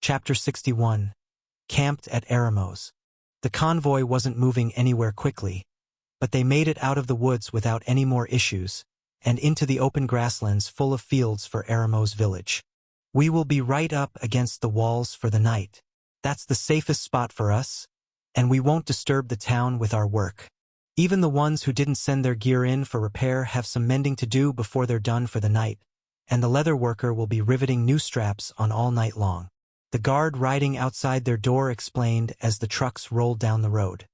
Chapter 61. Camped at Eremos. The convoy wasn't moving anywhere quickly, but they made it out of the woods without any more issues, and into the open grasslands full of fields for Eremos village. We will be right up against the walls for the night. That's the safest spot for us, and we won't disturb the town with our work. Even the ones who didn't send their gear in for repair have some mending to do before they're done for the night, and the leather worker will be riveting new straps on all night long. The guard riding outside their door explained as the trucks rolled down the road.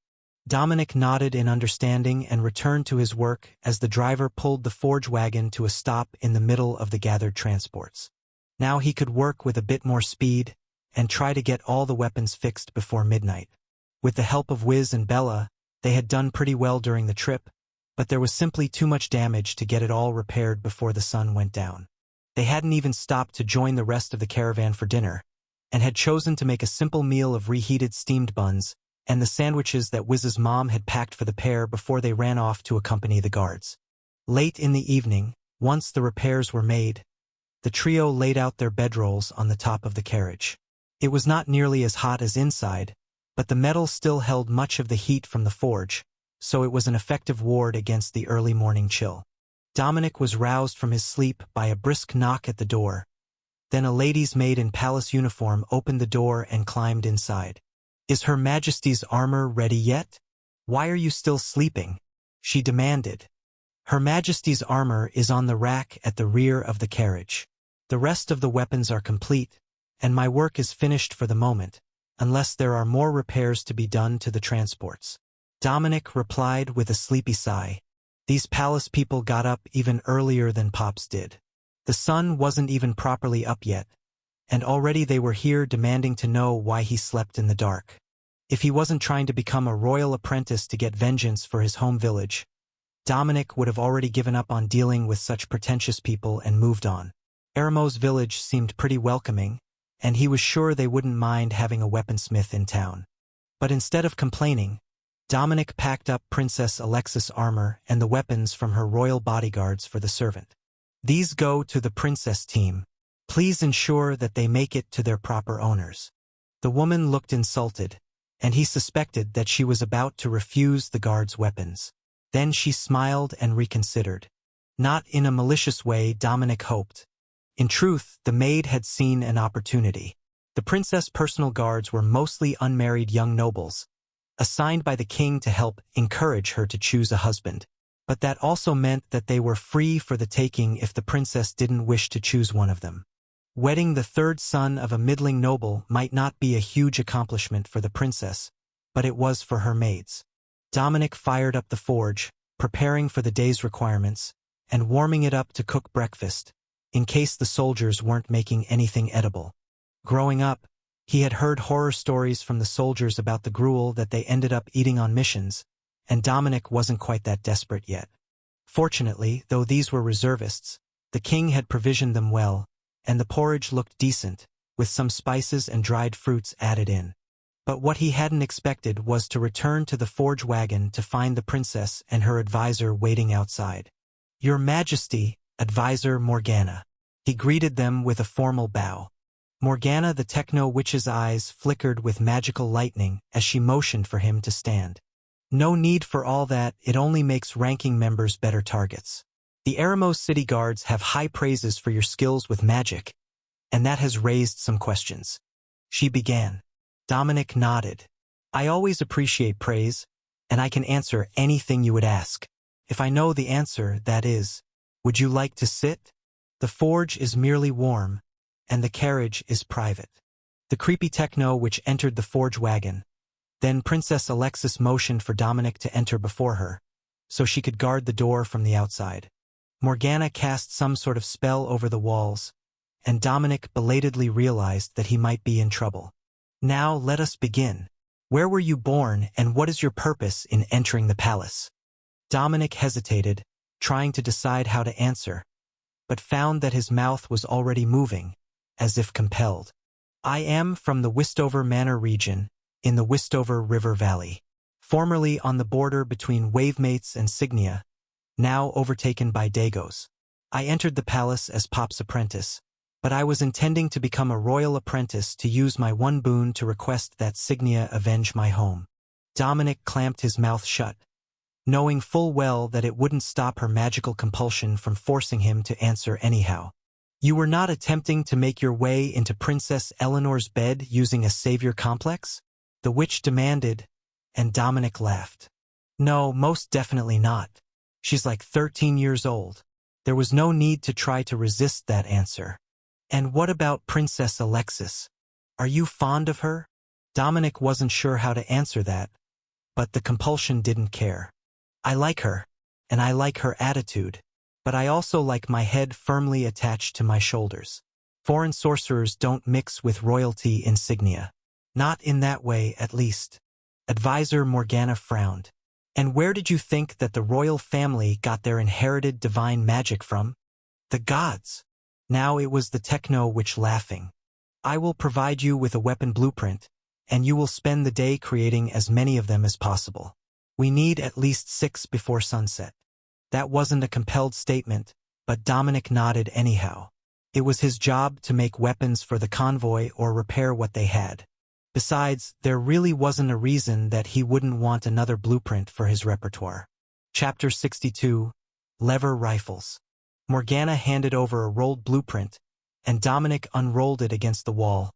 Dominic nodded in understanding and returned to his work as the driver pulled the forge wagon to a stop in the middle of the gathered transports. Now he could work with a bit more speed and try to get all the weapons fixed before midnight. With the help of Wiz and Bella, they had done pretty well during the trip, but there was simply too much damage to get it all repaired before the sun went down. They hadn't even stopped to join the rest of the caravan for dinner, and had chosen to make a simple meal of reheated steamed buns and the sandwiches that Wiz's mom had packed for the pair before they ran off to accompany the guards. Late in the evening, once the repairs were made, the trio laid out their bedrolls on the top of the carriage. It was not nearly as hot as inside, but the metal still held much of the heat from the forge, so it was an effective ward against the early morning chill. Dominic was roused from his sleep by a brisk knock at the door. Then a lady's maid in palace uniform opened the door and climbed inside. "Is Her Majesty's armor ready yet? Why are you still sleeping?" she demanded. "Her Majesty's armor is on the rack at the rear of the carriage. The rest of the weapons are complete, and my work is finished for the moment, unless there are more repairs to be done to the transports." Dominic replied with a sleepy sigh. These palace people got up even earlier than Pops did. The sun wasn't even properly up yet, and already they were here demanding to know why he slept in the dark. If he wasn't trying to become a royal apprentice to get vengeance for his home village, Dominic would have already given up on dealing with such pretentious people and moved on. Eremos village seemed pretty welcoming, and he was sure they wouldn't mind having a weaponsmith in town. But instead of complaining, Dominic packed up Princess Alexis' armor and the weapons from her royal bodyguards for the servant. "These go to the princess team. Please ensure that they make it to their proper owners." The woman looked insulted, and he suspected that she was about to refuse the guards' weapons. Then she smiled and reconsidered. Not in a malicious way, Dominic hoped. In truth, the maid had seen an opportunity. The princess' personal guards were mostly unmarried young nobles, assigned by the king to help encourage her to choose a husband. But that also meant that they were free for the taking if the princess didn't wish to choose one of them. Wedding the third son of a middling noble might not be a huge accomplishment for the princess, but it was for her maids. Dominic fired up the forge, preparing for the day's requirements, and warming it up to cook breakfast, in case the soldiers weren't making anything edible. Growing up, he had heard horror stories from the soldiers about the gruel that they ended up eating on missions, and Dominic wasn't quite that desperate yet. Fortunately, though these were reservists, the king had provisioned them well, and the porridge looked decent, with some spices and dried fruits added in. But what he hadn't expected was to return to the forge wagon to find the princess and her advisor waiting outside. "Your Majesty, Advisor Morgana." He greeted them with a formal bow. Morgana the techno-witch's eyes flickered with magical lightning as she motioned for him to stand. "No need for all that, it only makes ranking members better targets. The Eremos city guards have high praises for your skills with magic, and that has raised some questions," she began. Dominic nodded. "I always appreciate praise, and I can answer anything you would ask. If I know the answer, that is. Would you like to sit? The forge is merely warm, and the carriage is private." The creepy techno which entered the forge wagon. Then Princess Alexis motioned for Dominic to enter before her, so she could guard the door from the outside. Morgana cast some sort of spell over the walls, and Dominic belatedly realized that he might be in trouble. "Now let us begin. Where were you born, and what is your purpose in entering the palace?" Dominic hesitated, trying to decide how to answer, but found that his mouth was already moving, as if compelled. "I am from the Westover Manor region, in the Westover River Valley, formerly on the border between Wavemates and Signia, now overtaken by Dagos. I entered the palace as Pop's apprentice, But I was intending to become a royal apprentice to use my one boon to request that Signia avenge my home. Dominic clamped his mouth shut, knowing full well that it wouldn't stop her magical compulsion from forcing him to answer anyhow. You were not attempting to make your way into Princess Eleanor's bed using a savior complex? The witch demanded, and Dominic laughed. No, most definitely not. She's like 13 years old. There was no need to try to resist that answer. And what about Princess Alexis? Are you fond of her? Dominic wasn't sure how to answer that, but the compulsion didn't care. I like her, and I like her attitude, but I also like my head firmly attached to my shoulders. Foreign sorcerers don't mix with royalty insignia. Not in that way, at least. Advisor Morgana frowned. And where did you think that the royal family got their inherited divine magic from? The gods. Now it was the techno-witch laughing. I will provide you with a weapon blueprint, and you will spend the day creating as many of them as possible. We need at least 6 before sunset. That wasn't a compelled statement, but Dominic nodded anyhow. It was his job to make weapons for the convoy or repair what they had. Besides, there really wasn't a reason that he wouldn't want another blueprint for his repertoire. Chapter 62, Lever Rifles. Morgana handed over a rolled blueprint, and Dominic unrolled it against the wall,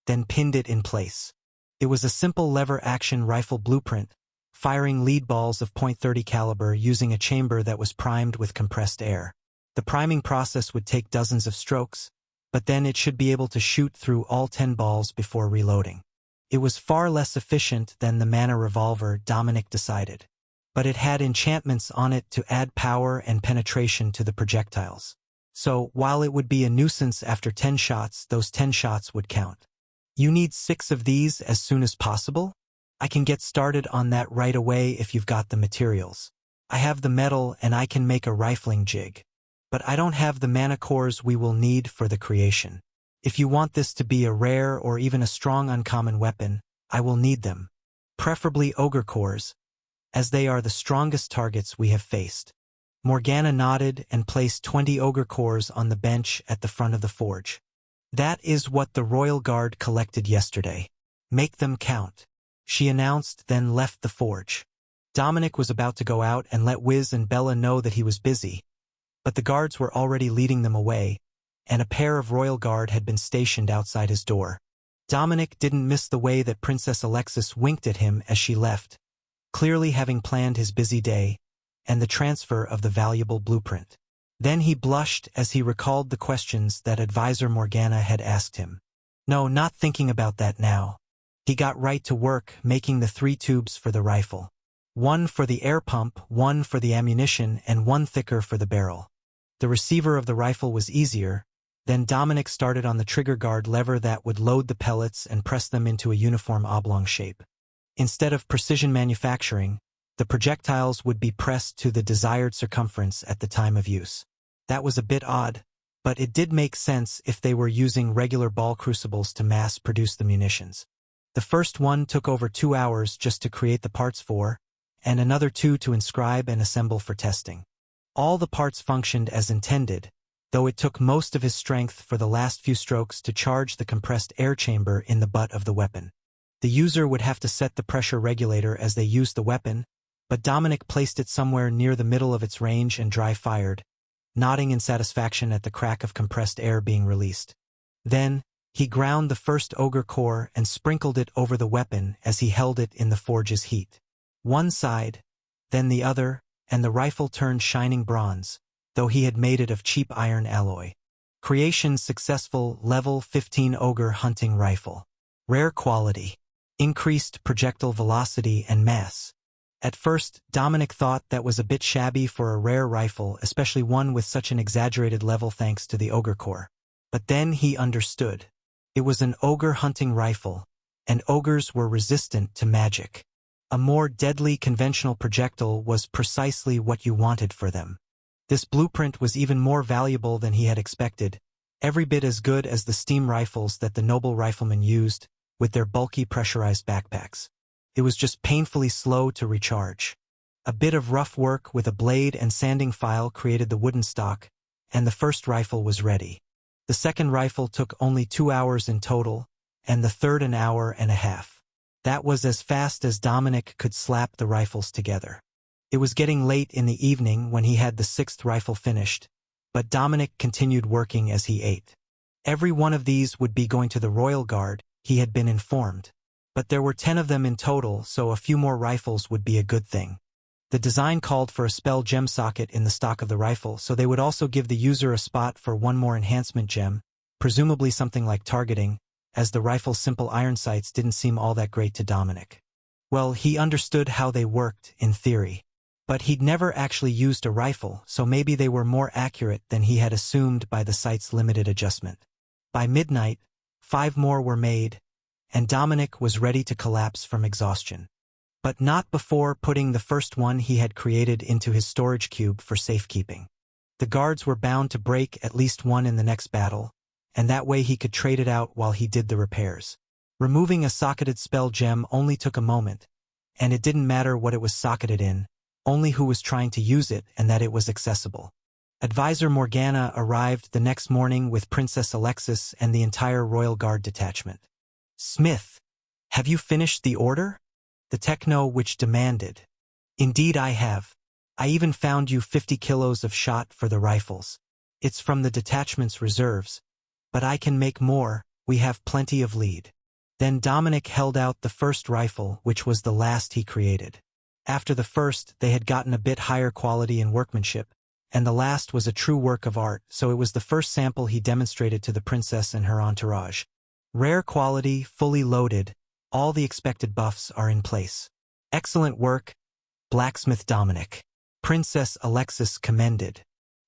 then pinned it in place. It was a simple lever-action rifle blueprint, firing lead balls of .30 caliber using a chamber that was primed with compressed air. The priming process would take dozens of strokes, but then it should be able to shoot through all 10 balls before reloading. It was far less efficient than the mana revolver, Dominic decided, but it had enchantments on it to add power and penetration to the projectiles. So, while it would be a nuisance after 10 shots, those 10 shots would count. You need 6 of these as soon as possible? I can get started on that right away if you've got the materials. I have the metal and I can make a rifling jig. But I don't have the mana cores we will need for the creation. If you want this to be a rare or even a strong uncommon weapon, I will need them. Preferably ogre cores, as they are the strongest targets we have faced. Morgana nodded and placed 20 ogre cores on the bench at the front of the forge. That is what the Royal Guard collected yesterday. Make them count, she announced, then left the forge. Dominic was about to go out and let Wiz and Bella know that he was busy, but the guards were already leading them away, and a pair of Royal Guard had been stationed outside his door. Dominic didn't miss the way that Princess Alexis winked at him as she left, clearly having planned his busy day and the transfer of the valuable blueprint. Then he blushed as he recalled the questions that Advisor Morgana had asked him. No, not thinking about that now. He got right to work making the 3 tubes for the rifle. 1 for the air pump, 1 for the ammunition, and 1 thicker for the barrel. The receiver of the rifle was easier. Then Dominic started on the trigger guard lever that would load the pellets and press them into a uniform oblong shape. Instead of precision manufacturing, the projectiles would be pressed to the desired circumference at the time of use. That was a bit odd, but it did make sense if they were using regular ball crucibles to mass-produce the munitions. The first one took over 2 hours just to create the parts for, and another 2 to inscribe and assemble for testing. All the parts functioned as intended, though it took most of his strength for the last few strokes to charge the compressed air chamber in the butt of the weapon. The user would have to set the pressure regulator as they used the weapon, but Dominic placed it somewhere near the middle of its range and dry-fired, nodding in satisfaction at the crack of compressed air being released. Then, he ground the first ogre core and sprinkled it over the weapon as he held it in the forge's heat. One side, then the other, and the rifle turned shining bronze, though he had made it of cheap iron alloy. Creation successful. Level 15 ogre hunting rifle. Rare quality. Increased projectile velocity and mass. At first, Dominic thought that was a bit shabby for a rare rifle, especially one with such an exaggerated level thanks to the ogre core. But then he understood. It was an ogre hunting rifle, and ogres were resistant to magic. A more deadly conventional projectile was precisely what you wanted for them. This blueprint was even more valuable than he had expected, every bit as good as the steam rifles that the noble riflemen used, with their bulky pressurized backpacks. It was just painfully slow to recharge. A bit of rough work with a blade and sanding file created the wooden stock, and the first rifle was ready. The second rifle took only 2 hours in total, and the third an hour and a half. That was as fast as Dominic could slap the rifles together. It was getting late in the evening when he had the sixth rifle finished, but Dominic continued working as he ate. Every one of these would be going to the Royal Guard, he had been informed. But there were 10 of them in total, so a few more rifles would be a good thing. The design called for a spell gem socket in the stock of the rifle, so they would also give the user a spot for one more enhancement gem, presumably something like targeting, as the rifle's simple iron sights didn't seem all that great to Dominic. Well, he understood how they worked, in theory. But he'd never actually used a rifle, so maybe they were more accurate than he had assumed by the sight's limited adjustment. By midnight, 5 more were made, and Dominic was ready to collapse from exhaustion. But not before putting the first one he had created into his storage cube for safekeeping. The guards were bound to break at least one in the next battle, and that way he could trade it out while he did the repairs. Removing a socketed spell gem only took a moment, and it didn't matter what it was socketed in, only who was trying to use it and that it was accessible. Advisor Morgana arrived the next morning with Princess Alexis and the entire Royal Guard detachment. "Smith, have you finished the order?" The techno-witch demanded. "Indeed I have. I even found you 50 kilos of shot for the rifles. It's from the detachment's reserves. But I can make more, we have plenty of lead." Then Dominic held out the first rifle, which was the last he created. After the first, they had gotten a bit higher quality in workmanship, and the last was a true work of art, so it was the first sample he demonstrated to the princess and her entourage. Rare quality, fully loaded, all the expected buffs are in place. "Excellent work, Blacksmith Dominic." Princess Alexis commended.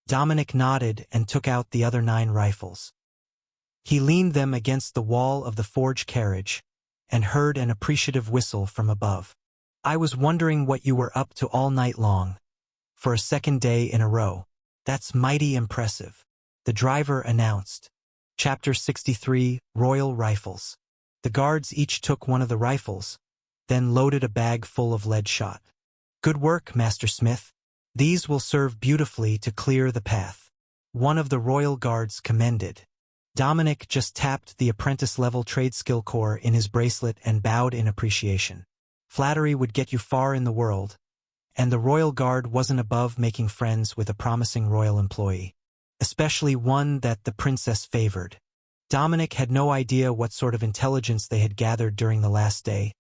Dominic nodded and took out the other 9 rifles. He leaned them against the wall of the forge carriage, and heard an appreciative whistle from above. "I was wondering what you were up to all night long. For a second day in a row. That's mighty impressive," the driver announced. Chapter 63, Royal Rifles. The guards each took one of the rifles, then loaded a bag full of lead shot. "Good work, Master Smith. These will serve beautifully to clear the path," one of the Royal Guards commended. Dominic just tapped the apprentice-level trade skill core in his bracelet and bowed in appreciation. Flattery would get you far in the world, and the Royal Guard wasn't above making friends with a promising royal employee, especially one that the princess favored. Dominic had no idea what sort of intelligence they had gathered during the last day,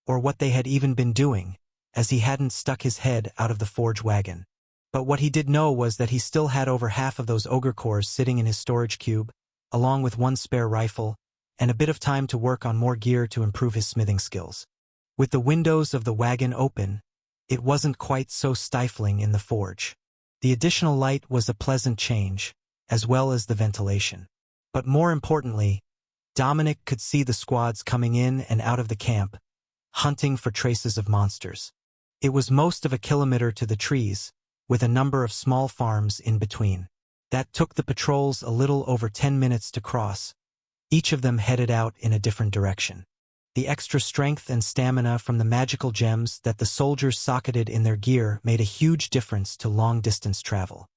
or what they had even been doing, as he hadn't stuck his head out of the forge wagon. But what he did know was that he still had over half of those ogre cores sitting in his storage cube, along with 1 spare rifle, and a bit of time to work on more gear to improve his smithing skills. With the windows of the wagon open, it wasn't quite so stifling in the forge. The additional light was a pleasant change, as well as the ventilation. But more importantly, Dominic could see the squads coming in and out of the camp, hunting for traces of monsters. It was most of a kilometer to the trees, with a number of small farms in between. That took the patrols a little over 10 minutes to cross, each of them headed out in a different direction. The extra strength and stamina from the magical gems that the soldiers socketed in their gear made a huge difference to long-distance travel.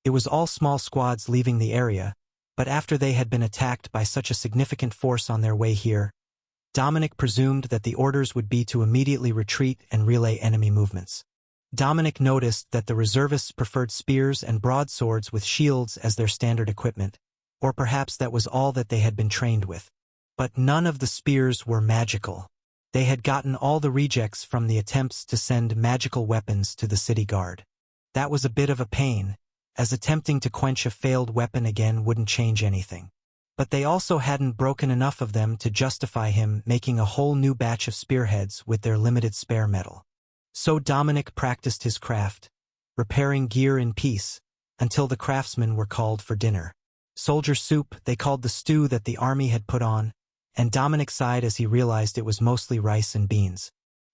It was all small squads leaving the area, but after they had been attacked by such a significant force on their way here, Dominic presumed that the orders would be to immediately retreat and relay enemy movements. Dominic noticed that the reservists preferred spears and broadswords with shields as their standard equipment, or perhaps that was all that they had been trained with. But none of the spears were magical. They had gotten all the rejects from the attempts to send magical weapons to the city guard. That was a bit of a pain, as attempting to quench a failed weapon again wouldn't change anything. But they also hadn't broken enough of them to justify him making a whole new batch of spearheads with their limited spare metal. So Dominic practiced his craft, repairing gear in peace, until the craftsmen were called for dinner. Soldier soup, they called the stew that the army had put on, and Dominic sighed as he realized it was mostly rice and beans.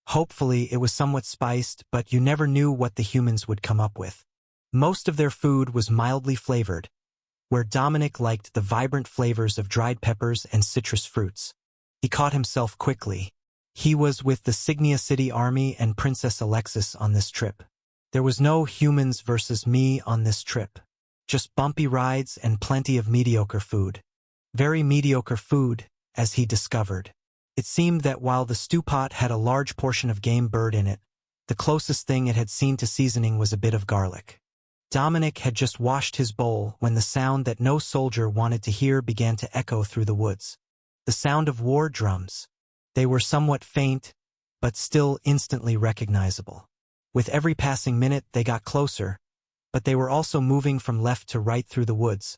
Hopefully it was somewhat spiced, but you never knew what the humans would come up with. Most of their food was mildly flavored, where Dominic liked the vibrant flavors of dried peppers and citrus fruits. He caught himself quickly. He was with the Signia City Army and Princess Alexis on this trip. There was no humans versus me on this trip. just bumpy rides and plenty of mediocre food. Very mediocre food, as he discovered. It seemed that while the stew pot had a large portion of game bird in it, the closest thing it had seen to seasoning was a bit of garlic. Dominic had just washed his bowl when the sound that no soldier wanted to hear began to echo through the woods. The sound of war drums. They were somewhat faint, but still instantly recognizable. With every passing minute they got closer, but they were also moving from left to right through the woods,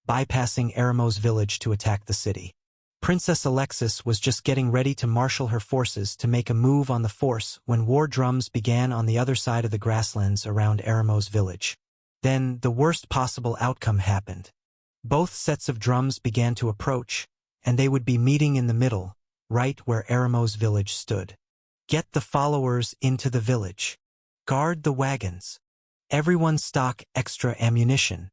bypassing Eremos village to attack the city. Princess Alexis was just getting ready to marshal her forces to make a move on the force when war drums began on the other side of the grasslands around Eremos village. Then the worst possible outcome happened. Both sets of drums began to approach, and they would be meeting in the middle, right where Eremos village stood. Get the followers into the village. Guard the wagons. Everyone stock extra ammunition.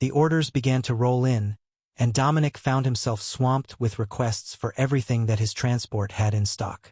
The orders began to roll in, and Dominic found himself swamped with requests for everything that his transport had in stock.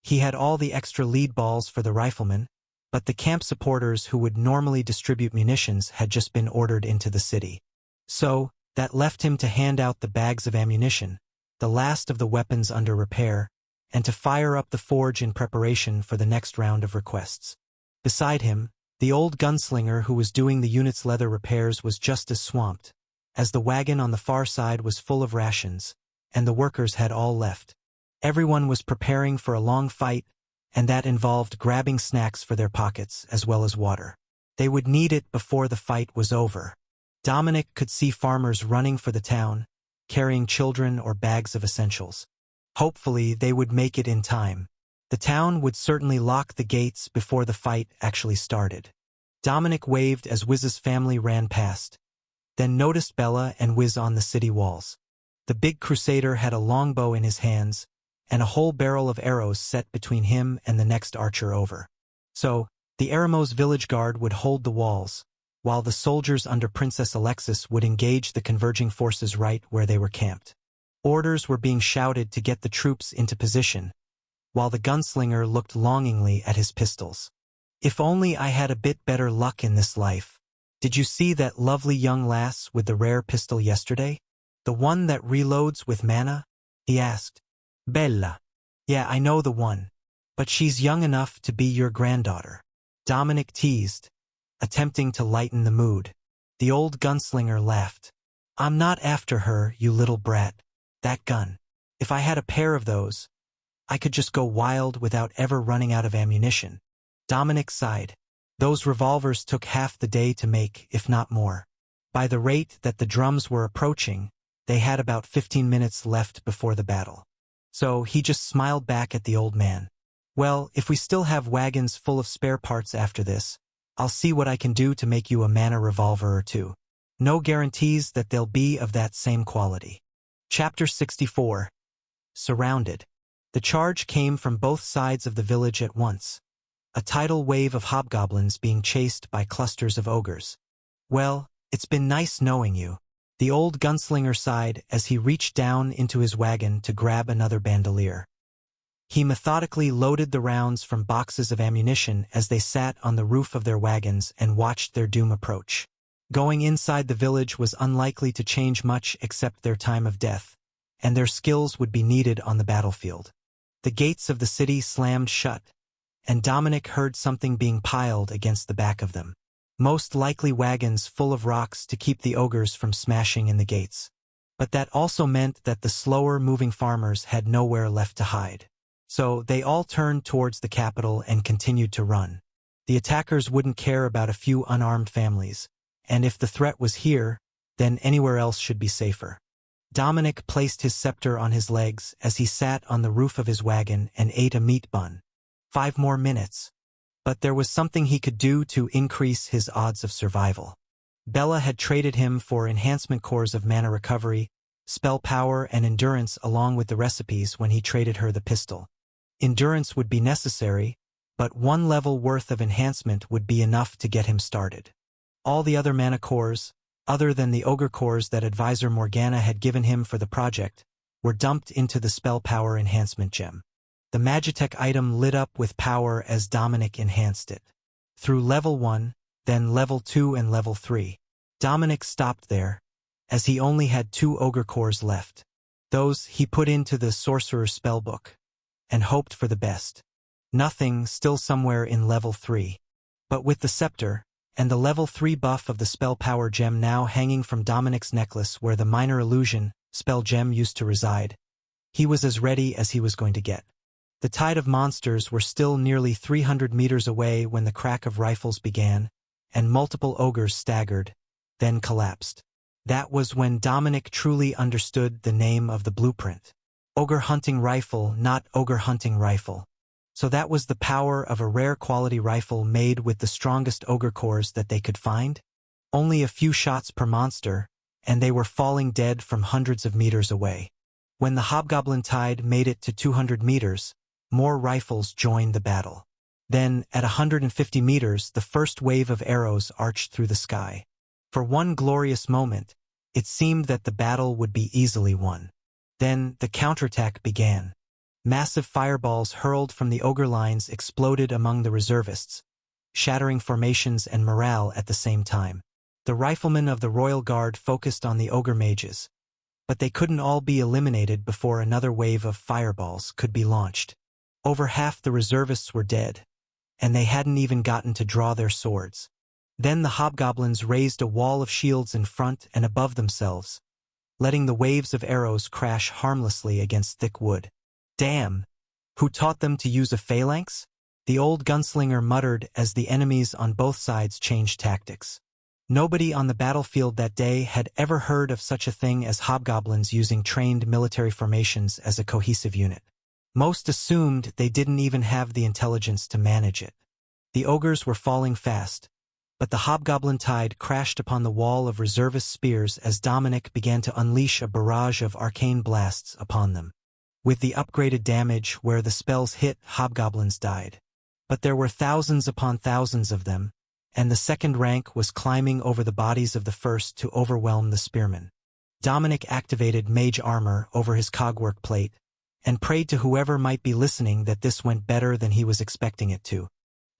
He had all the extra lead balls for the riflemen, but the camp supporters who would normally distribute munitions had just been ordered into the city. So, that left him to hand out the bags of ammunition, the last of the weapons under repair, and to fire up the forge in preparation for the next round of requests. Beside him, the old gunslinger who was doing the unit's leather repairs was just as swamped, as the wagon on the far side was full of rations, and the workers had all left. Everyone was preparing for a long fight, and that involved grabbing snacks for their pockets as well as water. They would need it before the fight was over. Dominic could see farmers running for the town, carrying children or bags of essentials. Hopefully they would make it in time. The town would certainly lock the gates before the fight actually started. Dominic waved as Wiz's family ran past, then noticed Bella and Wiz on the city walls. The big crusader had a longbow in his hands, and a whole barrel of arrows set between him and the next archer over. So, the Eremos village guard would hold the walls, while the soldiers under Princess Alexis would engage the converging forces right where they were camped. Orders were being shouted to get the troops into position, while the gunslinger looked longingly at his pistols. If only I had a bit better luck in this life. Did you see that lovely young lass with the rare pistol yesterday? The one that reloads with mana? He asked. Bella. Yeah, I know the one. But she's young enough to be your granddaughter. Dominic teased, attempting to lighten the mood. The old gunslinger laughed. I'm not after her, you little brat. That gun. If I had a pair of those, I could just go wild without ever running out of ammunition. Dominic sighed. Those revolvers took half the day to make, if not more. By the rate that the drums were approaching, they had about 15 minutes left before the battle. So he just smiled back at the old man. Well, if we still have wagons full of spare parts after this, I'll see what I can do to make you a mana revolver or two. No guarantees that they'll be of that same quality. Chapter 64. Surrounded. The charge came from both sides of the village at once. A tidal wave of hobgoblins being chased by clusters of ogres. Well, it's been nice knowing you. The old gunslinger sighed as he reached down into his wagon to grab another bandolier. He methodically loaded the rounds from boxes of ammunition as they sat on the roof of their wagons and watched their doom approach. Going inside the village was unlikely to change much except their time of death, and their skills would be needed on the battlefield. The gates of the city slammed shut, and Dominic heard something being piled against the back of them. Most likely wagons full of rocks to keep the ogres from smashing in the gates. But that also meant that the slower-moving farmers had nowhere left to hide. So they all turned towards the capital and continued to run. The attackers wouldn't care about a few unarmed families, and if the threat was here, then anywhere else should be safer. Dominic placed his scepter on his legs as he sat on the roof of his wagon and ate a meat bun. 5 more minutes. But there was something he could do to increase his odds of survival. Bella had traded him for enhancement cores of mana recovery, spell power and endurance along with the recipes when he traded her the pistol. Endurance would be necessary, but 1 level worth of enhancement would be enough to get him started. All the other mana cores, other than the ogre cores that Advisor Morgana had given him for the project, were dumped into the spell power enhancement gem. The Magitech item lit up with power as Dominic enhanced it. Through level 1, then level 2 and level 3. Dominic stopped there, as he only had 2 ogre cores left. Those he put into the sorcerer's spellbook, and hoped for the best. Nothing, still somewhere in level 3. But with the scepter, and the level 3 buff of the spell power gem now hanging from Dominic's necklace where the minor illusion spell gem used to reside, he was as ready as he was going to get. The tide of monsters were still nearly 300 meters away when the crack of rifles began, and multiple ogres staggered, then collapsed. That was when Dominic truly understood the name of the blueprint. Ogre hunting rifle, not ogre hunting rifle. So that was the power of a rare quality rifle made with the strongest ogre cores that they could find? Only a few shots per monster, and they were falling dead from hundreds of meters away. When the hobgoblin tide made it to 200 meters, more rifles joined the battle. Then, at 150 meters, the first wave of arrows arched through the sky. For one glorious moment, it seemed that the battle would be easily won. Then, the counterattack began. Massive fireballs hurled from the ogre lines exploded among the reservists, shattering formations and morale at the same time. The riflemen of the Royal Guard focused on the ogre mages, but they couldn't all be eliminated before another wave of fireballs could be launched. Over half the reservists were dead, and they hadn't even gotten to draw their swords. Then the hobgoblins raised a wall of shields in front and above themselves, letting the waves of arrows crash harmlessly against thick wood. Damn! Who taught them to use a phalanx? The old gunslinger muttered as the enemies on both sides changed tactics. Nobody on the battlefield that day had ever heard of such a thing as hobgoblins using trained military formations as a cohesive unit. Most assumed they didn't even have the intelligence to manage it. The ogres were falling fast, but the hobgoblin tide crashed upon the wall of reservist spears as Dominic began to unleash a barrage of arcane blasts upon them. With the upgraded damage where the spells hit, hobgoblins died. But there were thousands upon thousands of them, and the second rank was climbing over the bodies of the first to overwhelm the spearmen. Dominic activated mage armor over his cogwork plate, and prayed to whoever might be listening that this went better than he was expecting it to.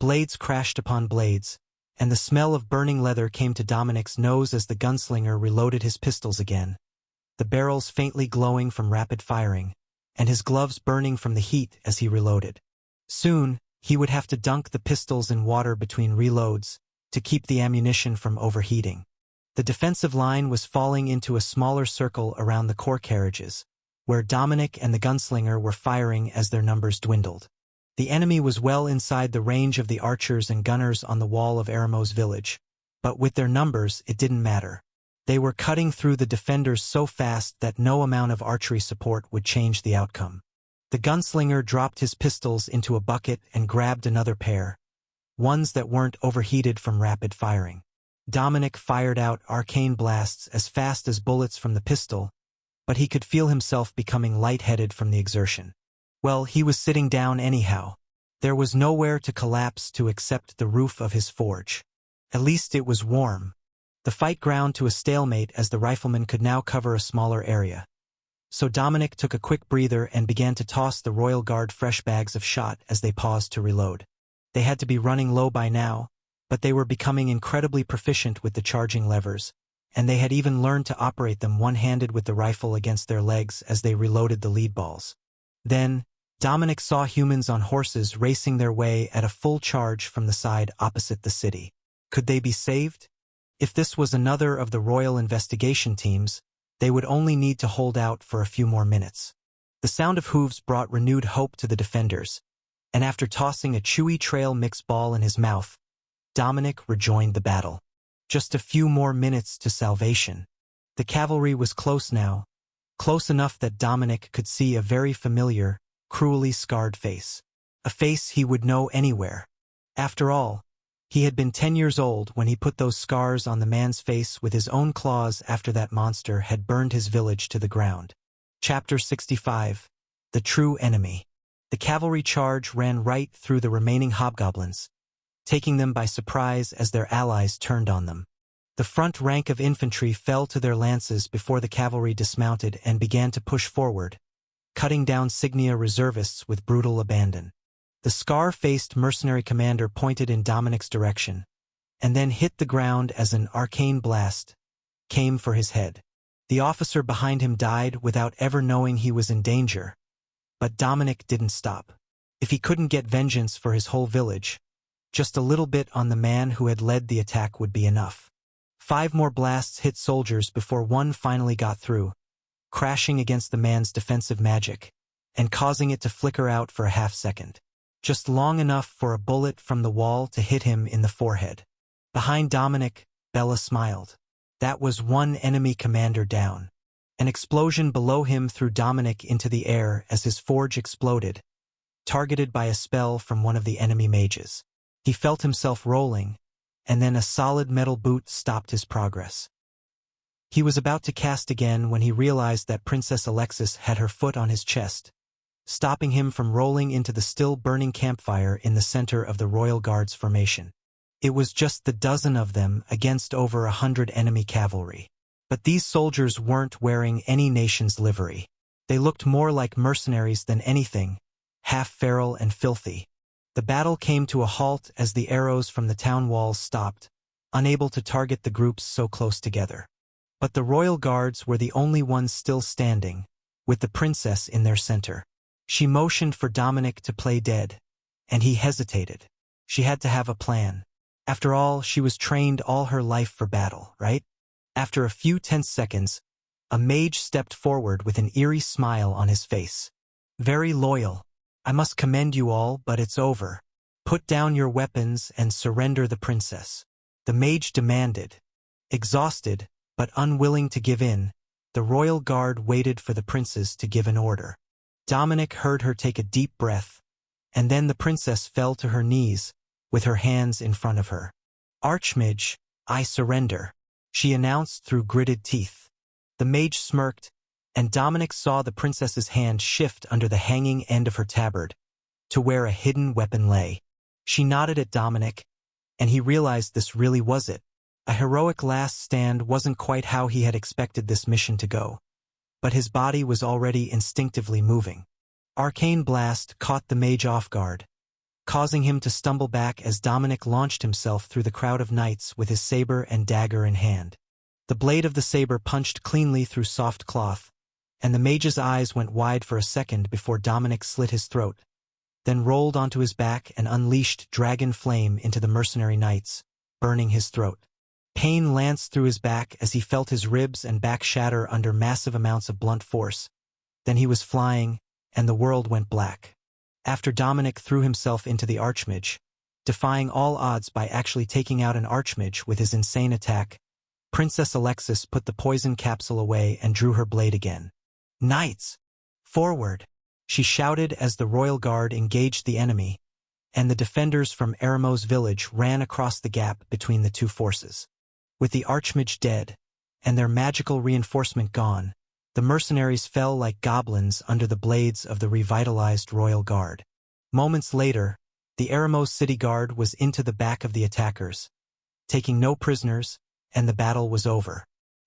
Blades crashed upon blades, and the smell of burning leather came to Dominic's nose as the gunslinger reloaded his pistols again, the barrels faintly glowing from rapid firing, and his gloves burning from the heat as he reloaded. Soon, he would have to dunk the pistols in water between reloads to keep the ammunition from overheating. The defensive line was falling into a smaller circle around the core carriages, where Dominic and the gunslinger were firing as their numbers dwindled. The enemy was well inside the range of the archers and gunners on the wall of Eramo's village, but with their numbers it didn't matter. They were cutting through the defenders so fast that no amount of archery support would change the outcome. The gunslinger dropped his pistols into a bucket and grabbed another pair, ones that weren't overheated from rapid firing. Dominic fired out arcane blasts as fast as bullets from the pistol, but he could feel himself becoming lightheaded from the exertion. Well, he was sitting down anyhow. There was nowhere to collapse to except the roof of his forge. At least it was warm. The fight ground to a stalemate as the riflemen could now cover a smaller area. So Dominic took a quick breather and began to toss the Royal Guard fresh bags of shot as they paused to reload. They had to be running low by now, but they were becoming incredibly proficient with the charging levers, and they had even learned to operate them one-handed with the rifle against their legs as they reloaded the lead balls. Then, Dominic saw humans on horses racing their way at a full charge from the side opposite the city. Could they be saved? If this was another of the royal investigation teams, they would only need to hold out for a few more minutes. The sound of hooves brought renewed hope to the defenders, and after tossing a chewy trail mix ball in his mouth, Dominic rejoined the battle. Just a few more minutes to salvation. The cavalry was close now, close enough that Dominic could see a very familiar, cruelly scarred face. A face he would know anywhere. After all, he had been 10 years old when he put those scars on the man's face with his own claws after that monster had burned his village to the ground. Chapter 65. The True Enemy. The cavalry charge ran right through the remaining hobgoblins, taking them by surprise as their allies turned on them. The front rank of infantry fell to their lances before the cavalry dismounted and began to push forward, cutting down Signia reservists with brutal abandon. The scar-faced mercenary commander pointed in Dominic's direction, and then hit the ground as an arcane blast came for his head. The officer behind him died without ever knowing he was in danger, but Dominic didn't stop. If he couldn't get vengeance for his whole village, just a little bit on the man who had led the attack would be enough. 5 more blasts hit soldiers before one finally got through, crashing against the man's defensive magic, and causing it to flicker out for a half-second. Just long enough for a bullet from the wall to hit him in the forehead. Behind Dominic, Bella smiled. That was one enemy commander down. An explosion below him threw Dominic into the air as his forge exploded, targeted by a spell from one of the enemy mages. He felt himself rolling, and then a solid metal boot stopped his progress. He was about to cast again when he realized that Princess Alexis had her foot on his chest, stopping him from rolling into the still-burning campfire in the center of the Royal Guard's formation. It was just the dozen of them against over 100 enemy cavalry. But these soldiers weren't wearing any nation's livery. They looked more like mercenaries than anything, half feral and filthy. The battle came to a halt as the arrows from the town walls stopped, unable to target the groups so close together. But the Royal Guards were the only ones still standing, with the princess in their center. She motioned for Dominic to play dead, and he hesitated. She had to have a plan. After all, she was trained all her life for battle, right? After a few tense seconds, a mage stepped forward with an eerie smile on his face. Very loyal. I must commend you all, but it's over. Put down your weapons and surrender the princess. The mage demanded. Exhausted, but unwilling to give in, the Royal Guard waited for the princess to give an order. Dominic heard her take a deep breath, and then the princess fell to her knees, with her hands in front of her. Archmage, I surrender, she announced through gritted teeth. The mage smirked, and Dominic saw the princess's hand shift under the hanging end of her tabard, to where a hidden weapon lay. She nodded at Dominic, and he realized this really was it. A heroic last stand wasn't quite how he had expected this mission to go, but his body was already instinctively moving. Arcane Blast caught the mage off guard, causing him to stumble back as Dominic launched himself through the crowd of knights with his saber and dagger in hand. The blade of the saber punched cleanly through soft cloth, and the mage's eyes went wide for a second before Dominic slit his throat, then rolled onto his back and unleashed dragon flame into the mercenary knights, burning his throat. Pain lanced through his back as he felt his ribs and back shatter under massive amounts of blunt force. Then he was flying, and the world went black. After Dominic threw himself into the Archmage, defying all odds by actually taking out an Archmage with his insane attack, Princess Alexis put the poison capsule away and drew her blade again. Knights! Forward! She shouted as the Royal Guard engaged the enemy, and the defenders from Eremos village ran across the gap between the two forces. With the Archmage dead, and their magical reinforcement gone, the mercenaries fell like goblins under the blades of the revitalized Royal Guard. Moments later, the Eremos City Guard was into the back of the attackers, taking no prisoners, and the battle was over.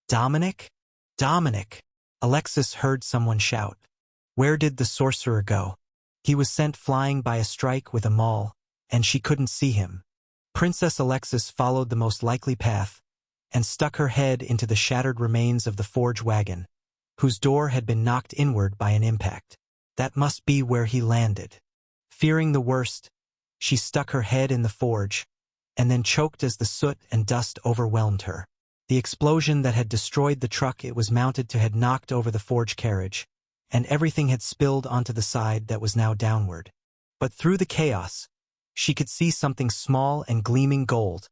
Dominic? Dominic! Alexis heard someone shout. Where did the sorcerer go? He was sent flying by a strike with a maul, and she couldn't see him. Princess Alexis followed the most likely path, and stuck her head into the shattered remains of the forge wagon, whose door had been knocked inward by an impact. That must be where he landed. Fearing the worst, she stuck her head in the forge, and then choked as the soot and dust overwhelmed her. The explosion that had destroyed the truck it was mounted to had knocked over the forge carriage, and everything had spilled onto the side that was now downward. But through the chaos, she could see something small and gleaming gold,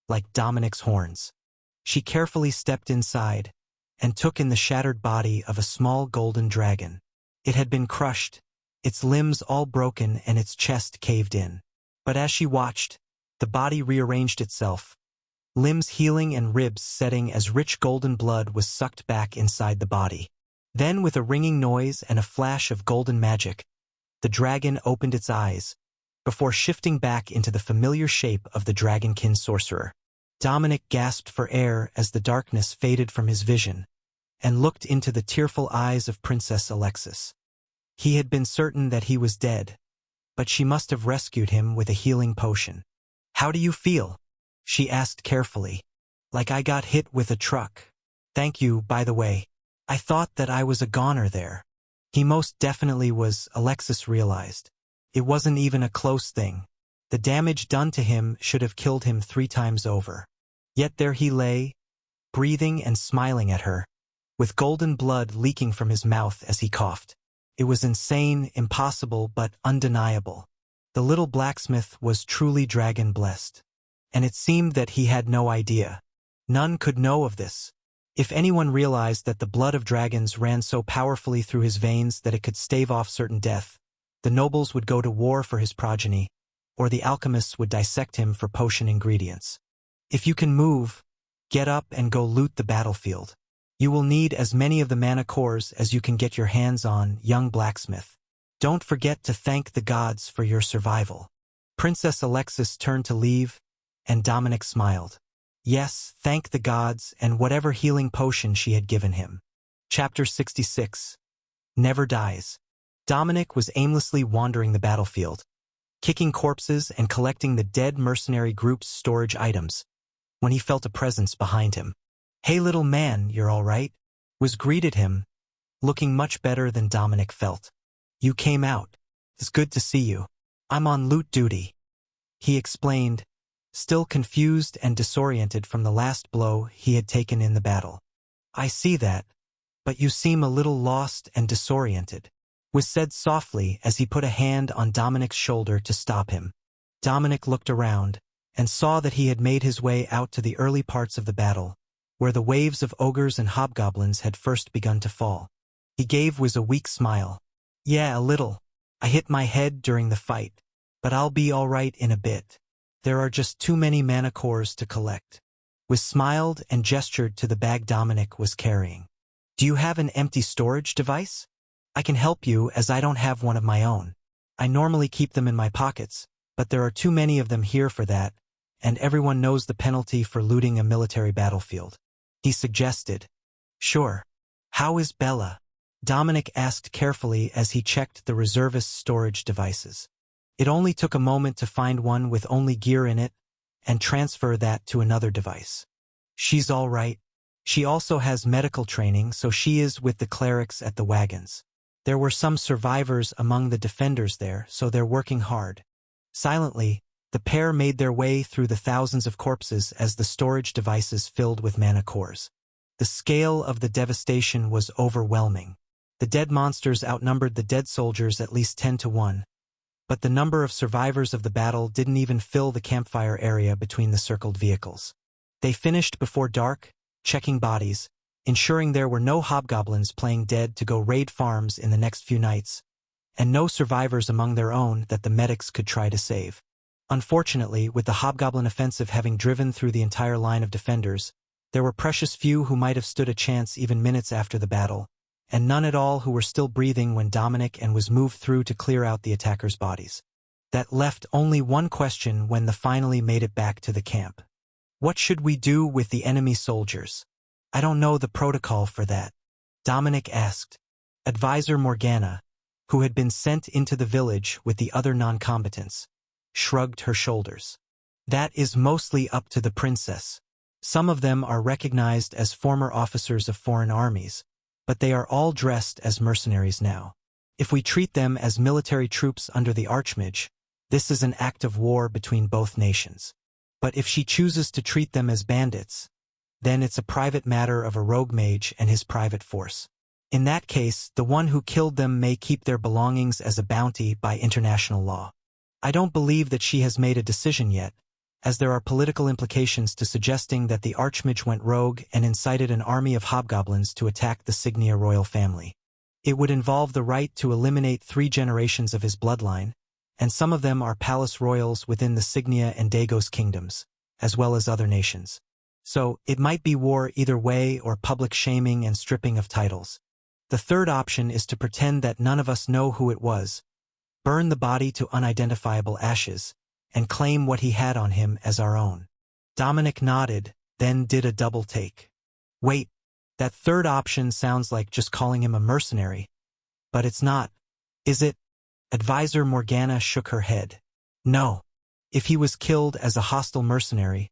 like Dominic's horns. She carefully stepped inside, and took in the shattered body of a small golden dragon. It had been crushed, its limbs all broken and its chest caved in. But as she watched, the body rearranged itself, limbs healing and ribs setting as rich golden blood was sucked back inside the body. Then with a ringing noise and a flash of golden magic, the dragon opened its eyes, before shifting back into the familiar shape of the dragonkin sorcerer. Dominic gasped for air as the darkness faded from his vision, and looked into the tearful eyes of Princess Alexis. He had been certain that he was dead, but she must have rescued him with a healing potion. How do you feel? She asked carefully. Like I got hit with a truck. Thank you, by the way. I thought that I was a goner there. He most definitely was, Alexis realized. It wasn't even a close thing. The damage done to him should have killed him 3 times over. Yet there he lay, breathing and smiling at her, with golden blood leaking from his mouth as he coughed. It was insane, impossible, but undeniable. The little blacksmith was truly dragon-blessed. And it seemed that he had no idea. None could know of this. If anyone realized that the blood of dragons ran so powerfully through his veins that it could stave off certain death, the nobles would go to war for his progeny, or the alchemists would dissect him for potion ingredients. If you can move, get up and go loot the battlefield. You will need as many of the mana cores as you can get your hands on, young blacksmith. Don't forget to thank the gods for your survival. Princess Alexis turned to leave, and Dominic smiled. Yes, thank the gods and whatever healing potion she had given him. Chapter 66. Never Dies. Dominic was aimlessly wandering the battlefield, kicking corpses and collecting the dead mercenary group's storage items, when he felt a presence behind him. Hey little man, you're all right? Was greeted him, looking much better than Dominic felt. You came out. It's good to see you. I'm on loot duty. He explained, still confused and disoriented from the last blow he had taken in the battle. I see that, but you seem a little lost and disoriented, was said softly as he put a hand on Dominic's shoulder to stop him. Dominic looked around, and saw that he had made his way out to the early parts of the battle, where the waves of ogres and hobgoblins had first begun to fall. He gave Wiz a weak smile. Yeah, a little. I hit my head during the fight, but I'll be all right in a bit. There are just too many mana cores to collect. Wiz smiled and gestured to the bag Dominic was carrying. Do you have an empty storage device? I can help you as I don't have one of my own. I normally keep them in my pockets, but there are too many of them here for that, and everyone knows the penalty for looting a military battlefield. He suggested. Sure. How is Bella? Dominic asked carefully as he checked the reservist's storage devices. It only took a moment to find one with only gear in it, and transfer that to another device. She's all right. She also has medical training, so she is with the clerics at the wagons. There were some survivors among the defenders there, so they're working hard. Silently, the pair made their way through the thousands of corpses as the storage devices filled with mana cores. The scale of the devastation was overwhelming. The dead monsters outnumbered the dead soldiers at least 10 to 1, but the number of survivors of the battle didn't even fill the campfire area between the circled vehicles. They finished before dark, checking bodies, ensuring there were no hobgoblins playing dead to go raid farms in the next few nights, and no survivors among their own that the medics could try to save. Unfortunately, with the hobgoblin offensive having driven through the entire line of defenders, there were precious few who might have stood a chance even minutes after the battle, and none at all who were still breathing when Dominic and was moved through to clear out the attackers' bodies. That left only one question when they finally made it back to the camp. What should we do with the enemy soldiers? I don't know the protocol for that, Dominic asked. Advisor Morgana, who had been sent into the village with the other non-combatants, shrugged her shoulders. That is mostly up to the princess. Some of them are recognized as former officers of foreign armies, but they are all dressed as mercenaries now. If we treat them as military troops under the Archmage, this is an act of war between both nations. But if she chooses to treat them as bandits, then it's a private matter of a rogue mage and his private force. In that case, the one who killed them may keep their belongings as a bounty by international law. I don't believe that she has made a decision yet, as there are political implications to suggesting that the Archmage went rogue and incited an army of hobgoblins to attack the Signia royal family. It would involve the right to eliminate 3 generations of his bloodline, and some of them are palace royals within the Signia and Dagos kingdoms, as well as other nations. So, it might be war either way or public shaming and stripping of titles. The third option is to pretend that none of us know who it was, burn the body to unidentifiable ashes, and claim what he had on him as our own. Dominic nodded, then did a double take. Wait, that third option sounds like just calling him a mercenary. But it's not, is it? Advisor Morgana shook her head. No. If he was killed as a hostile mercenary,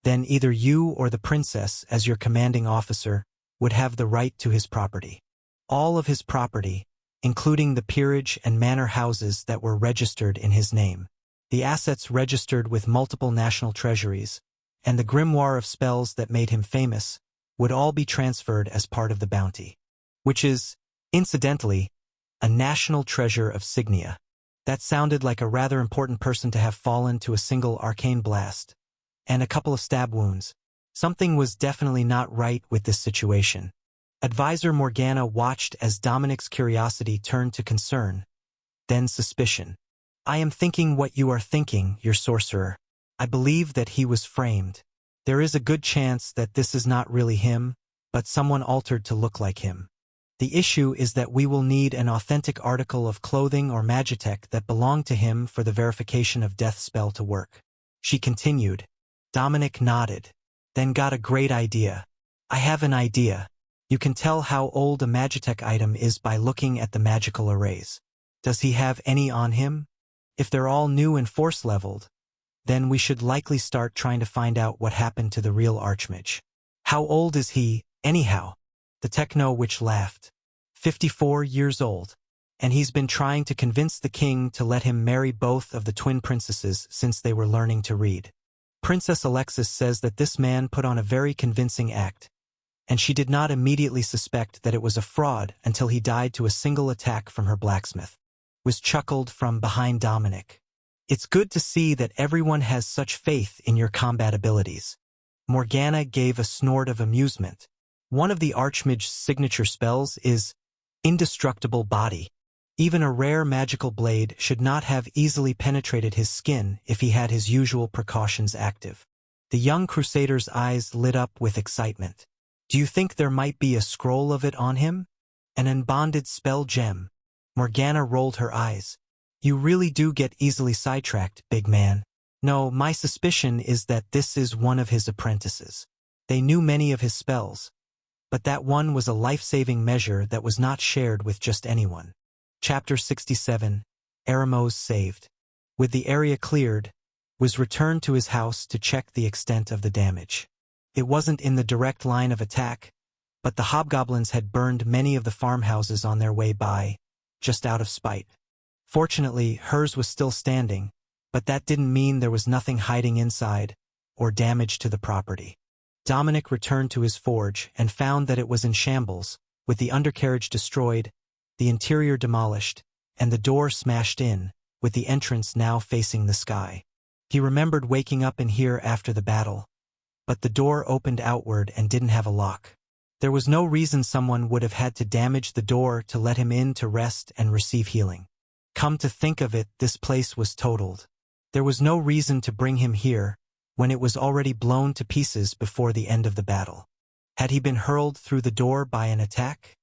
then either you or the princess, as your commanding officer, would have the right to his property. All of his property, including the peerage and manor houses that were registered in his name. The assets registered with multiple national treasuries, and the grimoire of spells that made him famous, would all be transferred as part of the bounty. Which is, incidentally, a national treasure of Signia. That sounded like a rather important person to have fallen to a single arcane blast. And a couple of stab wounds. Something was definitely not right with this situation. Advisor Morgana watched as Dominic's curiosity turned to concern, then suspicion. I am thinking what you are thinking, your sorcerer. I believe that he was framed. There is a good chance that this is not really him, but someone altered to look like him. The issue is that we will need an authentic article of clothing or magitech that belonged to him for the verification of death spell to work. She continued. Dominic nodded, then got a great idea. I have an idea. You can tell how old a magitech item is by looking at the magical arrays. Does he have any on him? If they're all new and force leveled, then we should likely start trying to find out what happened to the real Archmage. How old is he, anyhow? The techno-witch laughed. 54 years old. And he's been trying to convince the king to let him marry both of the twin princesses since they were learning to read. Princess Alexis says that this man put on a very convincing act, and she did not immediately suspect that it was a fraud until he died to a single attack from her blacksmith. Was chuckled from behind Dominic. It's good to see that everyone has such faith in your combat abilities. Morgana gave a snort of amusement. One of the Archmage's signature spells is Indestructible Body. Even a rare magical blade should not have easily penetrated his skin if he had his usual precautions active. The young crusader's eyes lit up with excitement. Do you think there might be a scroll of it on him? An unbonded spell gem? Morgana rolled her eyes. You really do get easily sidetracked, big man. No, my suspicion is that this is one of his apprentices. They knew many of his spells, but that one was a life-saving measure that was not shared with just anyone. Chapter 67, Eremos saved. With the area cleared, was returned to his house to check the extent of the damage. It wasn't in the direct line of attack, but the hobgoblins had burned many of the farmhouses on their way by, just out of spite. Fortunately, hers was still standing, but that didn't mean there was nothing hiding inside, or damage to the property. Dominic returned to his forge and found that it was in shambles, with the undercarriage destroyed, the interior demolished, and the door smashed in, with the entrance now facing the sky. He remembered waking up in here after the battle, but the door opened outward and didn't have a lock. There was no reason someone would have had to damage the door to let him in to rest and receive healing. Come to think of it, this place was totaled. There was no reason to bring him here, when it was already blown to pieces before the end of the battle. Had he been hurled through the door by an attack?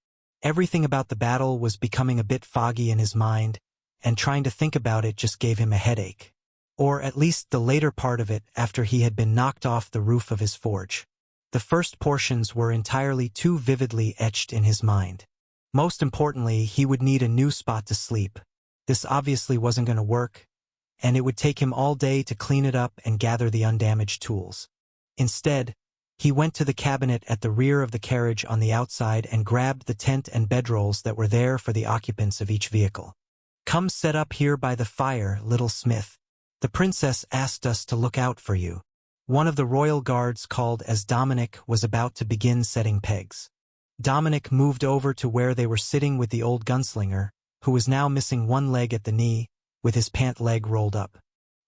Everything about the battle was becoming a bit foggy in his mind, and trying to think about it just gave him a headache. Or at least the later part of it after he had been knocked off the roof of his forge. The first portions were entirely too vividly etched in his mind. Most importantly, he would need a new spot to sleep. This obviously wasn't going to work, and it would take him all day to clean it up and gather the undamaged tools. Instead, he went to the cabinet at the rear of the carriage on the outside and grabbed the tent and bedrolls that were there for the occupants of each vehicle. Come set up here by the fire, little Smith. The princess asked us to look out for you. One of the royal guards called as Dominic was about to begin setting pegs. Dominic moved over to where they were sitting with the old gunslinger, who was now missing one leg at the knee, with his pant leg rolled up.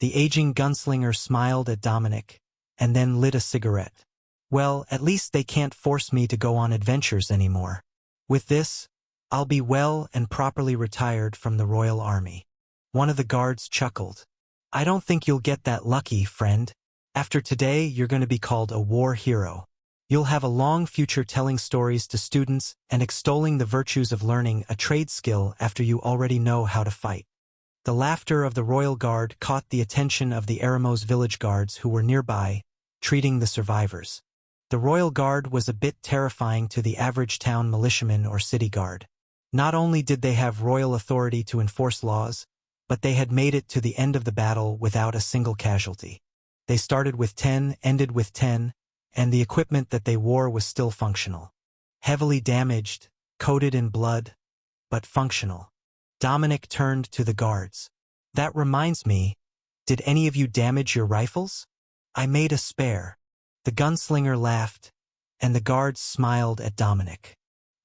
The aging gunslinger smiled at Dominic, and then lit a cigarette. Well, at least they can't force me to go on adventures anymore. With this, I'll be well and properly retired from the royal army. One of the guards chuckled. I don't think you'll get that lucky, friend. After today, you're going to be called a war hero. You'll have a long future telling stories to students and extolling the virtues of learning a trade skill after you already know how to fight. The laughter of the royal guard caught the attention of the Eremos village guards who were nearby, treating the survivors. The royal guard was a bit terrifying to the average town militiaman or city guard. Not only did they have royal authority to enforce laws, but they had made it to the end of the battle without a single casualty. They started with 10, ended with 10, and the equipment that they wore was still functional. Heavily damaged, coated in blood, but functional. Dominic turned to the guards. That reminds me, did any of you damage your rifles? I made a spare. The gunslinger laughed, and the guards smiled at Dominic.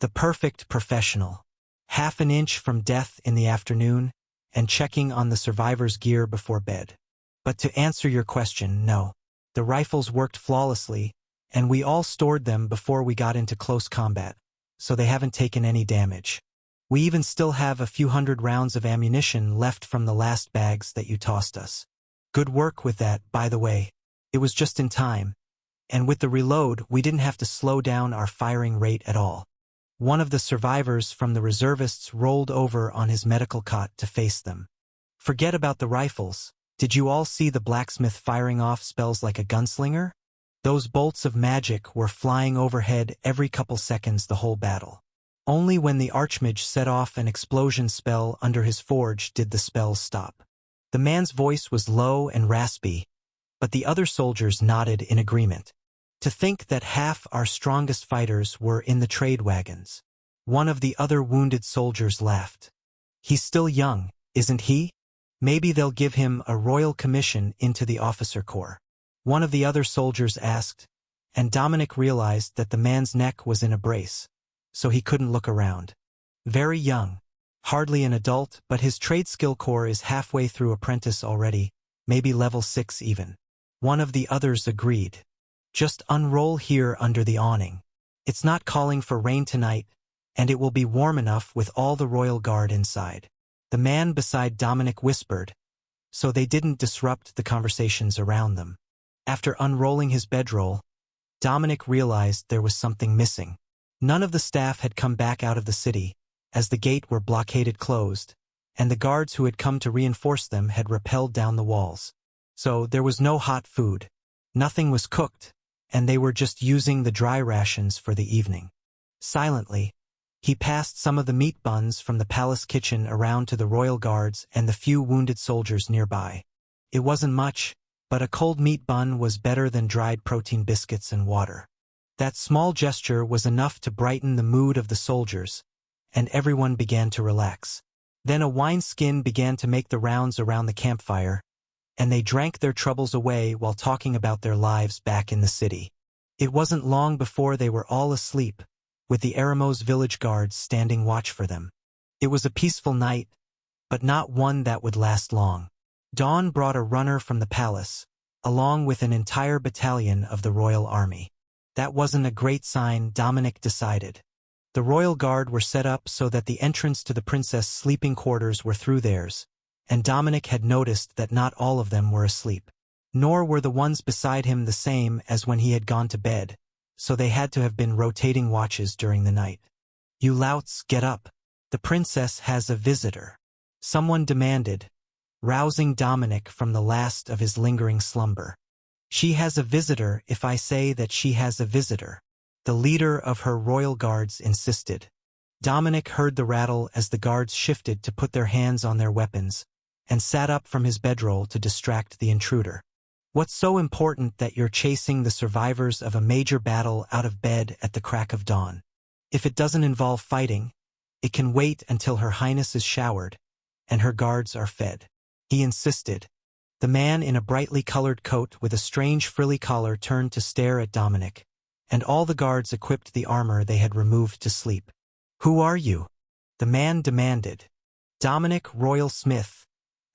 The perfect professional. Half an inch from death in the afternoon, and checking on the survivor's gear before bed. But to answer your question, no. The rifles worked flawlessly, and we all stored them before we got into close combat, so they haven't taken any damage. We even still have a few hundred rounds of ammunition left from the last bags that you tossed us. Good work with that, by the way. It was just in time. And with the reload, we didn't have to slow down our firing rate at all. One of the survivors from the reservists rolled over on his medical cot to face them. Forget about the rifles. Did you all see the blacksmith firing off spells like a gunslinger? Those bolts of magic were flying overhead every couple seconds the whole battle. Only when the Archmage set off an explosion spell under his forge did the spells stop. The man's voice was low and raspy, but the other soldiers nodded in agreement. To think that half our strongest fighters were in the trade wagons. One of the other wounded soldiers laughed. He's still young, isn't he? Maybe they'll give him a royal commission into the officer corps. One of the other soldiers asked, and Dominic realized that the man's neck was in a brace, so he couldn't look around. Very young, hardly an adult, but his trade skill core is halfway through apprentice already, maybe level 6 even. One of the others agreed. Just unroll here under the awning. It's not calling for rain tonight, and it will be warm enough with all the royal guard inside. The man beside Dominic whispered, so they didn't disrupt the conversations around them. After unrolling his bedroll, Dominic realized there was something missing. None of the staff had come back out of the city, as the gate were blockaded closed, and the guards who had come to reinforce them had rappelled down the walls. So there was no hot food. Nothing was cooked, and they were just using the dry rations for the evening. Silently, he passed some of the meat buns from the palace kitchen around to the royal guards and the few wounded soldiers nearby. It wasn't much, but a cold meat bun was better than dried protein biscuits and water. That small gesture was enough to brighten the mood of the soldiers, and everyone began to relax. Then a wineskin began to make the rounds around the campfire, and they drank their troubles away while talking about their lives back in the city. It wasn't long before they were all asleep, with the Eremos village guards standing watch for them. It was a peaceful night, but not one that would last long. Dawn brought a runner from the palace, along with an entire battalion of the royal army. That wasn't a great sign, Dominic decided. The royal guard were set up so that the entrance to the princess' sleeping quarters were through theirs, and Dominic had noticed that not all of them were asleep. Nor were the ones beside him the same as when he had gone to bed, so they had to have been rotating watches during the night. You louts, get up. The princess has a visitor. Someone demanded, rousing Dominic from the last of his lingering slumber. She has a visitor if I say that she has a visitor, the leader of her royal guards insisted. Dominic heard the rattle as the guards shifted to put their hands on their weapons, and sat up from his bedroll to distract the intruder. What's so important that you're chasing the survivors of a major battle out of bed at the crack of dawn? If it doesn't involve fighting, it can wait until Her Highness is showered, and her guards are fed. He insisted. The man in a brightly colored coat with a strange frilly collar turned to stare at Dominic, and all the guards equipped the armor they had removed to sleep. Who are you? The man demanded. Dominic Royal Smith,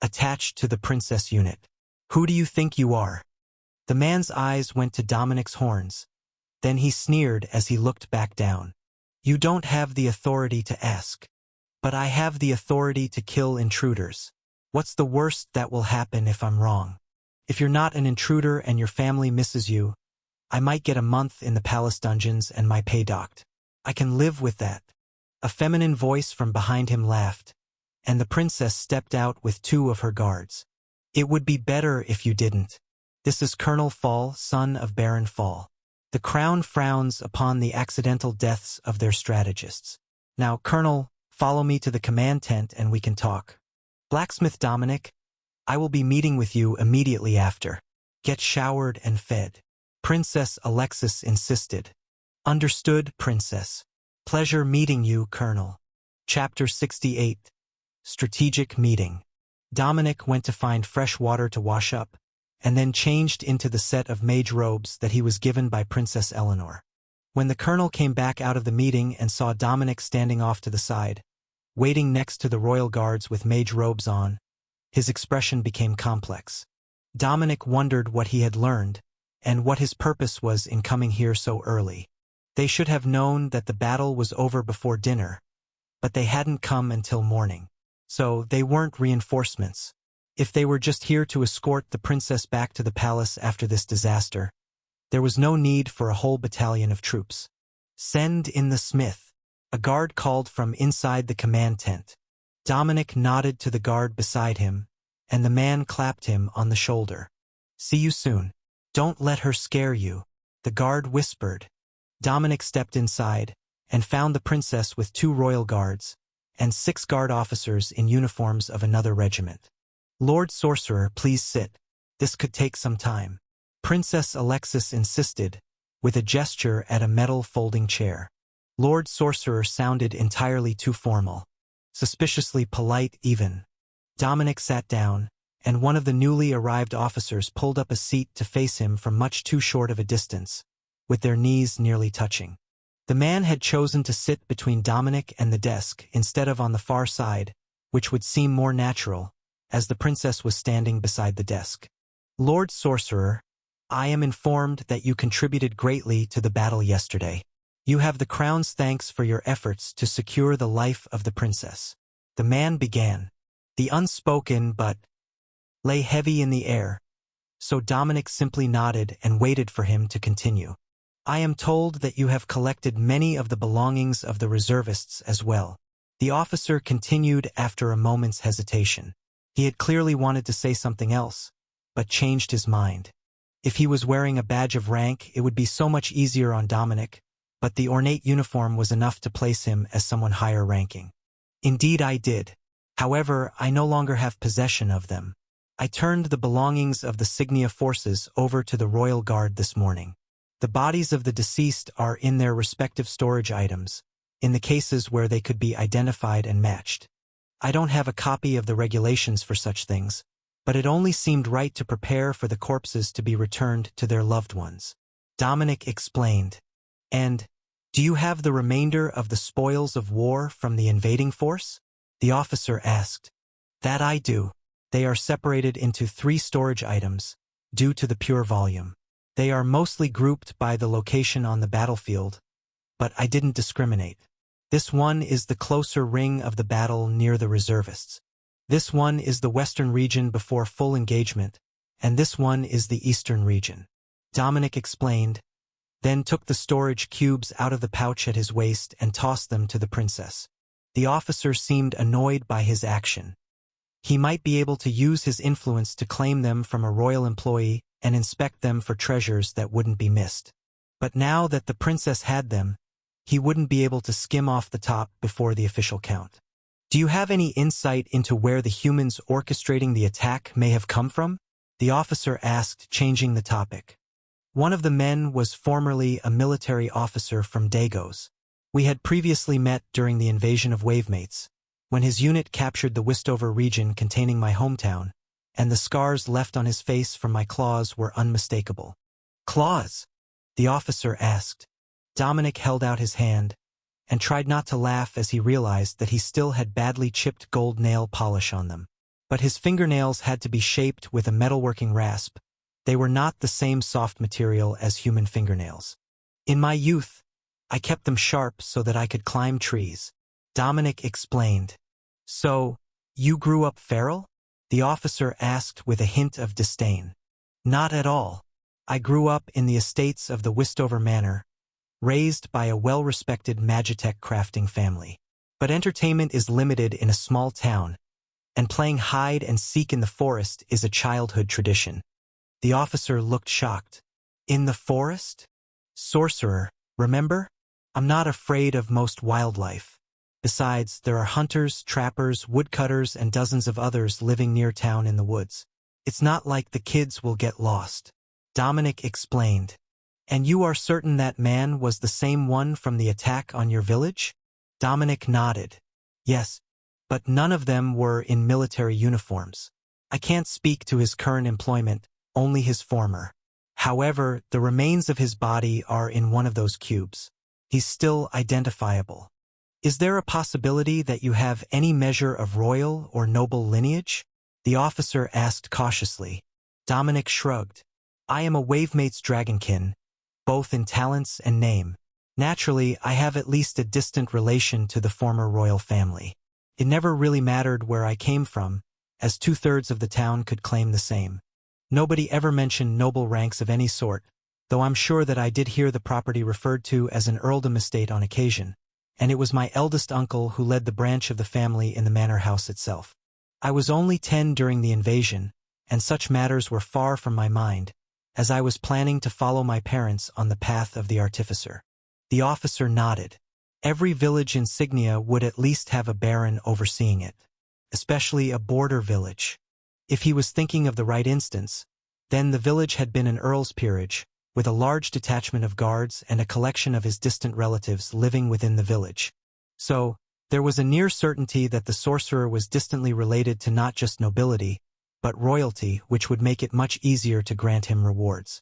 attached to the princess unit. Who do you think you are? The man's eyes went to Dominic's horns. Then he sneered as he looked back down. You don't have the authority to ask. But I have the authority to kill intruders. What's the worst that will happen if I'm wrong? If you're not an intruder and your family misses you, I might get a month in the palace dungeons and my pay docked. I can live with that. A feminine voice from behind him laughed, and the princess stepped out with 2 of her guards. It would be better if you didn't. This is Colonel Fall, son of Baron Fall. The crown frowns upon the accidental deaths of their strategists. Now, Colonel, follow me to the command tent and we can talk. Blacksmith Dominic, I will be meeting with you immediately after. Get showered and fed. Princess Alexis insisted. Understood, Princess. Pleasure meeting you, Colonel. Chapter 68. Strategic Meeting. Dominic went to find fresh water to wash up, and then changed into the set of mage robes that he was given by Princess Eleanor. When the colonel came back out of the meeting and saw Dominic standing off to the side, waiting next to the royal guards with mage robes on, his expression became complex. Dominic wondered what he had learned, and what his purpose was in coming here so early. They should have known that the battle was over before dinner, but they hadn't come until morning. So they weren't reinforcements. If they were just here to escort the princess back to the palace after this disaster, there was no need for a whole battalion of troops. Send in the smith. A guard called from inside the command tent. Dominic nodded to the guard beside him, and the man clapped him on the shoulder. See you soon. Don't let her scare you, the guard whispered. Dominic stepped inside, and found the princess with 2 royal guards, and 6 guard officers in uniforms of another regiment. Lord Sorcerer, please sit. This could take some time. Princess Alexis insisted, with a gesture at a metal folding chair. Lord Sorcerer sounded entirely too formal. Suspiciously polite even. Dominic sat down, and one of the newly arrived officers pulled up a seat to face him from much too short of a distance, with their knees nearly touching. The man had chosen to sit between Dominic and the desk instead of on the far side, which would seem more natural, as the princess was standing beside the desk. Lord Sorcerer, I am informed that you contributed greatly to the battle yesterday. You have the crown's thanks for your efforts to secure the life of the princess. The man began. The unspoken but lay heavy in the air, so Dominic simply nodded and waited for him to continue. I am told that you have collected many of the belongings of the reservists as well. The officer continued after a moment's hesitation. He had clearly wanted to say something else, but changed his mind. If he was wearing a badge of rank, it would be so much easier on Dominic, but the ornate uniform was enough to place him as someone higher ranking. Indeed I did. However, I no longer have possession of them. I turned the belongings of the Signia forces over to the Royal Guard this morning. The bodies of the deceased are in their respective storage items, in the cases where they could be identified and matched. I don't have a copy of the regulations for such things, but it only seemed right to prepare for the corpses to be returned to their loved ones. Dominic explained. And, do you have the remainder of the spoils of war from the invading force? The officer asked. That I do. They are separated into 3 storage items, due to the pure volume. They are mostly grouped by the location on the battlefield, but I didn't discriminate. This one is the closer ring of the battle near the reservists. This one is the western region before full engagement, and this one is the eastern region. Dominic explained, then took the storage cubes out of the pouch at his waist and tossed them to the princess. The officer seemed annoyed by his action. He might be able to use his influence to claim them from a royal employee and inspect them for treasures that wouldn't be missed. But now that the princess had them, he wouldn't be able to skim off the top before the official count. Do you have any insight into where the humans orchestrating the attack may have come from? The officer asked, changing the topic. One of the men was formerly a military officer from Dagos. We had previously met during the invasion of Wavemates, when his unit captured the Westover region containing my hometown, and the scars left on his face from my claws were unmistakable. Claws? The officer asked. Dominic held out his hand, and tried not to laugh as he realized that he still had badly chipped gold nail polish on them. But his fingernails had to be shaped with a metalworking rasp. They were not the same soft material as human fingernails. In my youth, I kept them sharp so that I could climb trees. Dominic explained. So, you grew up feral? The officer asked with a hint of disdain. Not at all. I grew up in the estates of the Westover Manor, raised by a well-respected Magitech crafting family. But entertainment is limited in a small town, and playing hide and seek in the forest is a childhood tradition. The officer looked shocked. In the forest? Sorcerer, remember? I'm not afraid of most wildlife. Besides, there are hunters, trappers, woodcutters, and dozens of others living near town in the woods. It's not like the kids will get lost. Dominic explained. And you are certain that man was the same one from the attack on your village? Dominic nodded. Yes, but none of them were in military uniforms. I can't speak to his current employment, only his former. However, the remains of his body are in one of those cubes. He's still identifiable. Is there a possibility that you have any measure of royal or noble lineage? The officer asked cautiously. Dominic shrugged. I am a Wavemate's dragonkin, both in talents and name. Naturally, I have at least a distant relation to the former royal family. It never really mattered where I came from, as 2/3 of the town could claim the same. Nobody ever mentioned noble ranks of any sort, though I'm sure that I did hear the property referred to as an earldom estate on occasion, and it was my eldest uncle who led the branch of the family in the manor house itself. I was only 10 during the invasion, and such matters were far from my mind, as I was planning to follow my parents on the path of the artificer. The officer nodded. Every village insignia would at least have a baron overseeing it, especially a border village. If he was thinking of the right instance, then the village had been an earl's peerage, with a large detachment of guards and a collection of his distant relatives living within the village. So, there was a near certainty that the sorcerer was distantly related to not just nobility, but royalty, which would make it much easier to grant him rewards.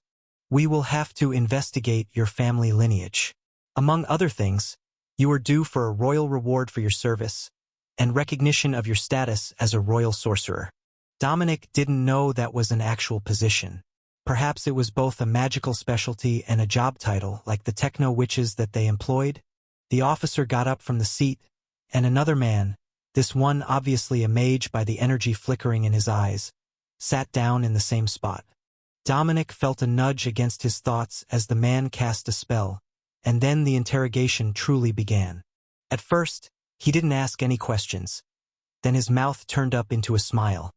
We will have to investigate your family lineage. Among other things, you are due for a royal reward for your service, and recognition of your status as a royal sorcerer. Dominic didn't know that was an actual position. Perhaps it was both a magical specialty and a job title, like the techno-witches that they employed. The officer got up from the seat, and another man, this one obviously a mage by the energy flickering in his eyes, sat down in the same spot. Dominic felt a nudge against his thoughts as the man cast a spell, and then the interrogation truly began. At first, he didn't ask any questions. Then his mouth turned up into a smile.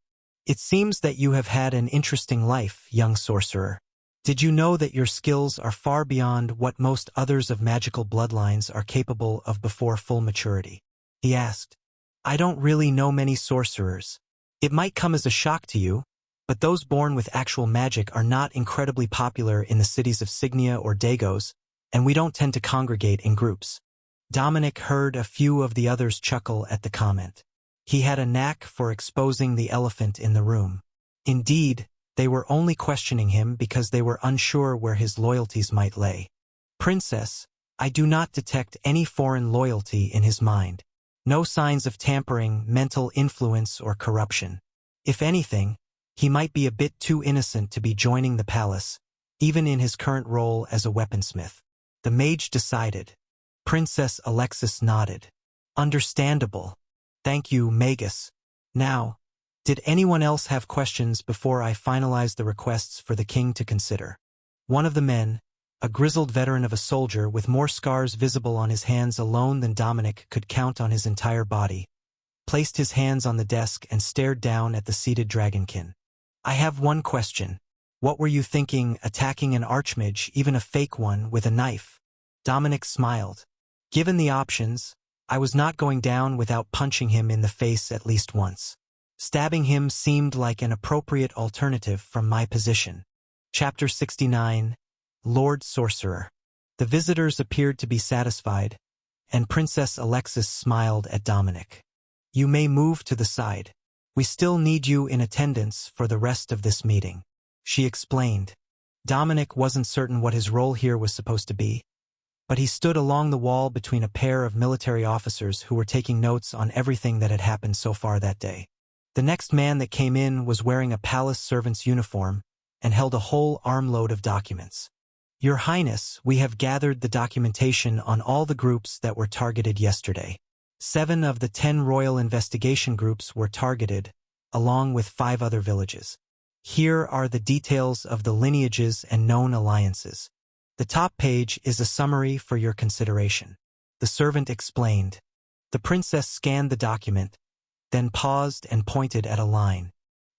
It seems that you have had an interesting life, young sorcerer. Did you know that your skills are far beyond what most others of magical bloodlines are capable of before full maturity? He asked. I don't really know many sorcerers. It might come as a shock to you, but those born with actual magic are not incredibly popular in the cities of Signia or Dagos, and we don't tend to congregate in groups. Dominic heard a few of the others chuckle at the comment. He had a knack for exposing the elephant in the room. Indeed, they were only questioning him because they were unsure where his loyalties might lay. Princess, I do not detect any foreign loyalty in his mind. No signs of tampering, mental influence, or corruption. If anything, he might be a bit too innocent to be joining the palace, even in his current role as a weaponsmith. The mage decided. Princess Alexis nodded. Understandable. Thank you, Magus. Now, did anyone else have questions before I finalize the requests for the king to consider? One of the men, a grizzled veteran of a soldier with more scars visible on his hands alone than Dominic could count on his entire body, placed his hands on the desk and stared down at the seated dragonkin. I have one question. What were you thinking attacking an archmage, even a fake one, with a knife? Dominic smiled. Given the options, I was not going down without punching him in the face at least once. Stabbing him seemed like an appropriate alternative from my position. Chapter 69. Lord Sorcerer. The visitors appeared to be satisfied, and Princess Alexis smiled at Dominic. You may move to the side. We still need you in attendance for the rest of this meeting, she explained. Dominic wasn't certain what his role here was supposed to be, but he stood along the wall between a pair of military officers who were taking notes on everything that had happened so far that day. The next man that came in was wearing a palace servant's uniform and held a whole armload of documents. Your Highness, we have gathered the documentation on all the groups that were targeted yesterday. 7 of the 10 royal investigation groups were targeted, along with 5 other villages. Here are the details of the lineages and known alliances. The top page is a summary for your consideration. The servant explained. The princess scanned the document, then paused and pointed at a line.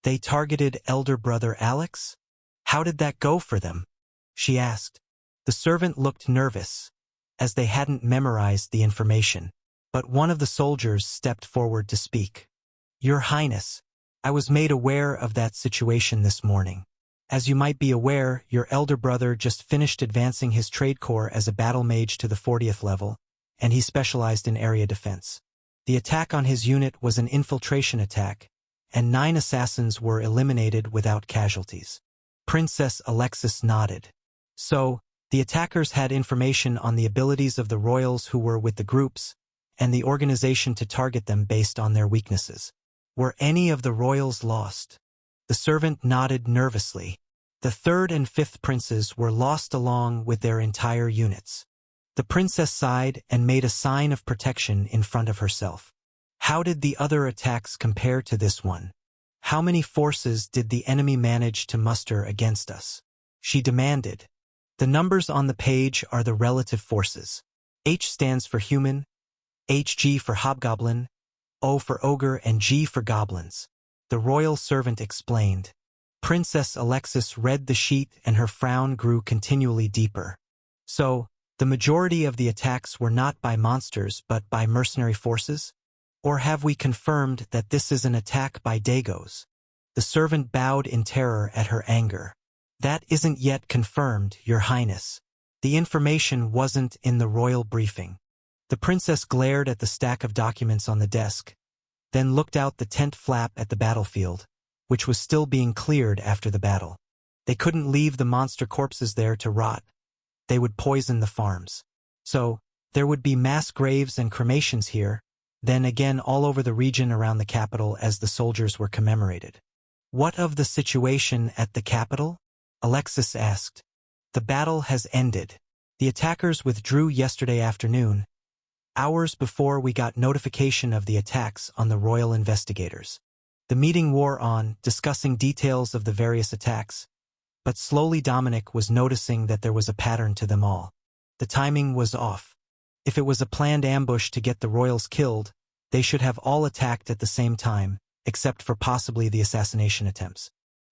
They targeted elder brother Alex? How did that go for them? She asked. The servant looked nervous, as they hadn't memorized the information, but one of the soldiers stepped forward to speak. Your Highness, I was made aware of that situation this morning. As you might be aware, your elder brother just finished advancing his trade corps as a battle mage to the 40th level, and he specialized in area defense. The attack on his unit was an infiltration attack, and 9 assassins were eliminated without casualties. Princess Alexis nodded. So, the attackers had information on the abilities of the royals who were with the groups, and the organization to target them based on their weaknesses. Were any of the royals lost? The servant nodded nervously. The 3rd and 5th princes were lost along with their entire units. The princess sighed and made a sign of protection in front of herself. How did the other attacks compare to this one? How many forces did the enemy manage to muster against us? She demanded. The numbers on the page are the relative forces. H stands for human, HG for hobgoblin, O for ogre, and G for goblins. The royal servant explained. Princess Alexis read the sheet and her frown grew continually deeper. So, the majority of the attacks were not by monsters but by mercenary forces? Or have we confirmed that this is an attack by Dagos? The servant bowed in terror at her anger. That isn't yet confirmed, Your Highness. The information wasn't in the royal briefing. The princess glared at the stack of documents on the desk, then looked out the tent flap at the battlefield, which was still being cleared after the battle. They couldn't leave the monster corpses there to rot. They would poison the farms. So, there would be mass graves and cremations here, then again all over the region around the capital as the soldiers were commemorated. What of the situation at the capital? Alexis asked. The battle has ended. The attackers withdrew yesterday afternoon, hours before we got notification of the attacks on the royal investigators. The meeting wore on, discussing details of the various attacks, but slowly Dominic was noticing that there was a pattern to them all. The timing was off. If it was a planned ambush to get the royals killed, they should have all attacked at the same time, except for possibly the assassination attempts.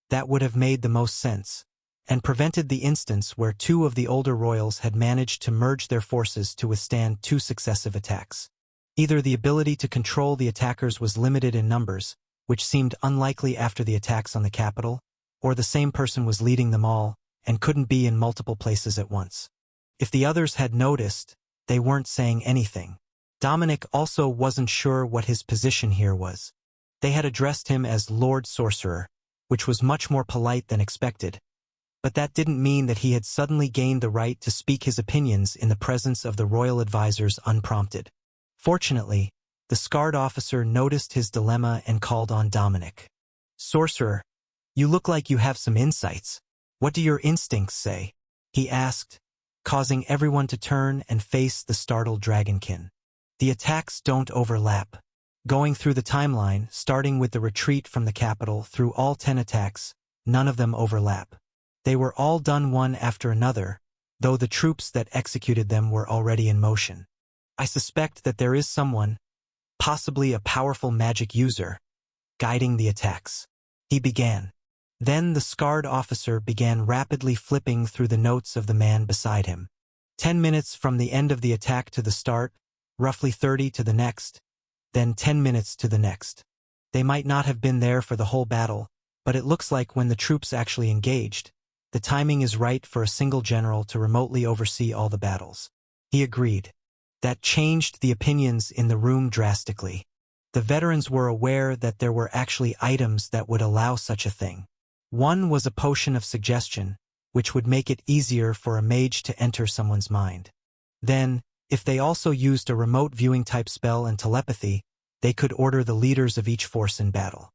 That would have made the most sense, and prevented the instance where 2 of the older royals had managed to merge their forces to withstand 2 successive attacks. Either the ability to control the attackers was limited in numbers, which seemed unlikely after the attacks on the capital, or the same person was leading them all, and couldn't be in multiple places at once. If the others had noticed, they weren't saying anything. Dominic also wasn't sure what his position here was. They had addressed him as Lord Sorcerer, which was much more polite than expected, but that didn't mean that he had suddenly gained the right to speak his opinions in the presence of the royal advisors unprompted. Fortunately, the scarred officer noticed his dilemma and called on Dominic. Sorcerer, you look like you have some insights. What do your instincts say? He asked, causing everyone to turn and face the startled dragonkin. The attacks don't overlap. Going through the timeline, starting with the retreat from the capital through all 10 attacks, none of them overlap. They were all done one after another, though the troops that executed them were already in motion. I suspect that there is someone, possibly a powerful magic user, guiding the attacks. He began. Then the scarred officer began rapidly flipping through the notes of the man beside him. 10 minutes from the end of the attack to the start, roughly 30 to the next, then 10 minutes to the next. They might not have been there for the whole battle, but it looks like when the troops actually engaged, the timing is right for a single general to remotely oversee all the battles. He agreed. That changed the opinions in the room drastically. The veterans were aware that there were actually items that would allow such a thing. One was a potion of suggestion, which would make it easier for a mage to enter someone's mind. Then, if they also used a remote viewing type spell and telepathy, they could order the leaders of each force in battle.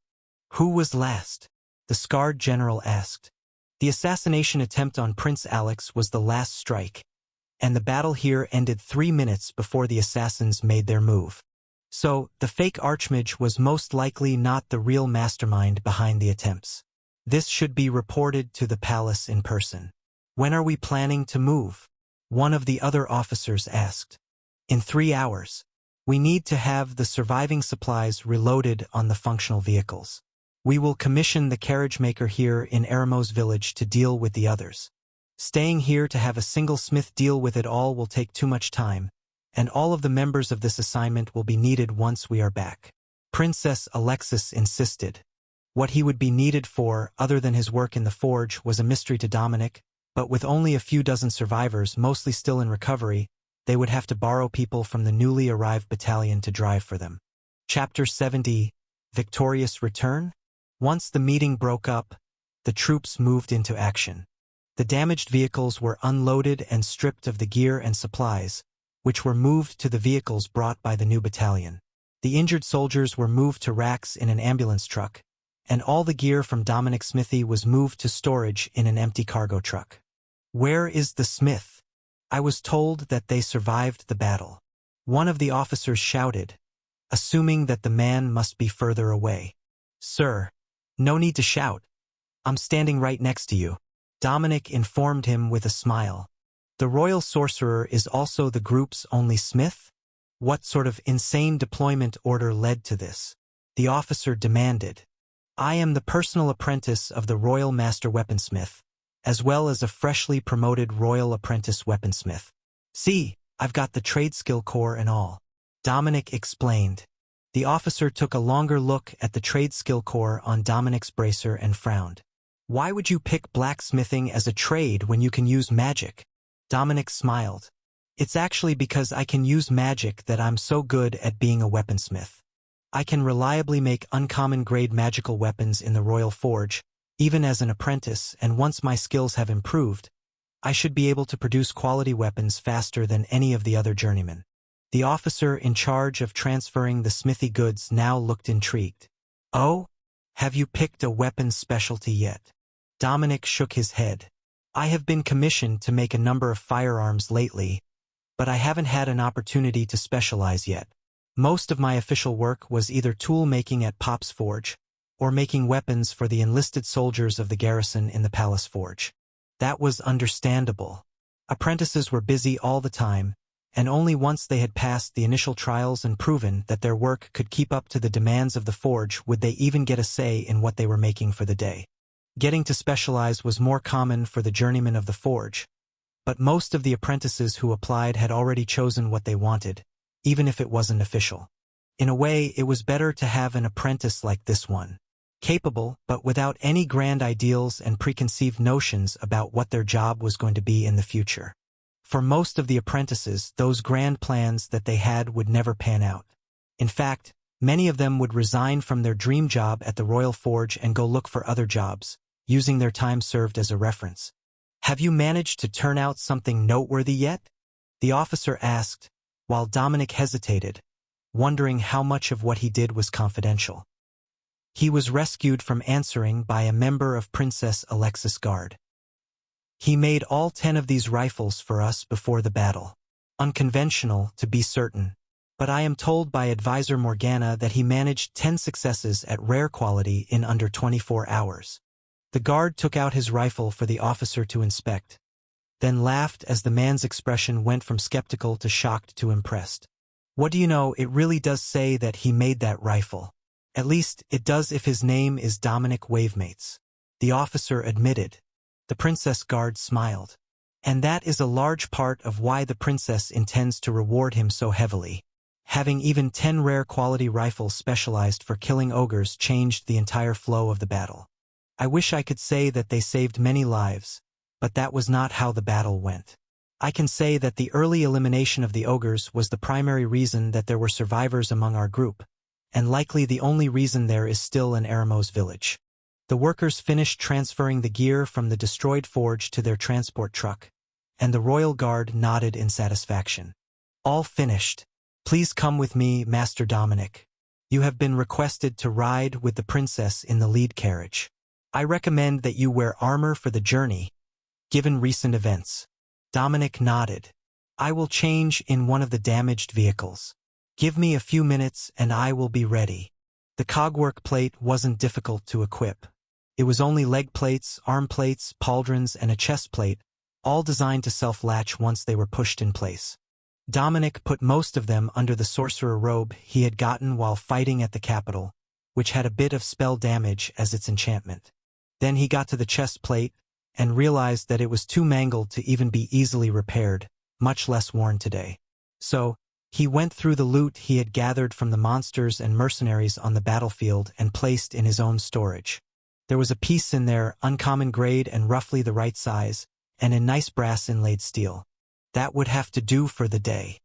Who was last? The scarred general asked. The assassination attempt on Prince Alex was the last strike, and the battle here ended 3 minutes before the assassins made their move. So, the fake archmage was most likely not the real mastermind behind the attempts. This should be reported to the palace in person. When are we planning to move? One of the other officers asked. In 3 hours. We need to have the surviving supplies reloaded on the functional vehicles. We will commission the carriage maker here in Eremos village to deal with the others. Staying here to have a single smith deal with it all will take too much time, and all of the members of this assignment will be needed once we are back. Princess Alexis insisted. What he would be needed for, other than his work in the forge, was a mystery to Dominic, but with only a few dozen survivors, mostly still in recovery, they would have to borrow people from the newly arrived battalion to drive for them. Chapter 70: Victorious Return? Once the meeting broke up, the troops moved into action. The damaged vehicles were unloaded and stripped of the gear and supplies, which were moved to the vehicles brought by the new battalion. The injured soldiers were moved to racks in an ambulance truck, and all the gear from Dominic's smithy was moved to storage in an empty cargo truck. "Where is the smith? I was told that they survived the battle," one of the officers shouted, assuming that the man must be further away. "Sir, no need to shout. I'm standing right next to you," Dominic informed him with a smile. "The royal sorcerer is also the group's only smith? What sort of insane deployment order led to this?" the officer demanded. "I am the personal apprentice of the royal master weaponsmith, as well as a freshly promoted royal apprentice weaponsmith. See, I've got the trade skill core and all," Dominic explained. The officer took a longer look at the trade skill core on Dominic's bracer and frowned. "Why would you pick blacksmithing as a trade when you can use magic?" Dominic smiled. "It's actually because I can use magic that I'm so good at being a weaponsmith. I can reliably make uncommon grade magical weapons in the Royal Forge, even as an apprentice, and once my skills have improved, I should be able to produce quality weapons faster than any of the other journeymen." The officer in charge of transferring the smithy goods now looked intrigued. "Oh? Have you picked a weapons specialty yet?" Dominic shook his head. "I have been commissioned to make a number of firearms lately, but I haven't had an opportunity to specialize yet. Most of my official work was either tool-making at Pop's Forge, or making weapons for the enlisted soldiers of the garrison in the Palace Forge." That was understandable. Apprentices were busy all the time, and only once they had passed the initial trials and proven that their work could keep up to the demands of the forge would they even get a say in what they were making for the day. Getting to specialize was more common for the journeymen of the forge, but most of the apprentices who applied had already chosen what they wanted, even if it wasn't official. In a way, it was better to have an apprentice like this one, capable but without any grand ideals and preconceived notions about what their job was going to be in the future. For most of the apprentices, those grand plans that they had would never pan out. In fact, many of them would resign from their dream job at the Royal Forge and go look for other jobs, using their time served as a reference. "Have you managed to turn out something noteworthy yet?" the officer asked, while Dominic hesitated, wondering how much of what he did was confidential. He was rescued from answering by a member of Princess Alexis' guard. "He made all 10 of these rifles for us before the battle. Unconventional, to be certain, but I am told by Advisor Morgana that he managed 10 successes at rare quality in under 24 hours. The guard took out his rifle for the officer to inspect, then laughed as the man's expression went from skeptical to shocked to impressed. "What do you know, it really does say that he made that rifle. At least, it does if his name is Dominic Wavemates," the officer admitted. The princess guard smiled. "And that is a large part of why the princess intends to reward him so heavily. Having even 10 rare quality rifles specialized for killing ogres changed the entire flow of the battle. I wish I could say that they saved many lives, but that was not how the battle went. I can say that the early elimination of the ogres was the primary reason that there were survivors among our group, and likely the only reason there is still in Eremos village." The workers finished transferring the gear from the destroyed forge to their transport truck, and the royal guard nodded in satisfaction. "All finished. Please come with me, Master Dominic. You have been requested to ride with the princess in the lead carriage. I recommend that you wear armor for the journey, given recent events." Dominic nodded. "I will change in one of the damaged vehicles. Give me a few minutes and I will be ready." The cogwork plate wasn't difficult to equip. It was only leg plates, arm plates, pauldrons, and a chest plate, all designed to self-latch once they were pushed in place. Dominic put most of them under the sorcerer robe he had gotten while fighting at the capital, which had a bit of spell damage as its enchantment. Then he got to the chest plate and realized that it was too mangled to even be easily repaired, much less worn today. So, He went through the loot he had gathered from the monsters and mercenaries on the battlefield and placed in his own storage. There was a piece in there, uncommon grade and roughly the right size, and in nice brass inlaid steel. That would have to do for the day.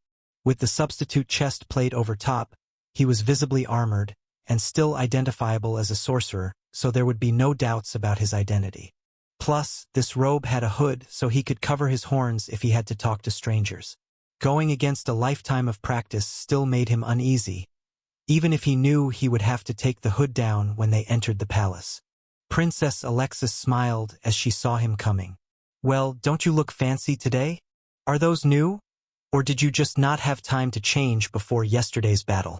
With the substitute chest plate over top, he was visibly armored, and still identifiable as a sorcerer, so there would be no doubts about his identity. Plus, this robe had a hood so he could cover his horns if he had to talk to strangers. Going against a lifetime of practice still made him uneasy, even if he knew he would have to take the hood down when they entered the palace. Princess Alexis smiled as she saw him coming. "Well, don't you look fancy today? Are those new? Or did you just not have time to change before yesterday's battle?"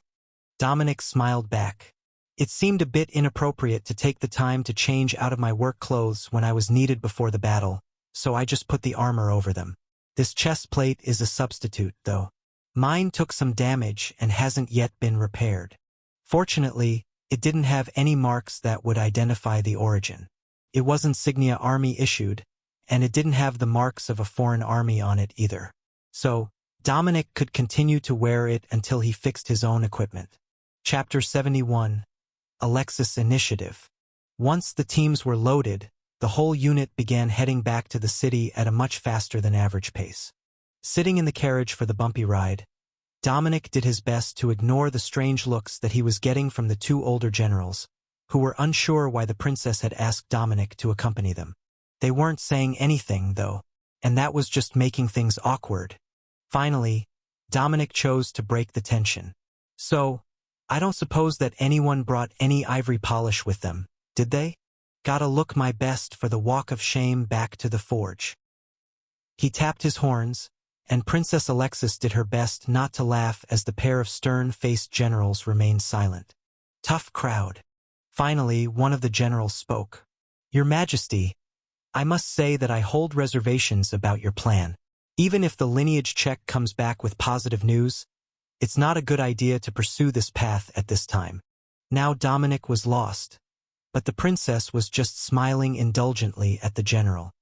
Dominic smiled back. "It seemed a bit inappropriate to take the time to change out of my work clothes when I was needed before the battle, so I just put the armor over them. This chest plate is a substitute, though. Mine took some damage and hasn't yet been repaired. Fortunately, it didn't have any marks that would identify the origin. It was insignia army issued, and it didn't have the marks of a foreign army on it either. So, Dominic could continue to wear it until he fixed his own equipment." Chapter 71. Alexis Initiative. Once the teams were loaded, the whole unit began heading back to the city at a much faster than average pace. Sitting in the carriage for the bumpy ride, Dominic did his best to ignore the strange looks that he was getting from the two older generals, who were unsure why the princess had asked Dominic to accompany them. They weren't saying anything, though, and that was just making things awkward. Finally, Dominic chose to break the tension. "So, I don't suppose that anyone brought any ivory polish with them, did they? Gotta look my best for the walk of shame back to the forge." He tapped his horns, and Princess Alexis did her best not to laugh as the pair of stern-faced generals remained silent. Tough crowd. Finally, one of the generals spoke. "Your Majesty, I must say that I hold reservations about your plan. Even if the lineage check comes back with positive news, it's not a good idea to pursue this path at this time." Now Dominic was lost, but the princess was just smiling indulgently at the general.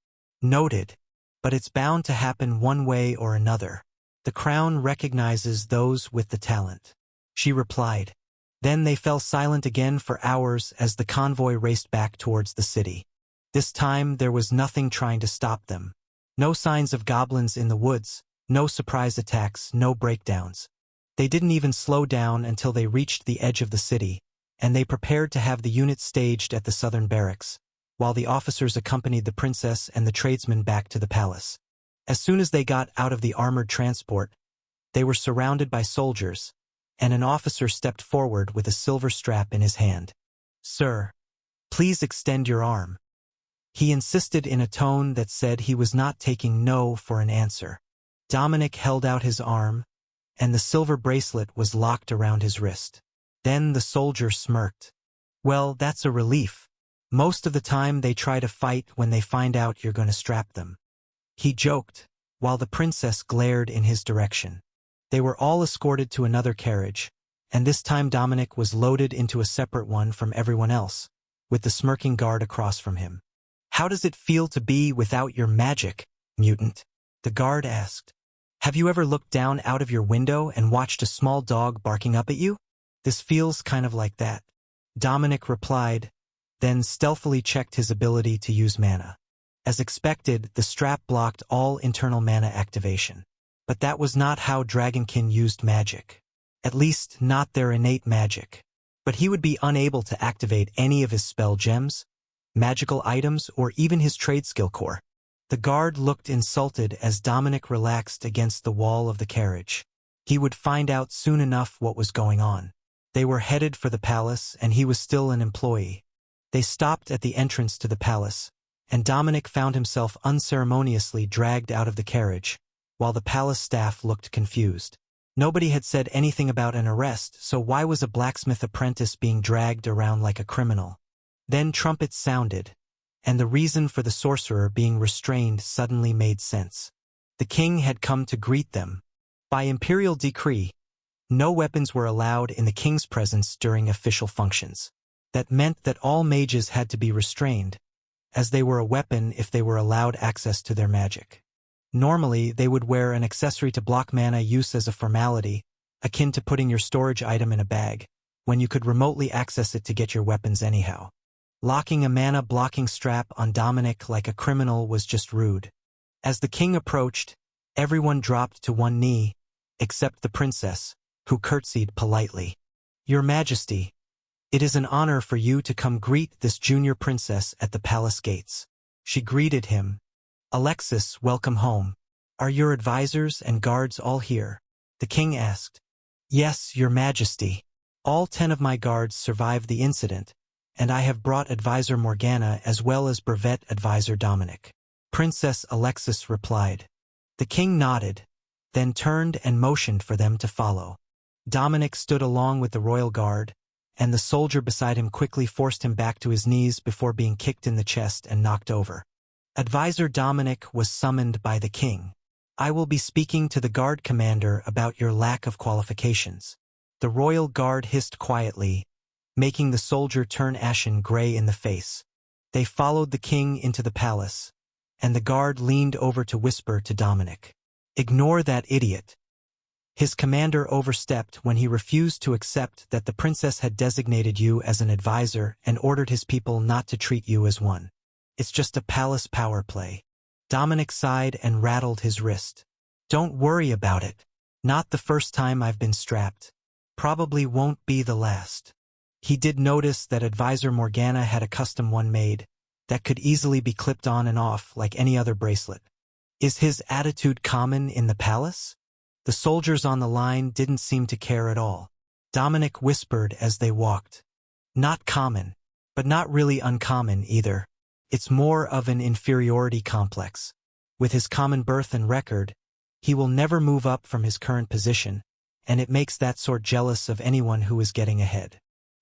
"Noted. But it's bound to happen one way or another. The crown recognizes those with the talent," she replied. Then they fell silent again for hours as the convoy raced back towards the city. This time there was nothing trying to stop them. No signs of goblins in the woods, no surprise attacks, no breakdowns. They didn't even slow down until they reached the edge of the city, and they prepared to have the unit staged at the southern barracks, while the officers accompanied the princess and the tradesmen back to the palace. As soon as they got out of the armored transport, they were surrounded by soldiers, and an officer stepped forward with a silver strap in his hand. "Sir, please extend your arm." He insisted in a tone that said he was not taking no for an answer. Dominic held out his arm, and the silver bracelet was locked around his wrist. Then the soldier smirked. "Well, that's a relief. Most of the time they try to fight when they find out you're going to strap them," he joked, while the princess glared in his direction. They were all escorted to another carriage, and this time Dominic was loaded into a separate one from everyone else, with the smirking guard across from him. "How does it feel to be without your magic, mutant?" the guard asked. "Have you ever looked down out of your window and watched a small dog barking up at you? This feels kind of like that," Dominic replied, then stealthily checked his ability to use mana. As expected, the strap blocked all internal mana activation. But that was not how Dragonkin used magic. At least, not their innate magic. But he would be unable to activate any of his spell gems, magical items, or even his trade skill core. The guard looked insulted as Dominic relaxed against the wall of the carriage. He would find out soon enough what was going on. They were headed for the palace, and he was still an employee. They stopped at the entrance to the palace, and Dominic found himself unceremoniously dragged out of the carriage, while the palace staff looked confused. Nobody had said anything about an arrest, so why was a blacksmith apprentice being dragged around like a criminal? Then trumpets sounded, and the reason for the sorcerer being restrained suddenly made sense. The king had come to greet them. By imperial decree, no weapons were allowed in the king's presence during official functions. That meant that all mages had to be restrained, as they were a weapon if they were allowed access to their magic. Normally, they would wear an accessory to block mana use as a formality, akin to putting your storage item in a bag, when you could remotely access it to get your weapons anyhow. Locking a mana-blocking strap on Dominic like a criminal was just rude. As the king approached, everyone dropped to one knee, except the princess, who curtsied politely. "Your Majesty, it is an honor for you to come greet this junior princess at the palace gates." She greeted him. "Alexis, welcome home. Are your advisors and guards all here?" The king asked. "Yes, Your Majesty. All 10 of my guards survived the incident, and I have brought Advisor Morgana as well as Brevet Advisor Dominic." Princess Alexis replied. The king nodded, then turned and motioned for them to follow. Dominic stood along with the royal guard, and the soldier beside him quickly forced him back to his knees before being kicked in the chest and knocked over. Advisor Dominic was summoned by the king. "I will be speaking to the guard commander about your lack of qualifications." The royal guard hissed quietly, making the soldier turn ashen gray in the face. They followed the king into the palace, and the guard leaned over to whisper to Dominic, "Ignore that idiot." His commander overstepped when he refused to accept that the princess had designated you as an advisor and ordered his people not to treat you as one. "It's just a palace power play." Dominic sighed and rattled his wrist. "Don't worry about it. Not the first time I've been strapped. Probably won't be the last." He did notice that Advisor Morgana had a custom one made that could easily be clipped on and off like any other bracelet. Is his attitude common in the palace? The soldiers on the line didn't seem to care at all. Dominic whispered as they walked. "Not common, but not really uncommon either. It's more of an inferiority complex. With his common birth and record, he will never move up from his current position, and it makes that sort jealous of anyone who is getting ahead."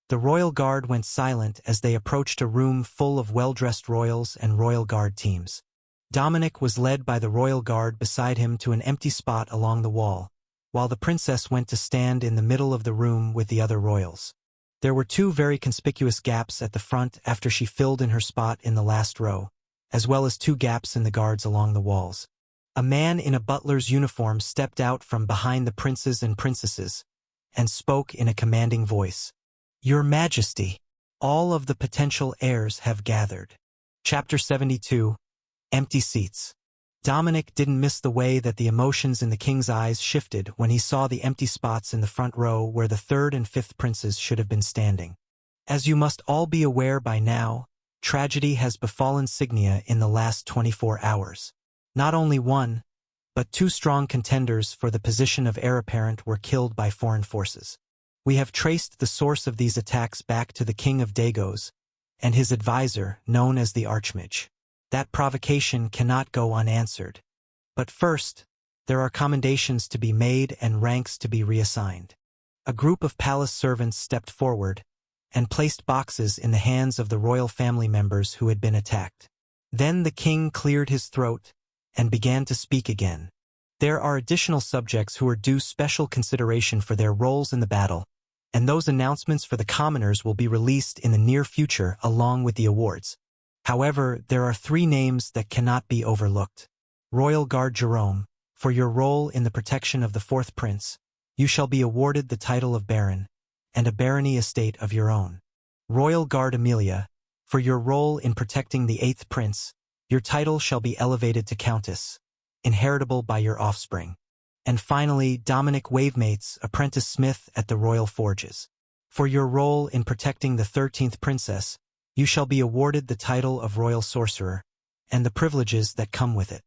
The royal guard went silent as they approached a room full of well-dressed royals and royal guard teams. Dominic was led by the royal guard beside him to an empty spot along the wall, while the princess went to stand in the middle of the room with the other royals. There were 2 very conspicuous gaps at the front after she filled in her spot in the last row, as well as 2 gaps in the guards along the walls. A man in a butler's uniform stepped out from behind the princes and princesses and spoke in a commanding voice. "Your Majesty, all of the potential heirs have gathered." Chapter 72. Empty Seats. Dominic didn't miss the way that the emotions in the king's eyes shifted when he saw the empty spots in the front row where the 3rd and 5th princes should have been standing. As you must all be aware by now, tragedy has befallen Signia in the last 24 hours. Not only one, but 2 strong contenders for the position of heir apparent were killed by foreign forces. We have traced the source of these attacks back to the King of Dagos and his advisor, known as the Archmage. That provocation cannot go unanswered. But first, there are commendations to be made and ranks to be reassigned. A group of palace servants stepped forward and placed boxes in the hands of the royal family members who had been attacked. Then the king cleared his throat and began to speak again. There are additional subjects who are due special consideration for their roles in the battle, and those announcements for the commoners will be released in the near future along with the awards. However, there are 3 names that cannot be overlooked. Royal Guard Jerome, for your role in the protection of the 4th prince, you shall be awarded the title of Baron, and a barony estate of your own. Royal Guard Amelia, for your role in protecting the 8th prince, your title shall be elevated to Countess, inheritable by your offspring. And finally, Dominic Wavemates, apprentice smith at the Royal Forges. For your role in protecting the 13th princess, you shall be awarded the title of Royal Sorcerer, and the privileges that come with it.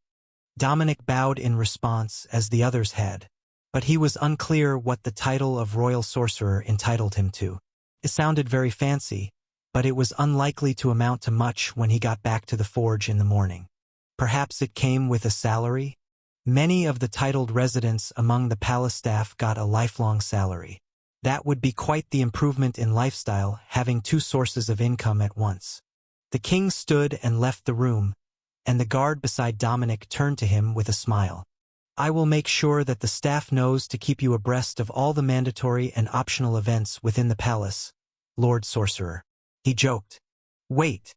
Dominic bowed in response as the others had, but he was unclear what the title of Royal Sorcerer entitled him to. It sounded very fancy, but it was unlikely to amount to much when he got back to the forge in the morning. Perhaps it came with a salary? Many of the titled residents among the palace staff got a lifelong salary. That would be quite the improvement in lifestyle, having 2 sources of income at once. The king stood and left the room, and the guard beside Dominic turned to him with a smile. "I will make sure that the staff knows to keep you abreast of all the mandatory and optional events within the palace, Lord Sorcerer." He joked. "Wait,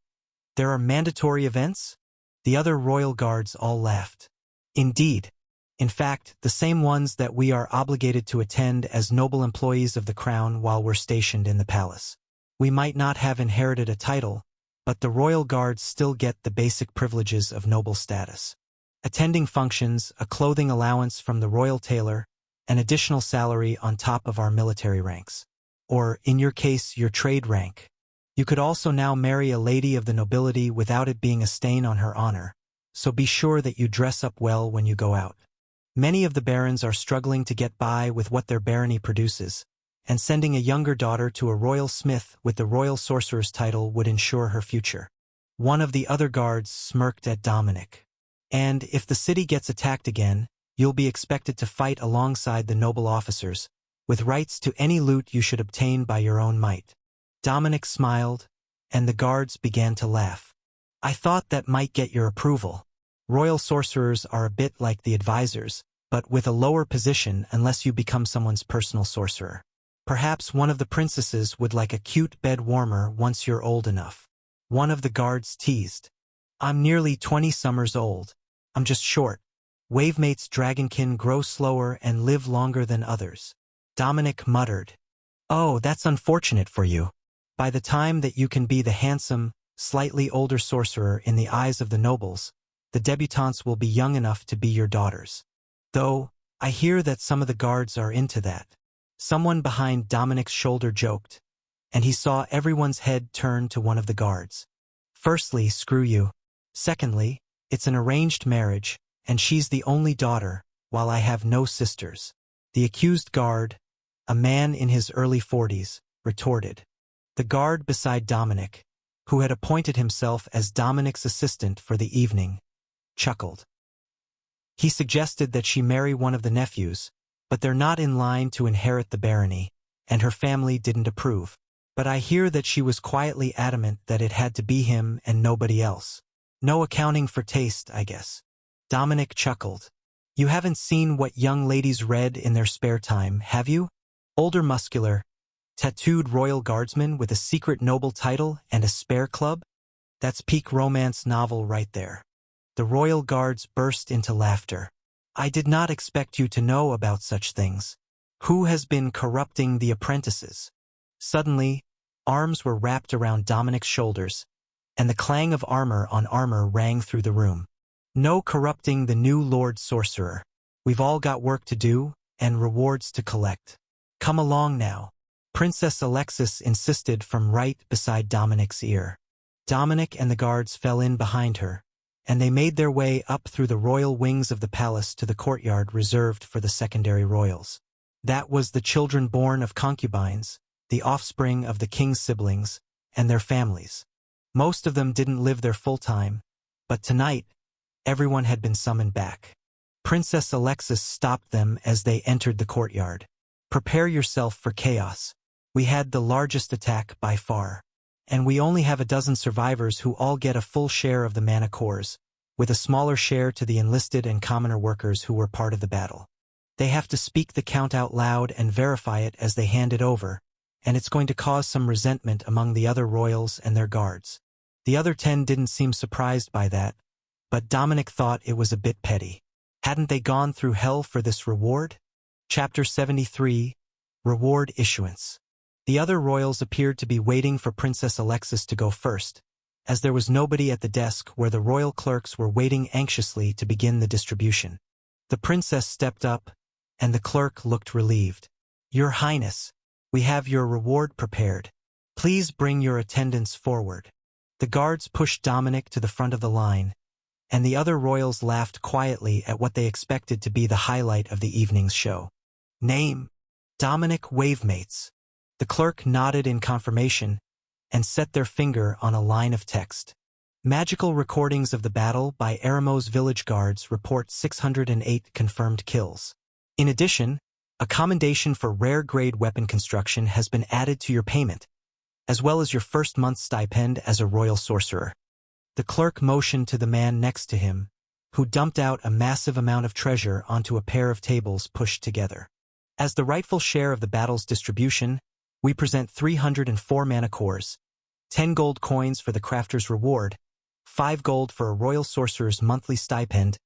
there are mandatory events?" The other royal guards all laughed. "Indeed. In fact, the same ones that we are obligated to attend as noble employees of the crown while we're stationed in the palace. We might not have inherited a title, but the royal guards still get the basic privileges of noble status. Attending functions, a clothing allowance from the royal tailor, an additional salary on top of our military ranks. Or, in your case, your trade rank. You could also now marry a lady of the nobility without it being a stain on her honor, so be sure that you dress up well when you go out. Many of the barons are struggling to get by with what their barony produces, and sending a younger daughter to a royal smith with the royal sorcerer's title would ensure her future. One of the other guards smirked at Dominic. And if the city gets attacked again, you'll be expected to fight alongside the noble officers, with rights to any loot you should obtain by your own might. Dominic smiled, and the guards began to laugh. I thought that might get your approval. Royal sorcerers are a bit like the advisors, but with a lower position unless you become someone's personal sorcerer. Perhaps one of the princesses would like a cute bed warmer once you're old enough. One of the guards teased. I'm nearly 20 summers old. I'm just short. Wavemates dragonkin grow slower and live longer than others. Dominic muttered. Oh, that's unfortunate for you. By the time that you can be the handsome, slightly older sorcerer in the eyes of the nobles, the debutantes will be young enough to be your daughters. Though, I hear that some of the guards are into that. Someone behind Dominic's shoulder joked, and he saw everyone's head turn to one of the guards. Firstly, screw you. Secondly, it's an arranged marriage, and she's the only daughter, while I have no sisters. The accused guard, a man in his early 40s, retorted. The guard beside Dominic, who had appointed himself as Dominic's assistant for the evening, chuckled. He suggested that she marry one of the nephews, but they're not in line to inherit the barony, and her family didn't approve. But I hear that she was quietly adamant that it had to be him and nobody else. No accounting for taste, I guess. Dominic chuckled. You haven't seen what young ladies read in their spare time, have you? Older muscular, tattooed royal guardsman with a secret noble title and a spare club? That's peak romance novel right there. The royal guards burst into laughter. I did not expect you to know about such things. Who has been corrupting the apprentices? Suddenly, arms were wrapped around Dominic's shoulders, and the clang of armor on armor rang through the room. No corrupting the new Lord Sorcerer. We've all got work to do, and rewards to collect. Come along now. Princess Alexis insisted from right beside Dominic's ear. Dominic and the guards fell in behind her, and they made their way up through the royal wings of the palace to the courtyard reserved for the secondary royals. That was the children born of concubines, the offspring of the king's siblings, and their families. Most of them didn't live there full-time, but tonight, everyone had been summoned back. Princess Alexis stopped them as they entered the courtyard. Prepare yourself for chaos. We had the largest attack by far, and we only have a dozen survivors who all get a full share of the mana cores, with a smaller share to the enlisted and commoner workers who were part of the battle. They have to speak the count out loud and verify it as they hand it over, and it's going to cause some resentment among the other royals and their guards. The other 10 didn't seem surprised by that, but Dominic thought it was a bit petty. Hadn't they gone through hell for this reward? Chapter 73, Reward Issuance. The other royals appeared to be waiting for Princess Alexis to go first, as there was nobody at the desk where the royal clerks were waiting anxiously to begin the distribution. The princess stepped up, and the clerk looked relieved. Your Highness, we have your reward prepared. Please bring your attendants forward. The guards pushed Dominic to the front of the line, and the other royals laughed quietly at what they expected to be the highlight of the evening's show. Name: Dominic Wavemates. The clerk nodded in confirmation and set their finger on a line of text. Magical recordings of the battle by Eramo's village guards report 608 confirmed kills. In addition, a commendation for rare-grade weapon construction has been added to your payment, as well as your first month's stipend as a royal sorcerer. The clerk motioned to the man next to him, who dumped out a massive amount of treasure onto a pair of tables pushed together. As the rightful share of the battle's distribution, we present 304 mana cores, 10 gold coins for the crafter's reward, 5 gold for a royal sorcerer's monthly stipend,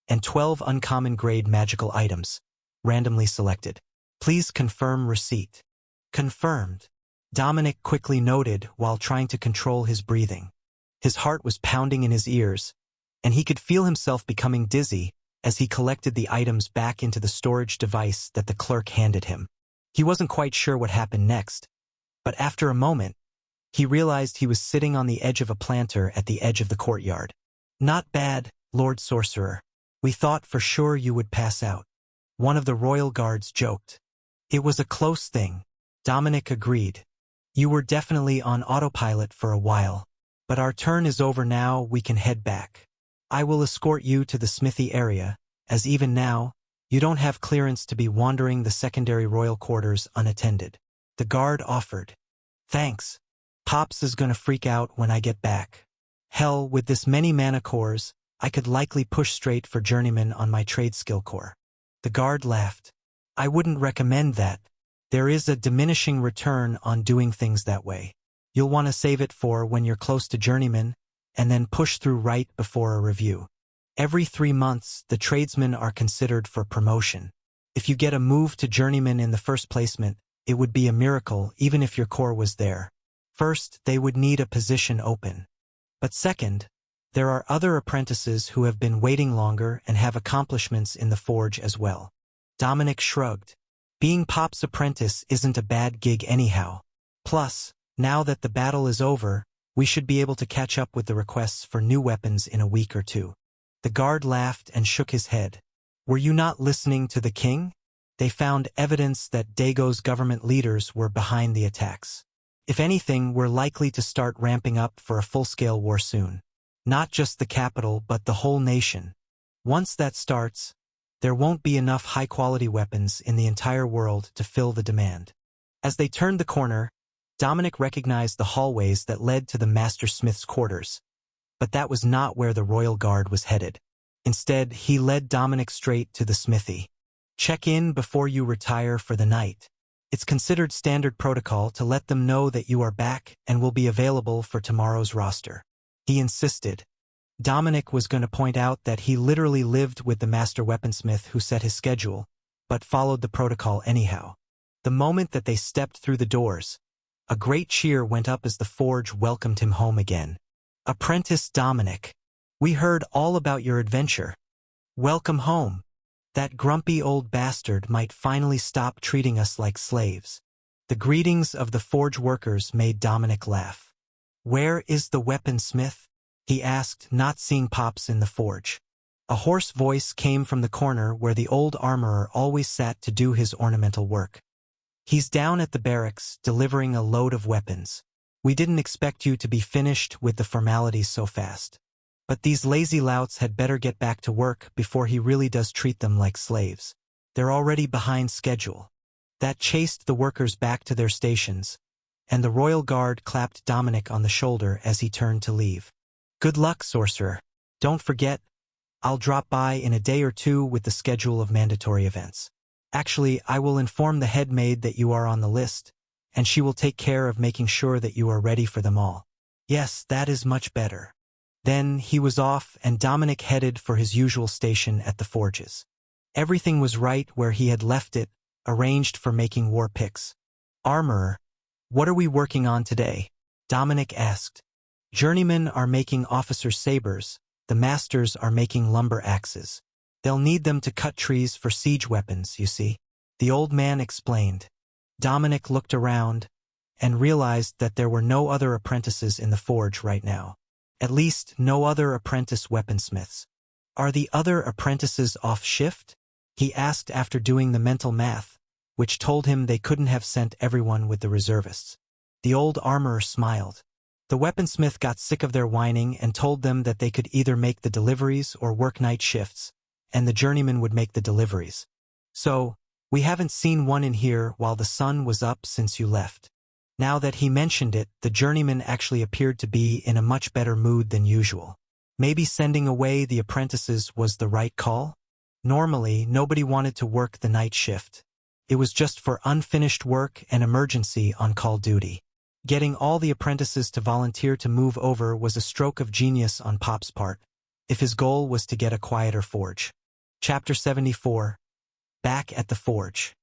and 12 uncommon grade magical items, randomly selected. Please confirm receipt. Confirmed. Dominic quickly noted while trying to control his breathing. His heart was pounding in his ears, and he could feel himself becoming dizzy as he collected the items back into the storage device that the clerk handed him. He wasn't quite sure what happened next, but after a moment, he realized he was sitting on the edge of a planter at the edge of the courtyard. Not bad, Lord Sorcerer. We thought for sure you would pass out. One of the royal guards joked. It was a close thing. Dominic agreed. You were definitely on autopilot for a while, but our turn is over now. We can head back. I will escort you to the smithy area, as even now, you don't have clearance to be wandering the secondary royal quarters unattended. The guard offered. Thanks. Pops is gonna freak out when I get back. Hell, with this many mana cores, I could likely push straight for journeyman on my trade skill core. The guard laughed. I wouldn't recommend that. There is a diminishing return on doing things that way. You'll want to save it for when you're close to journeyman, and then push through right before a review. Every 3 months, the tradesmen are considered for promotion. If you get a move to journeyman in the first placement, it would be a miracle even if your core was there. First, they would need a position open. But second, there are other apprentices who have been waiting longer and have accomplishments in the forge as well. Dominic shrugged. Being Pop's apprentice isn't a bad gig anyhow. Plus, now that the battle is over, we should be able to catch up with the requests for new weapons in a week or two. The guard laughed and shook his head. Were you not listening to the king? They found evidence that Dago's government leaders were behind the attacks. If anything, we're likely to start ramping up for a full-scale war soon. Not just the capital, but the whole nation. Once that starts, there won't be enough high-quality weapons in the entire world to fill the demand. As they turned the corner, Dominic recognized the hallways that led to the Master Smith's quarters. But that was not where the Royal Guard was headed. Instead, he led Dominic straight to the smithy. Check in before you retire for the night. It's considered standard protocol to let them know that you are back and will be available for tomorrow's roster. He insisted. Dominic was going to point out that he literally lived with the master weaponsmith who set his schedule, but followed the protocol anyhow. The moment that they stepped through the doors, a great cheer went up as the forge welcomed him home again. Apprentice Dominic, we heard all about your adventure. Welcome home. That grumpy old bastard might finally stop treating us like slaves. The greetings of the forge workers made Dominic laugh. Where is the weaponsmith? He asked, not seeing Pops in the forge. A hoarse voice came from the corner where the old armorer always sat to do his ornamental work. He's down at the barracks, delivering a load of weapons. We didn't expect you to be finished with the formalities so fast. But these lazy louts had better get back to work before he really does treat them like slaves. They're already behind schedule. That chased the workers back to their stations, and the Royal Guard clapped Dominic on the shoulder as he turned to leave. Good luck, Sorcerer. Don't forget, I'll drop by in a day or two with the schedule of mandatory events. Actually, I will inform the head maid that you are on the list, and she will take care of making sure that you are ready for them all. Yes, that is much better. Then he was off, and Dominic headed for his usual station at the forges. Everything was right where he had left it, arranged for making war picks. Armorer, what are we working on today? Dominic asked. Journeymen are making officers' sabers, the masters are making lumber axes. They'll need them to cut trees for siege weapons, you see. The old man explained. Dominic looked around and realized that there were no other apprentices in the forge right now. At least, no other apprentice weaponsmiths. Are the other apprentices off shift? He asked after doing the mental math, which told him they couldn't have sent everyone with the reservists. The old armorer smiled. The weaponsmith got sick of their whining and told them that they could either make the deliveries or work night shifts, and the journeyman would make the deliveries. So, we haven't seen one in here while the sun was up since you left. Now that he mentioned it, the journeyman actually appeared to be in a much better mood than usual. Maybe sending away the apprentices was the right call? Normally, nobody wanted to work the night shift. It was just for unfinished work and emergency on-call duty. Getting all the apprentices to volunteer to move over was a stroke of genius on Pop's part. if his goal was to get a quieter forge. Chapter 74. Back at the forge.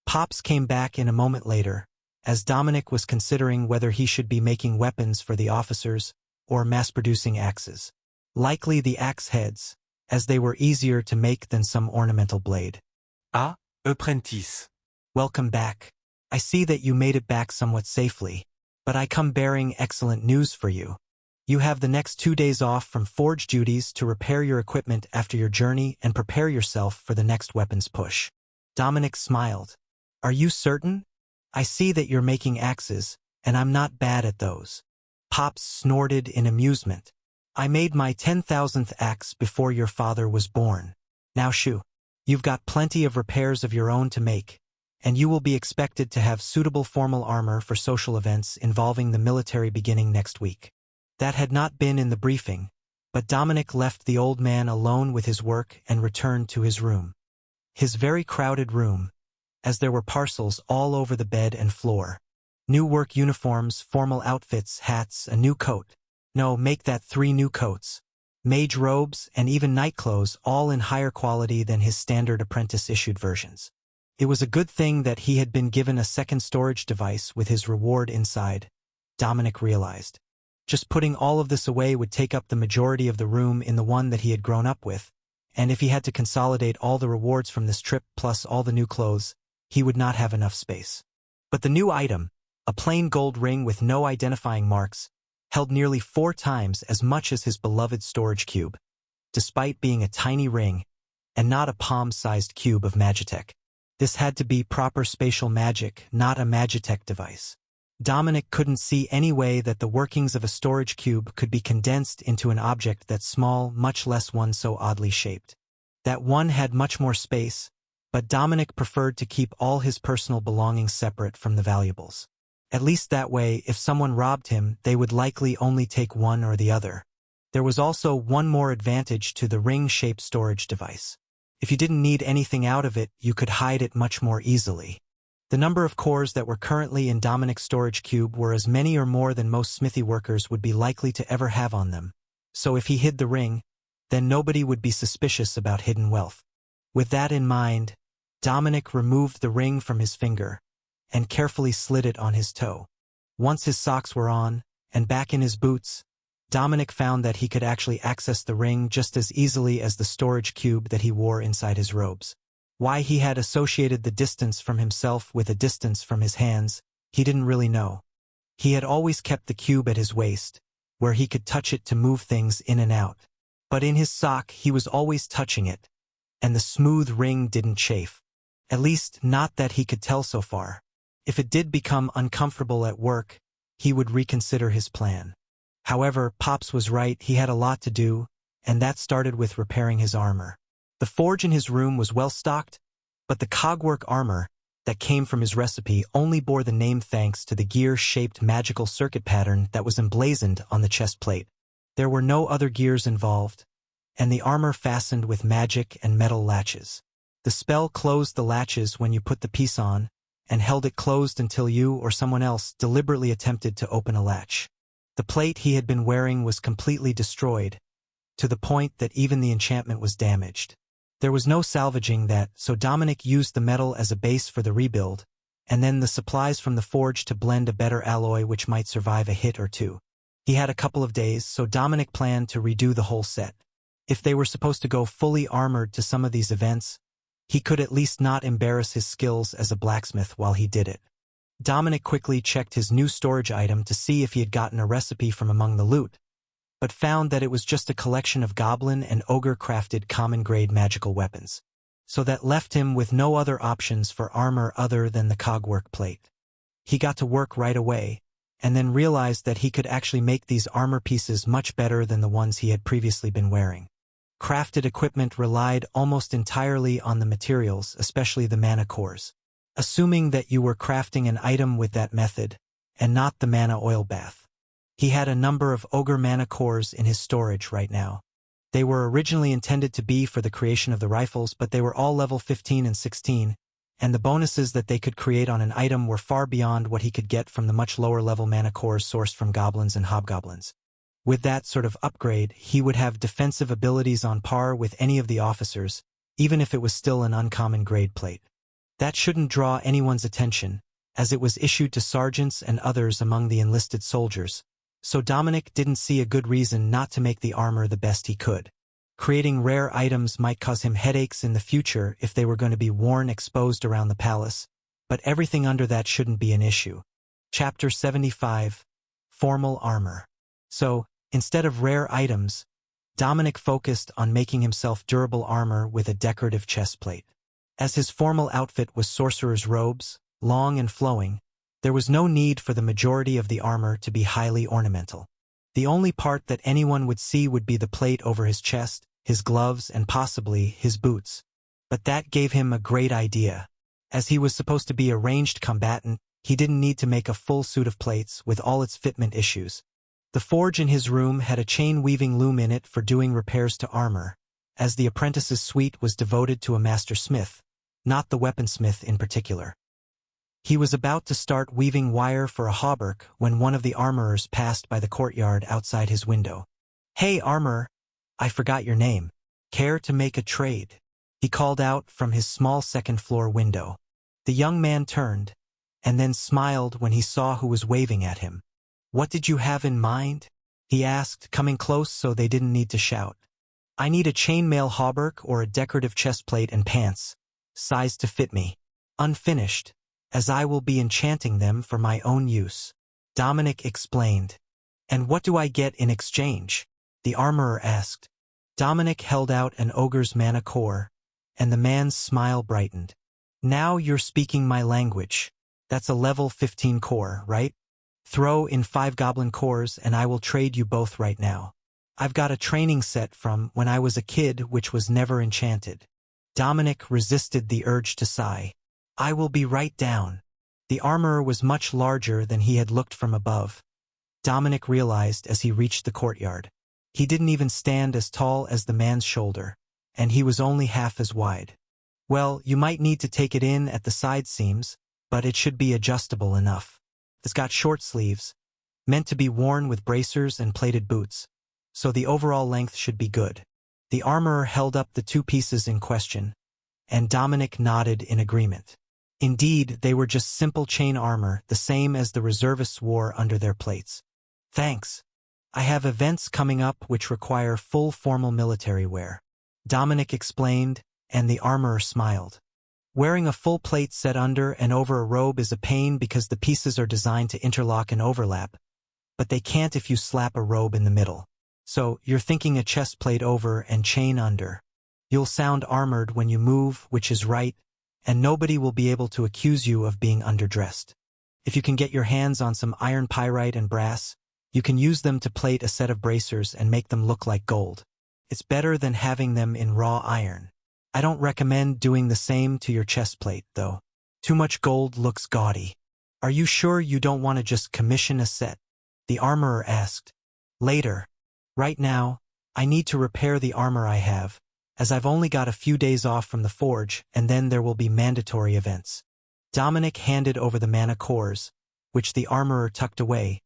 Pops came back in a moment later, as Dominic was considering whether he should be making weapons for the officers or mass-producing axes. Likely the axe heads, as they were easier to make than some ornamental blade. Ah, apprentice. Welcome back. I see that you made it back somewhat safely, but I come bearing excellent news for you. You have the next 2 days off from forge duties to repair your equipment after your journey and prepare yourself for the next weapons push. Dominic smiled. Are you certain? I see that you're making axes, and I'm not bad at those. Pops snorted in amusement. I made my 10,000th axe before your father was born. Now shoo. You've got plenty of repairs of your own to make, and you will be expected to have suitable formal armor for social events involving the military beginning next week. That had not been in the briefing, but Dominic left the old man alone with his work and returned to his room. His very crowded room, as there were parcels all over the bed and floor. New work uniforms, formal outfits, hats, a new coat. No, make that 3 new coats. Mage robes, and even nightclothes, all in higher quality than his standard apprentice-issued versions. It was a good thing that he had been given a second storage device with his reward inside, Dominic realized. Just putting all of this away would take up the majority of the room in the one that he had grown up with, and if he had to consolidate all the rewards from this trip plus all the new clothes, he would not have enough space. But the new item, a plain gold ring with no identifying marks, held nearly 4 times as much as his beloved storage cube, despite being a tiny ring and not a palm-sized cube of Magitech. This had to be proper spatial magic, not a Magitech device. Dominic couldn't see any way that the workings of a storage cube could be condensed into an object that small, much less one so oddly shaped. That one had much more space, but Dominic preferred to keep all his personal belongings separate from the valuables. At least that way, if someone robbed him, they would likely only take one or the other. There was also one more advantage to the ring-shaped storage device. If you didn't need anything out of it, you could hide it much more easily. The number of cores that were currently in Dominic's storage cube were as many or more than most smithy workers would be likely to ever have on them. So if he hid the ring, then nobody would be suspicious about hidden wealth. With that in mind, Dominic removed the ring from his finger and carefully slid it on his toe. Once his socks were on and back in his boots, Dominic found that he could actually access the ring just as easily as the storage cube that he wore inside his robes. Why he had associated the distance from himself with a distance from his hands, he didn't really know. He had always kept the cube at his waist, where he could touch it to move things in and out. But in his sock he was always touching it, and the smooth ring didn't chafe. At least not that he could tell so far. If it did become uncomfortable at work, he would reconsider his plan. However, Pops was right, he had a lot to do, and that started with repairing his armor. The forge in his room was well stocked, but the cogwork armor that came from his recipe only bore the name thanks to the gear-shaped magical circuit pattern that was emblazoned on the chest plate. There were no other gears involved, and the armor fastened with magic and metal latches. The spell closed the latches when you put the piece on, and held it closed until you or someone else deliberately attempted to open a latch. The plate he had been wearing was completely destroyed, to the point that even the enchantment was damaged. There was no salvaging that, so Dominic used the metal as a base for the rebuild, and then the supplies from the forge to blend a better alloy which might survive a hit or two. He had a couple of days, so Dominic planned to redo the whole set. If they were supposed to go fully armored to some of these events, he could at least not embarrass his skills as a blacksmith while he did it. Dominic quickly checked his new storage item to see if he had gotten a recipe from among the loot, but found that it was just a collection of goblin and ogre-crafted common-grade magical weapons. So that left him with no other options for armor other than the cogwork plate. He got to work right away, and then realized that he could actually make these armor pieces much better than the ones he had previously been wearing. Crafted equipment relied almost entirely on the materials, especially the mana cores. Assuming that you were crafting an item with that method, and not the mana oil bath. He had a number of ogre mana cores in his storage right now. They were originally intended to be for the creation of the rifles, but they were all level 15 and 16, and the bonuses that they could create on an item were far beyond what he could get from the much lower level mana cores sourced from goblins and hobgoblins. With that sort of upgrade, he would have defensive abilities on par with any of the officers, even if it was still an uncommon grade plate. That shouldn't draw anyone's attention, as it was issued to sergeants and others among the enlisted soldiers, so Dominic didn't see a good reason not to make the armor the best he could. Creating rare items might cause him headaches in the future if they were going to be worn exposed around the palace, but everything under that shouldn't be an issue. Chapter 75. Formal Armor. So, instead of rare items, Dominic focused on making himself durable armor with a decorative chestplate. As his formal outfit was sorcerer's robes, long and flowing, there was no need for the majority of the armor to be highly ornamental. The only part that anyone would see would be the plate over his chest, his gloves, and possibly his boots. But that gave him a great idea. As he was supposed to be a ranged combatant, he didn't need to make a full suit of plates with all its fitment issues. The forge in his room had a chain-weaving loom in it for doing repairs to armor, as the apprentice's suite was devoted to a master smith, not the weaponsmith in particular. He was about to start weaving wire for a hauberk when one of the armorers passed by the courtyard outside his window. "Hey, armorer, I forgot your name. Care to make a trade?" he called out from his small second-floor window. The young man turned, and then smiled when he saw who was waving at him. "What did you have in mind?" he asked, coming close so they didn't need to shout. "I need a chainmail hauberk or a decorative chestplate and pants, size to fit me, unfinished, as I will be enchanting them for my own use," Dominic explained. "And what do I get in exchange?" the armorer asked. Dominic held out an ogre's mana core, and the man's smile brightened. "Now you're speaking my language. That's a level 15 core, right? Throw in 5 goblin cores and I will trade you both right now. I've got a training set from when I was a kid which was never enchanted." Dominic resisted the urge to sigh. "I will be right down." The armorer was much larger than he had looked from above, Dominic realized as he reached the courtyard. He didn't even stand as tall as the man's shoulder, and he was only half as wide. "Well, you might need to take it in at the side seams, but it should be adjustable enough. It's got short sleeves, meant to be worn with bracers and plated boots, so the overall length should be good." The armorer held up the 2 pieces in question, and Dominic nodded in agreement. Indeed, they were just simple chain armor, the same as the reservists wore under their plates. "Thanks. I have events coming up which require full formal military wear," Dominic explained, and the armorer smiled. "Wearing a full plate set under and over a robe is a pain because the pieces are designed to interlock and overlap, but they can't if you slap a robe in the middle. So, you're thinking a chest plate over and chain under. You'll sound armored when you move, which is right, and nobody will be able to accuse you of being underdressed. If you can get your hands on some iron pyrite and brass, you can use them to plate a set of bracers and make them look like gold. It's better than having them in raw iron. I don't recommend doing the same to your chest plate, though. Too much gold looks gaudy. Are you sure you don't want to just commission a set?" the armorer asked. "Later. Right now, I need to repair the armor I have, as I've only got a few days off from the forge, and then there will be mandatory events." Dominic handed over the mana cores, which the armorer tucked away,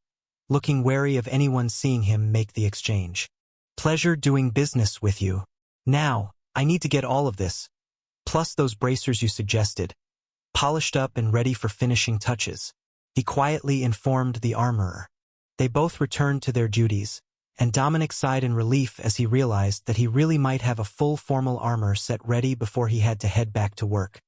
looking wary of anyone seeing him make the exchange. "Pleasure doing business with you. Now, I need to get all of this, plus those bracers you suggested, polished up and ready for finishing touches," he quietly informed the armorer. They both returned to their duties, and Dominic sighed in relief as he realized that he really might have a full formal armor set ready before he had to head back to work.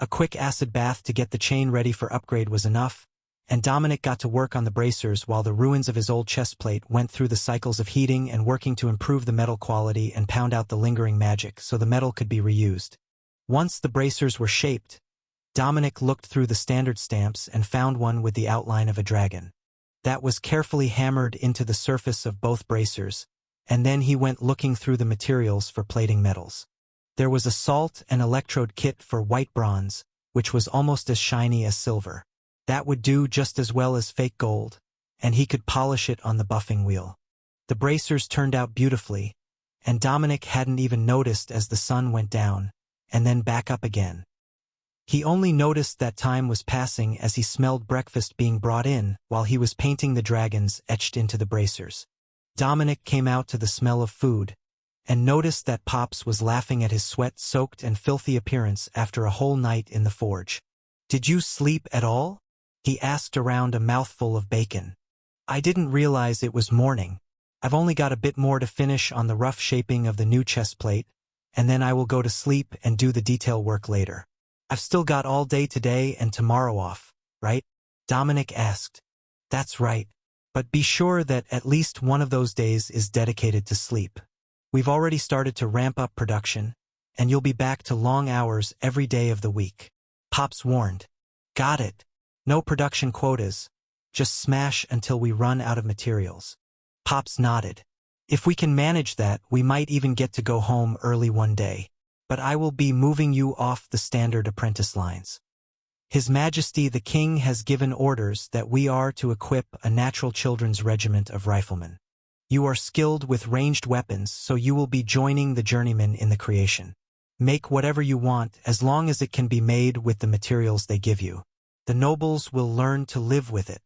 A quick acid bath to get the chain ready for upgrade was enough, and Dominic got to work on the bracers while the ruins of his old chestplate went through the cycles of heating and working to improve the metal quality and pound out the lingering magic so the metal could be reused. Once the bracers were shaped, Dominic looked through the standard stamps and found one with the outline of a dragon. That was carefully hammered into the surface of both bracers, and then he went looking through the materials for plating metals. There was a salt and electrode kit for white bronze, which was almost as shiny as silver. That would do just as well as fake gold, and he could polish it on the buffing wheel. The bracers turned out beautifully, and Dominic hadn't even noticed as the sun went down, and then back up again. He only noticed that time was passing as he smelled breakfast being brought in while he was painting the dragons etched into the bracers. Dominic came out to the smell of food, and noticed that Pops was laughing at his sweat-soaked and filthy appearance after a whole night in the forge. "Did you sleep at all?" he asked around a mouthful of bacon. "I didn't realize it was morning. I've only got a bit more to finish on the rough shaping of the new chest plate, and then I will go to sleep and do the detail work later. I've still got all day today and tomorrow off, right?" Dominic asked. "That's right. But be sure that at least one of those days is dedicated to sleep. We've already started to ramp up production, and you'll be back to long hours every day of the week," Pops warned. "Got it. No production quotas. Just smash until we run out of materials." Pops nodded. "If we can manage that, we might even get to go home early one day. But I will be moving you off the standard apprentice lines. His Majesty the King has given orders that we are to equip a natural children's regiment of riflemen. You are skilled with ranged weapons, so you will be joining the journeymen in the creation. Make whatever you want as long as it can be made with the materials they give you. The nobles will learn to live with it."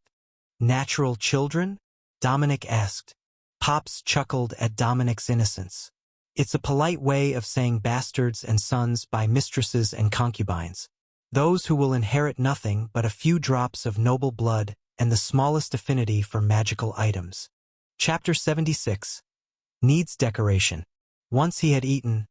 "Natural children?" Dominic asked. Pops chuckled at Dominic's innocence. "It's a polite way of saying bastards and sons by mistresses and concubines. Those who will inherit nothing but a few drops of noble blood and the smallest affinity for magical items." Chapter 76. Needs decoration. Once he had eaten,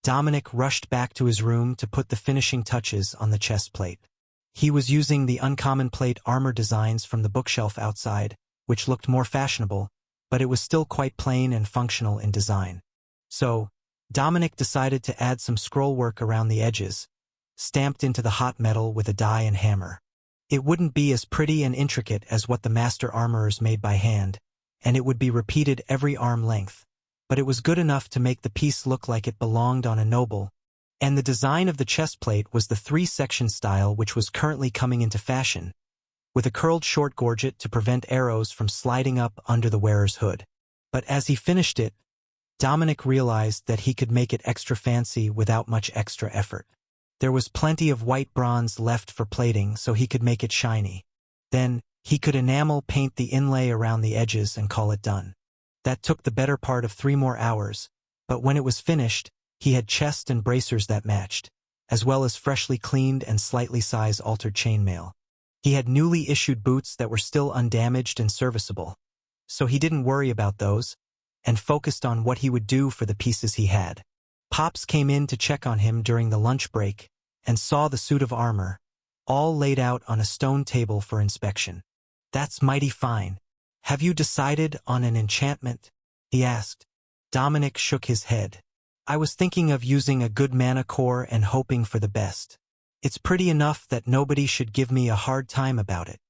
Dominic rushed back to his room to put the finishing touches on the chest plate. He was using the uncommon plate armor designs from the bookshelf outside, which looked more fashionable, but it was still quite plain and functional in design. So, Dominic decided to add some scroll work around the edges, stamped into the hot metal with a die and hammer. It wouldn't be as pretty and intricate as what the master armorers made by hand, and it would be repeated every arm length, but it was good enough to make the piece look like it belonged on a noble, and the design of the chest plate was the three-section style which was currently coming into fashion, with a curled short gorget to prevent arrows from sliding up under the wearer's hood. But as he finished it, Dominic realized that he could make it extra fancy without much extra effort. There was plenty of white bronze left for plating, so he could make it shiny. Then, he could enamel paint the inlay around the edges and call it done. That took the better part of 3 more hours, but when it was finished, he had chest and bracers that matched, as well as freshly cleaned and slightly size-altered chainmail. He had newly issued boots that were still undamaged and serviceable, so he didn't worry about those, and focused on what he would do for the pieces he had. Pops came in to check on him during the lunch break, and saw the suit of armor, all laid out on a stone table for inspection. "That's mighty fine. Have you decided on an enchantment?" he asked. Dominic shook his head. "I was thinking of using a good mana core and hoping for the best. It's pretty enough that nobody should give me a hard time about it.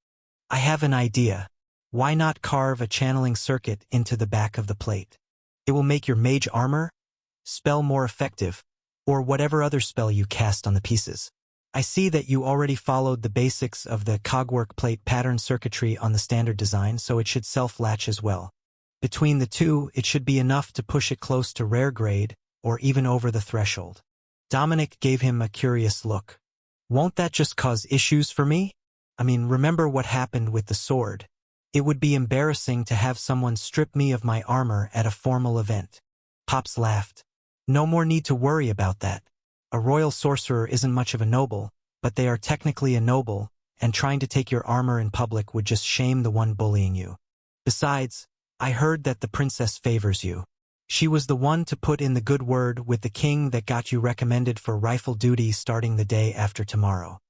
I have an idea. Why not carve a channeling circuit into the back of the plate? It will make your mage armor spell more effective, or whatever other spell you cast on the pieces. I see that you already followed the basics of the cogwork plate pattern circuitry on the standard design, so it should self-latch as well. Between the two, it should be enough to push it close to rare grade, or even over the threshold." Dominic gave him a curious look. "Won't that just cause issues for me? I mean, remember what happened with the sword. It would be embarrassing to have someone strip me of my armor at a formal event." Pops laughed. "No more need to worry about that. A royal sorcerer isn't much of a noble, but they are technically a noble, and trying to take your armor in public would just shame the one bullying you. Besides, I heard that the princess favors you. She was the one to put in the good word with the king that got you recommended for rifle duty starting the day after tomorrow.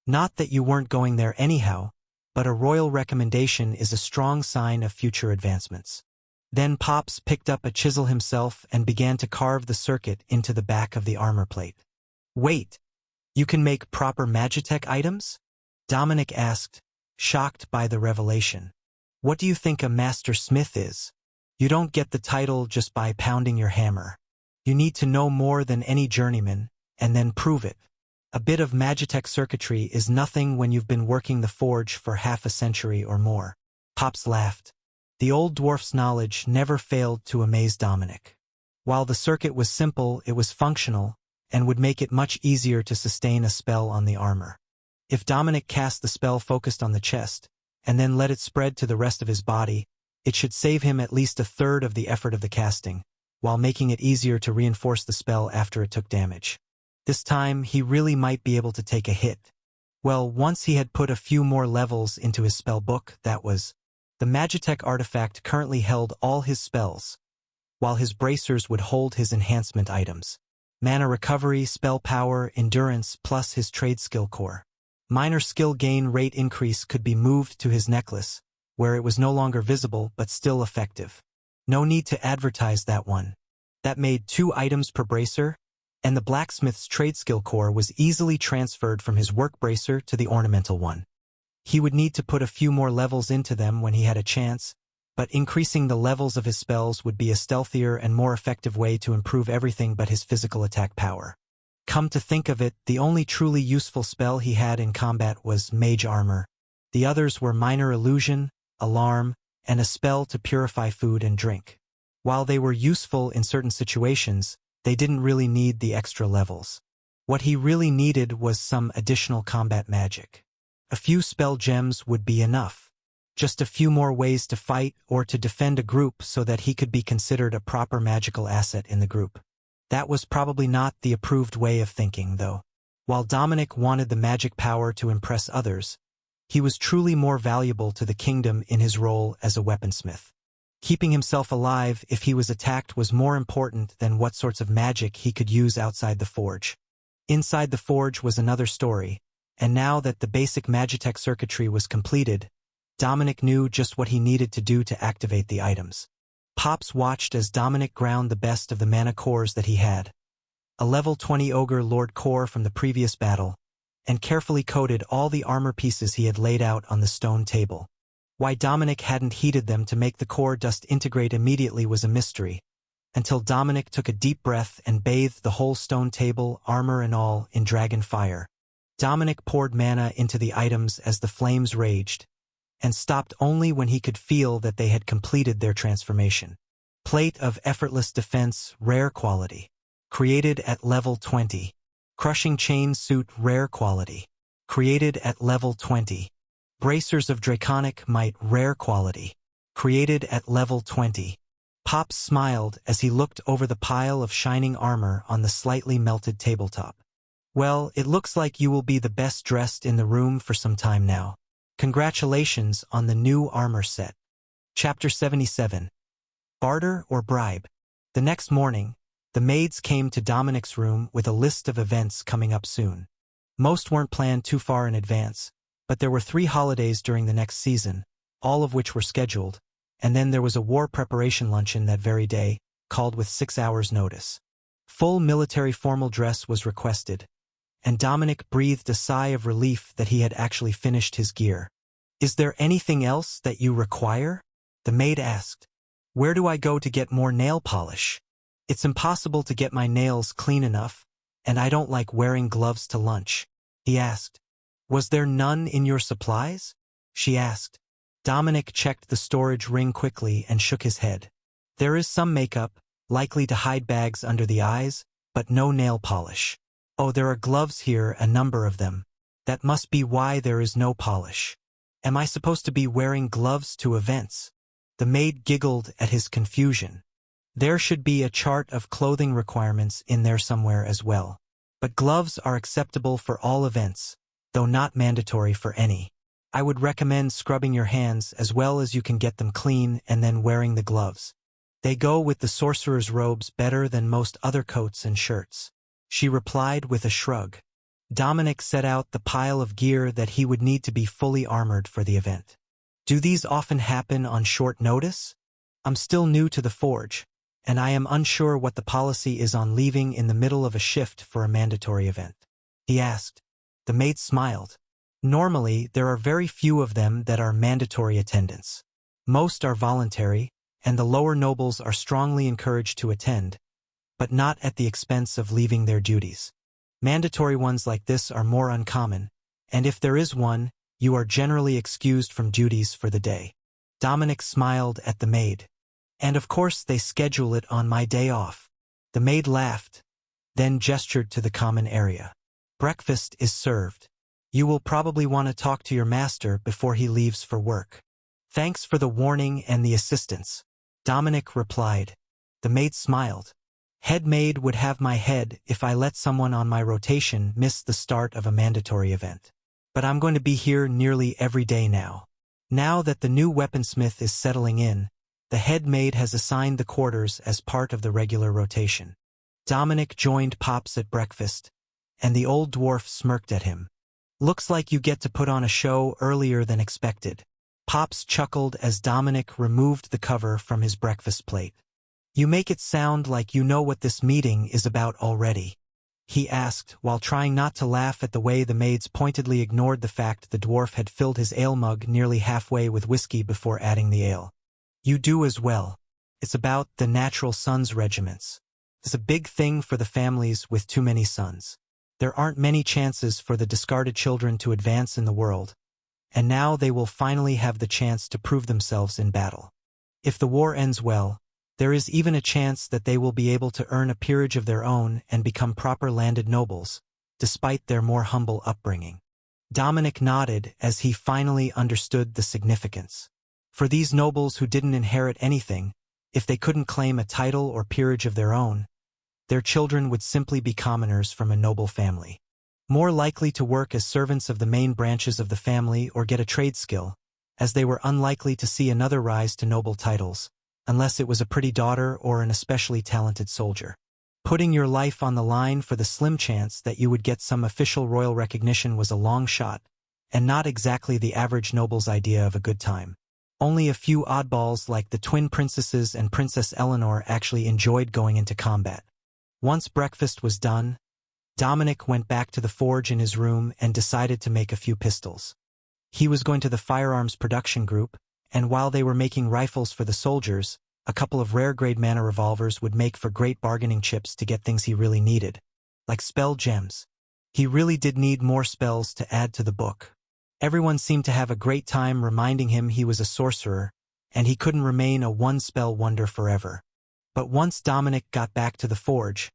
Not that you weren't going there anyhow, but a royal recommendation is a strong sign of future advancements." Then Pops picked up a chisel himself and began to carve the circuit into the back of the armor plate. "Wait, you can make proper Magitech items?" Dominic asked, shocked by the revelation. "What do you think a master smith is? You don't get the title just by pounding your hammer. You need to know more than any journeyman, and then prove it. A bit of Magitech circuitry is nothing when you've been working the forge for half a century or more." Pops laughed. The old dwarf's knowledge never failed to amaze Dominic. While the circuit was simple, it was functional, and would make it much easier to sustain a spell on the armor. If Dominic cast the spell focused on the chest, and then let it spread to the rest of his body, It should save him at least a third of the effort of the casting, while making it easier to reinforce the spell after it took damage. This time, he really might be able to take a hit. Well, once he had put a few more levels into his spell book, that was. The Magitech artifact currently held all his spells, while his bracers would hold his enhancement items. Mana recovery, spell power, endurance, plus his trade skill core. Minor skill gain rate increase could be moved to his necklace, where it was no longer visible but still effective. No need to advertise that one. That made 2 items per bracer, and the blacksmith's trade skill core was easily transferred from his work bracer to the ornamental one. He would need to put a few more levels into them when he had a chance, but increasing the levels of his spells would be a stealthier and more effective way to improve everything but his physical attack power. Come to think of it, the only truly useful spell he had in combat was Mage Armor. The others were Minor Illusion, Alarm, and a spell to purify food and drink. While they were useful in certain situations, they didn't really need the extra levels. What he really needed was some additional combat magic. A few spell gems would be enough. Just a few more ways to fight or to defend a group so that he could be considered a proper magical asset in the group. That was probably not the approved way of thinking, though. While Dominic wanted the magic power to impress others, he was truly more valuable to the kingdom in his role as a weaponsmith. Keeping himself alive if he was attacked was more important than what sorts of magic he could use outside the forge. Inside the forge was another story, and now that the basic Magitech circuitry was completed, Dominic knew just what he needed to do to activate the items. Pops watched as Dominic ground the best of the mana cores that he had. A level 20 Ogre Lord core from the previous battle, and carefully coated all the armor pieces he had laid out on the stone table. Why Dominic hadn't heated them to make the core dust integrate immediately was a mystery, until Dominic took a deep breath and bathed the whole stone table, armor and all, in dragon fire. Dominic poured mana into the items as the flames raged, and stopped only when he could feel that they had completed their transformation. Plate of Effortless Defense, rare quality. Created at level 20. Crushing Chain Suit, rare quality. Created at level 20. Bracers of Draconic Might, rare quality. Created at level 20. Pops smiled as he looked over the pile of shining armor on the slightly melted tabletop. Well, it looks like you will be the best dressed in the room for some time now. Congratulations on the new armor set. Chapter 77. Barter or Bribe. The next morning, the maids came to Dominic's room with a list of events coming up soon. Most weren't planned too far in advance, but there were 3 holidays during the next season, all of which were scheduled, and then there was a war preparation luncheon that very day, called with 6 hours' notice. Full military formal dress was requested, and Dominic breathed a sigh of relief that he had actually finished his gear. "Is there anything else that you require?" the maid asked. "Where do I go to get more nail polish? It's impossible to get my nails clean enough, and I don't like wearing gloves to lunch," he asked. "Was there none in your supplies?" she asked. Dominic checked the storage ring quickly and shook his head. "There is some makeup, likely to hide bags under the eyes, but no nail polish. Oh, there are gloves here, a number of them. That must be why there is no polish. Am I supposed to be wearing gloves to events?" The maid giggled at his confusion. There should be a chart of clothing requirements in there somewhere as well. But gloves are acceptable for all events, though not mandatory for any. I would recommend scrubbing your hands as well as you can get them clean and then wearing the gloves. They go with the sorcerer's robes better than most other coats and shirts. She replied with a shrug. Dominic set out the pile of gear that he would need to be fully armored for the event. "Do these often happen on short notice? I'm still new to the forge, and I am unsure what the policy is on leaving in the middle of a shift for a mandatory event," he asked. The maid smiled. "Normally, there are very few of them that are mandatory attendance. Most are voluntary, and the lower nobles are strongly encouraged to attend, but not at the expense of leaving their duties. Mandatory ones like this are more uncommon, and if there is one, you are generally excused from duties for the day." Dominic smiled at the maid. "And of course they schedule it on my day off." The maid laughed, then gestured to the common area. "Breakfast is served. You will probably want to talk to your master before he leaves for work." Thanks for the warning and the assistance, Dominic replied. The maid smiled. Head maid would have my head if I let someone on my rotation miss the start of a mandatory event. But I'm going to be here nearly every day now. Now that the new weaponsmith is settling in, the head maid has assigned the quarters as part of the regular rotation. Dominic joined Pops at breakfast, and the old dwarf smirked at him. Looks like you get to put on a show earlier than expected. Pops chuckled as Dominic removed the cover from his breakfast plate. You make it sound like you know what this meeting is about already, he asked, while trying not to laugh at the way the maids pointedly ignored the fact the dwarf had filled his ale mug nearly halfway with whiskey before adding the ale. You do as well. It's about the natural sons regiments. It's a big thing for the families with too many sons. There aren't many chances for the discarded children to advance in the world, and now they will finally have the chance to prove themselves in battle. If the war ends well, there is even a chance that they will be able to earn a peerage of their own and become proper landed nobles, despite their more humble upbringing. Dominic nodded as he finally understood the significance. For these nobles who didn't inherit anything, if they couldn't claim a title or peerage of their own, their children would simply be commoners from a noble family, more likely to work as servants of the main branches of the family or get a trade skill, as they were unlikely to see another rise to noble titles, unless it was a pretty daughter or an especially talented soldier. Putting your life on the line for the slim chance that you would get some official royal recognition was a long shot, and not exactly the average noble's idea of a good time. Only a few oddballs like the twin princesses and Princess Eleanor actually enjoyed going into combat. Once breakfast was done, Dominic went back to the forge in his room and decided to make a few pistols. He was going to the firearms production group, and while they were making rifles for the soldiers, a couple of rare-grade mana revolvers would make for great bargaining chips to get things he really needed, like spell gems. He really did need more spells to add to the book. Everyone seemed to have a great time reminding him he was a sorcerer, and he couldn't remain a one-spell wonder forever. But once Dominic got back to the forge,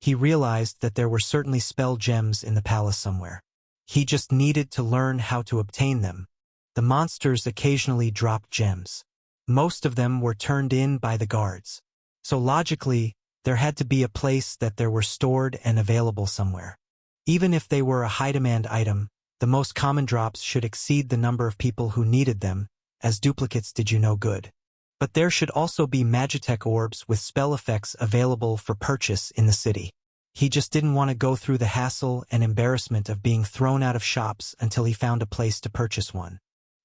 he realized that there were certainly spell gems in the palace somewhere. He just needed to learn how to obtain them. The monsters occasionally dropped gems. Most of them were turned in by the guards. So logically, there had to be a place that they were stored and available somewhere. Even if they were a high-demand item, the most common drops should exceed the number of people who needed them, as duplicates did you no good. But there should also be Magitech orbs with spell effects available for purchase in the city. He just didn't want to go through the hassle and embarrassment of being thrown out of shops until he found a place to purchase one.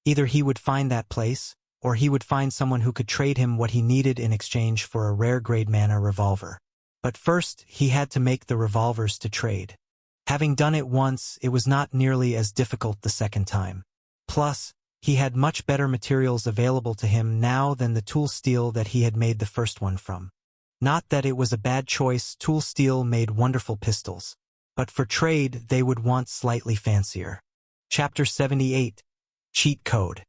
Either he would find that place, or he would find someone who could trade him what he needed in exchange for a rare-grade mana revolver. But first, he had to make the revolvers to trade. Having done it once, it was not nearly as difficult the second time. Plus, he had much better materials available to him now than the tool steel that he had made the first one from. Not that it was a bad choice, tool steel made wonderful pistols. But for trade, they would want slightly fancier. Chapter 78. Cheat Code.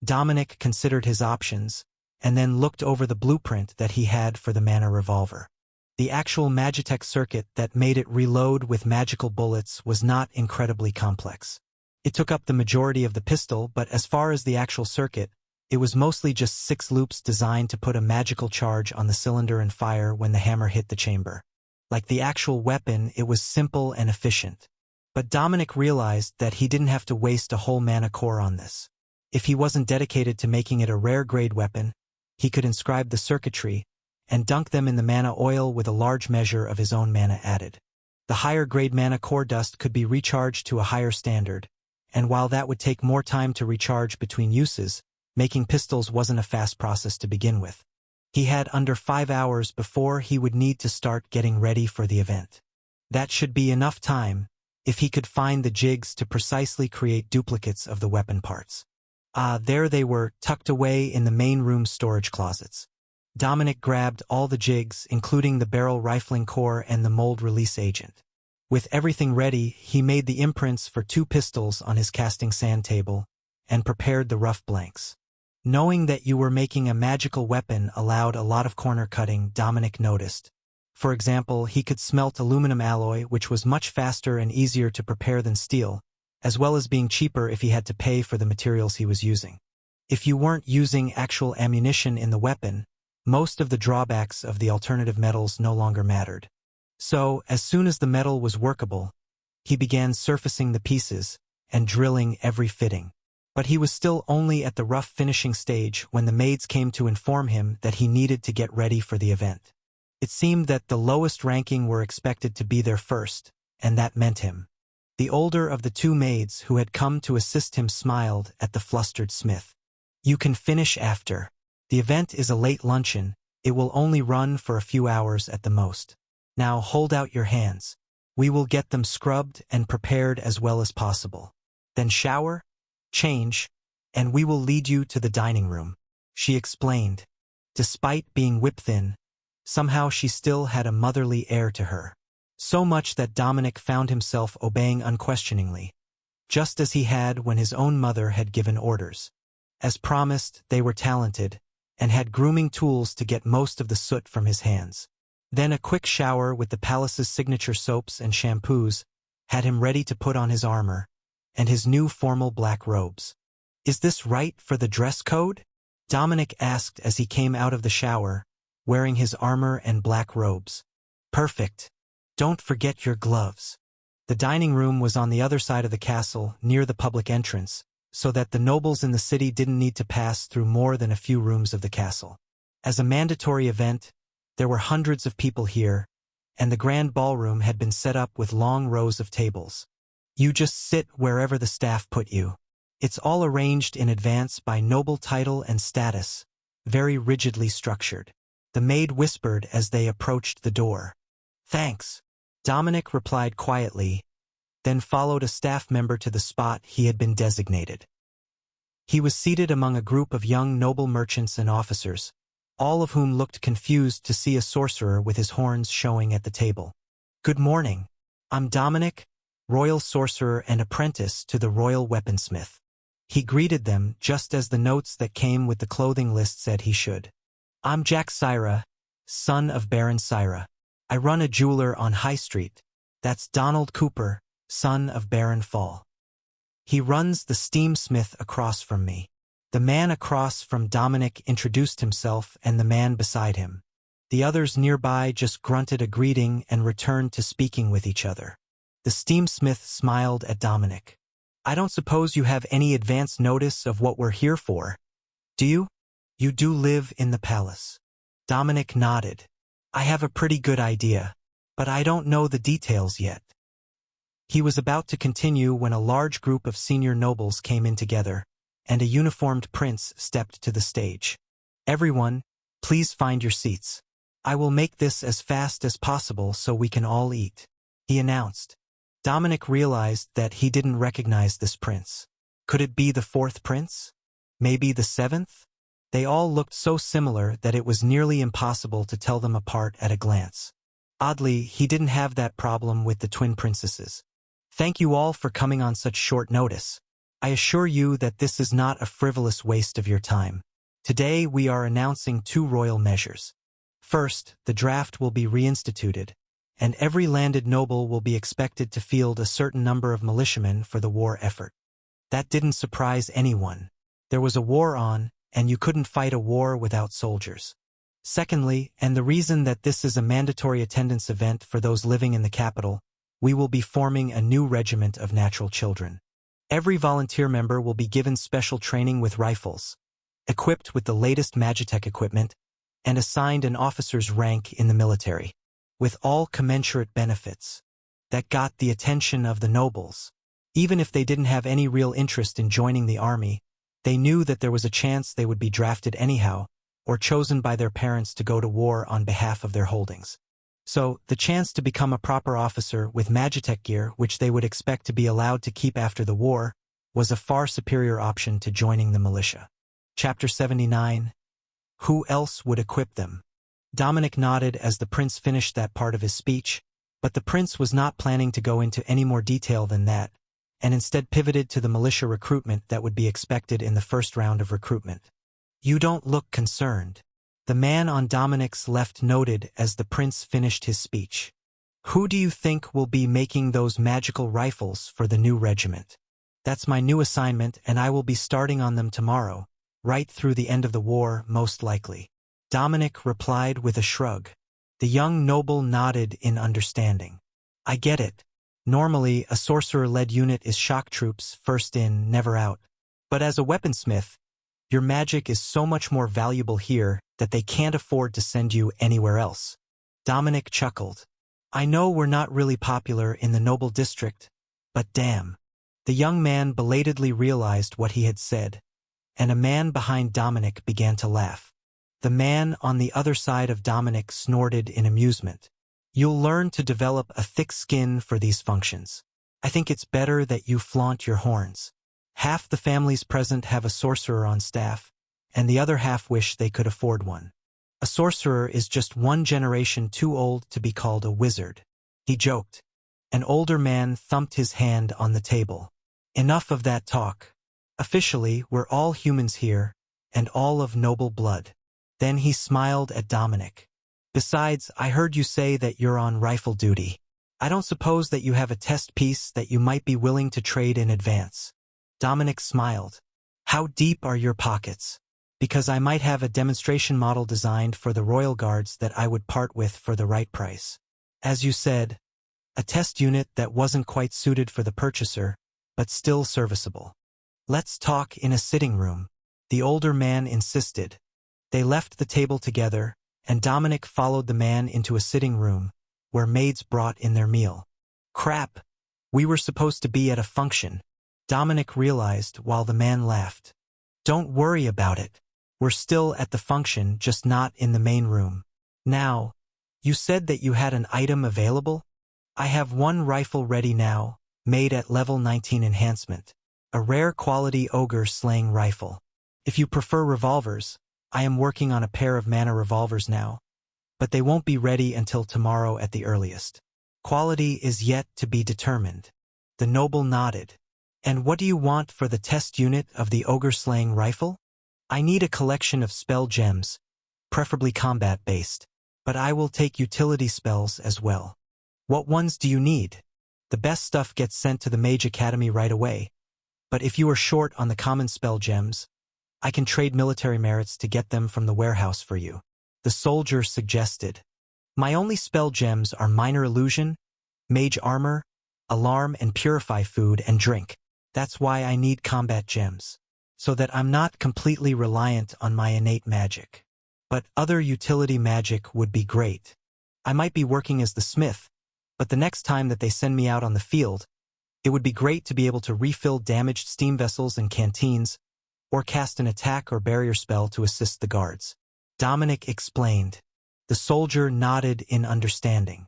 Dominic considered his options, and then looked over the blueprint that he had for the mana revolver. The actual Magitech circuit that made it reload with magical bullets was not incredibly complex. It took up the majority of the pistol, but as far as the actual circuit, it was mostly just 6 loops designed to put a magical charge on the cylinder and fire when the hammer hit the chamber. Like the actual weapon, it was simple and efficient. But Dominic realized that he didn't have to waste a whole mana core on this. If he wasn't dedicated to making it a rare-grade weapon, he could inscribe the circuitry and dunk them in the mana oil with a large measure of his own mana added. The higher-grade mana core dust could be recharged to a higher standard, and while that would take more time to recharge between uses, making pistols wasn't a fast process to begin with. He had under 5 hours before he would need to start getting ready for the event. That should be enough time, if he could find the jigs to precisely create duplicates of the weapon parts. There they were, tucked away in the main room's storage closets. Dominic grabbed all the jigs, including the barrel rifling core and the mold release agent. With everything ready, he made the imprints for 2 pistols on his casting sand table, and prepared the rough blanks. Knowing that you were making a magical weapon allowed a lot of corner cutting, Dominic noticed. For example, he could smelt aluminum alloy, which was much faster and easier to prepare than steel, as well as being cheaper if he had to pay for the materials he was using. If you weren't using actual ammunition in the weapon, most of the drawbacks of the alternative metals no longer mattered. So, as soon as the metal was workable, he began surfacing the pieces and drilling every fitting. But he was still only at the rough finishing stage when the maids came to inform him that he needed to get ready for the event. It seemed that the lowest ranking were expected to be there first, and that meant him. The older of the two maids who had come to assist him smiled at the flustered smith. "You can finish after. The event is a late luncheon. It will only run for a few hours at the most. Now hold out your hands. We will get them scrubbed and prepared as well as possible. Then shower, change, and we will lead you to the dining room," she explained. Despite being whip-thin, somehow she still had a motherly air to her. So much that Dominic found himself obeying unquestioningly, just as he had when his own mother had given orders. As promised, they were talented, and had grooming tools to get most of the soot from his hands. Then a quick shower with the palace's signature soaps and shampoos had him ready to put on his armor and his new formal black robes. "Is this right for the dress code?" Dominic asked as he came out of the shower, wearing his armor and black robes. "Perfect. Don't forget your gloves." The dining room was on the other side of the castle, near the public entrance, so that the nobles in the city didn't need to pass through more than a few rooms of the castle. As a mandatory event, there were hundreds of people here, and the grand ballroom had been set up with long rows of tables. You just sit wherever the staff put you. It's all arranged in advance by noble title and status, very rigidly structured. The maid whispered as they approached the door. "Thanks," Dominic replied quietly, then followed a staff member to the spot he had been designated. He was seated among a group of young noble merchants and officers, all of whom looked confused to see a sorcerer with his horns showing at the table. "Good morning. I'm Dominic, royal sorcerer and apprentice to the royal weaponsmith." He greeted them just as the notes that came with the clothing list said he should. "I'm Jack Syra, son of Baron Syra. I run a jeweler on High Street. That's Donald Cooper, son of Baron Fall. He runs the steamsmith across from me." The man across from Dominic introduced himself and the man beside him. The others nearby just grunted a greeting and returned to speaking with each other. The steamsmith smiled at Dominic. "I don't suppose you have any advance notice of what we're here for, do you? You do live in the palace." Dominic nodded. "I have a pretty good idea, but I don't know the details yet." He was about to continue when a large group of senior nobles came in together, and a uniformed prince stepped to the stage. "Everyone, please find your seats. I will make this as fast as possible so we can all eat," he announced. Dominic realized that he didn't recognize this prince. Could it be the fourth prince? Maybe the seventh? They all looked so similar that it was nearly impossible to tell them apart at a glance. Oddly, he didn't have that problem with the twin princesses. "Thank you all for coming on such short notice. I assure you that this is not a frivolous waste of your time. Today we are announcing two royal measures. First, the draft will be reinstituted, and every landed noble will be expected to field a certain number of militiamen for the war effort. That didn't surprise anyone. There was a war on, and you couldn't fight a war without soldiers. Secondly, and the reason that this is a mandatory attendance event for those living in the capital, we will be forming a new regiment of natural children. Every volunteer member will be given special training with rifles, equipped with the latest Magitech equipment, and assigned an officer's rank in the military, with all commensurate benefits. That got the attention of the nobles. Even if they didn't have any real interest in joining the army, they knew that there was a chance they would be drafted anyhow, or chosen by their parents to go to war on behalf of their holdings. So, the chance to become a proper officer with Magitech gear, which they would expect to be allowed to keep after the war, was a far superior option to joining the militia. Chapter 79. Who else would equip them? Dominic nodded as the prince finished that part of his speech, but the prince was not planning to go into any more detail than that, and instead pivoted to the militia recruitment that would be expected in the first round of recruitment. "You don't look concerned," the man on Dominic's left noted as the prince finished his speech. "Who do you think will be making those magical rifles for the new regiment? That's my new assignment, and I will be starting on them tomorrow. right through the end of the war, most likely. Dominic replied with a shrug. The young noble nodded in understanding. I get it. Normally, a sorcerer-led unit is shock troops, first in, never out. But as a weaponsmith, your magic is so much more valuable here that they can't afford to send you anywhere else. Dominic chuckled. I know we're not really popular in the noble district, but damn. The young man belatedly realized what he had said, and a man behind Dominic began to laugh. The man on the other side of Dominic snorted in amusement. You'll learn to develop a thick skin for these functions. I think it's better that you flaunt your horns. Half the families present have a sorcerer on staff, and the other half wish they could afford one. A sorcerer is just one generation too old to be called a wizard. He joked. An older man thumped his hand on the table. Enough of that talk. Officially, we're all humans here, and all of noble blood. Then he smiled at Dominic. Besides, I heard you say that you're on rifle duty. I don't suppose that you have a test piece that you might be willing to trade in advance. Dominic smiled. How deep are your pockets? Because I might have a demonstration model designed for the Royal Guards that I would part with for the right price. As you said, a test unit that wasn't quite suited for the purchaser, but still serviceable. Let's talk in a sitting room, the older man insisted. They left the table together, and Dominic followed the man into a sitting room, where maids brought in their meal. Crap! We were supposed to be at a function, Dominic realized while the man laughed. Don't worry about it. We're still at the function, just not in the main room. Now, you said that you had an item available? I have one rifle ready now, made at level 19 enhancement. A rare quality ogre slaying rifle. If you prefer revolvers, I am working on a pair of mana revolvers now, but they won't be ready until tomorrow at the earliest. Quality is yet to be determined. The noble nodded. And what do you want for the test unit of the ogre-slaying rifle? I need a collection of spell gems, preferably combat-based, but I will take utility spells as well. What ones do you need? The best stuff gets sent to the Mage Academy right away, but if you are short on the common spell gems, I can trade military merits to get them from the warehouse for you. The soldier suggested. My only spell gems are Minor Illusion, Mage Armor, Alarm, and Purify Food and Drink. That's why I need combat gems, so that I'm not completely reliant on my innate magic. But other utility magic would be great. I might be working as the smith, but the next time that they send me out on the field, it would be great to be able to refill damaged steam vessels and canteens, or cast an attack or barrier spell to assist the guards. Dominic explained. The soldier nodded in understanding.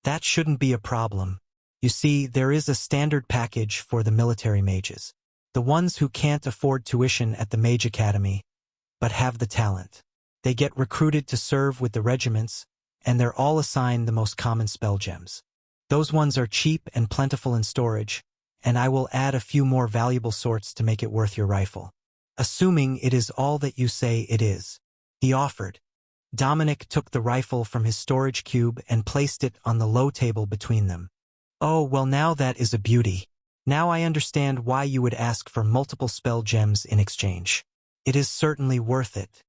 That shouldn't be a problem. You see, there is a standard package for the military mages. The ones who can't afford tuition at the Mage Academy, but have the talent. They get recruited to serve with the regiments, and they're all assigned the most common spell gems. Those ones are cheap and plentiful in storage, and I will add a few more valuable sorts to make it worth your rifle. Assuming it is all that you say it is. He offered. Dominic took the rifle from his storage cube and placed it on the low table between them. Oh, well, now that is a beauty. Now I understand why you would ask for multiple spell gems in exchange. It is certainly worth it.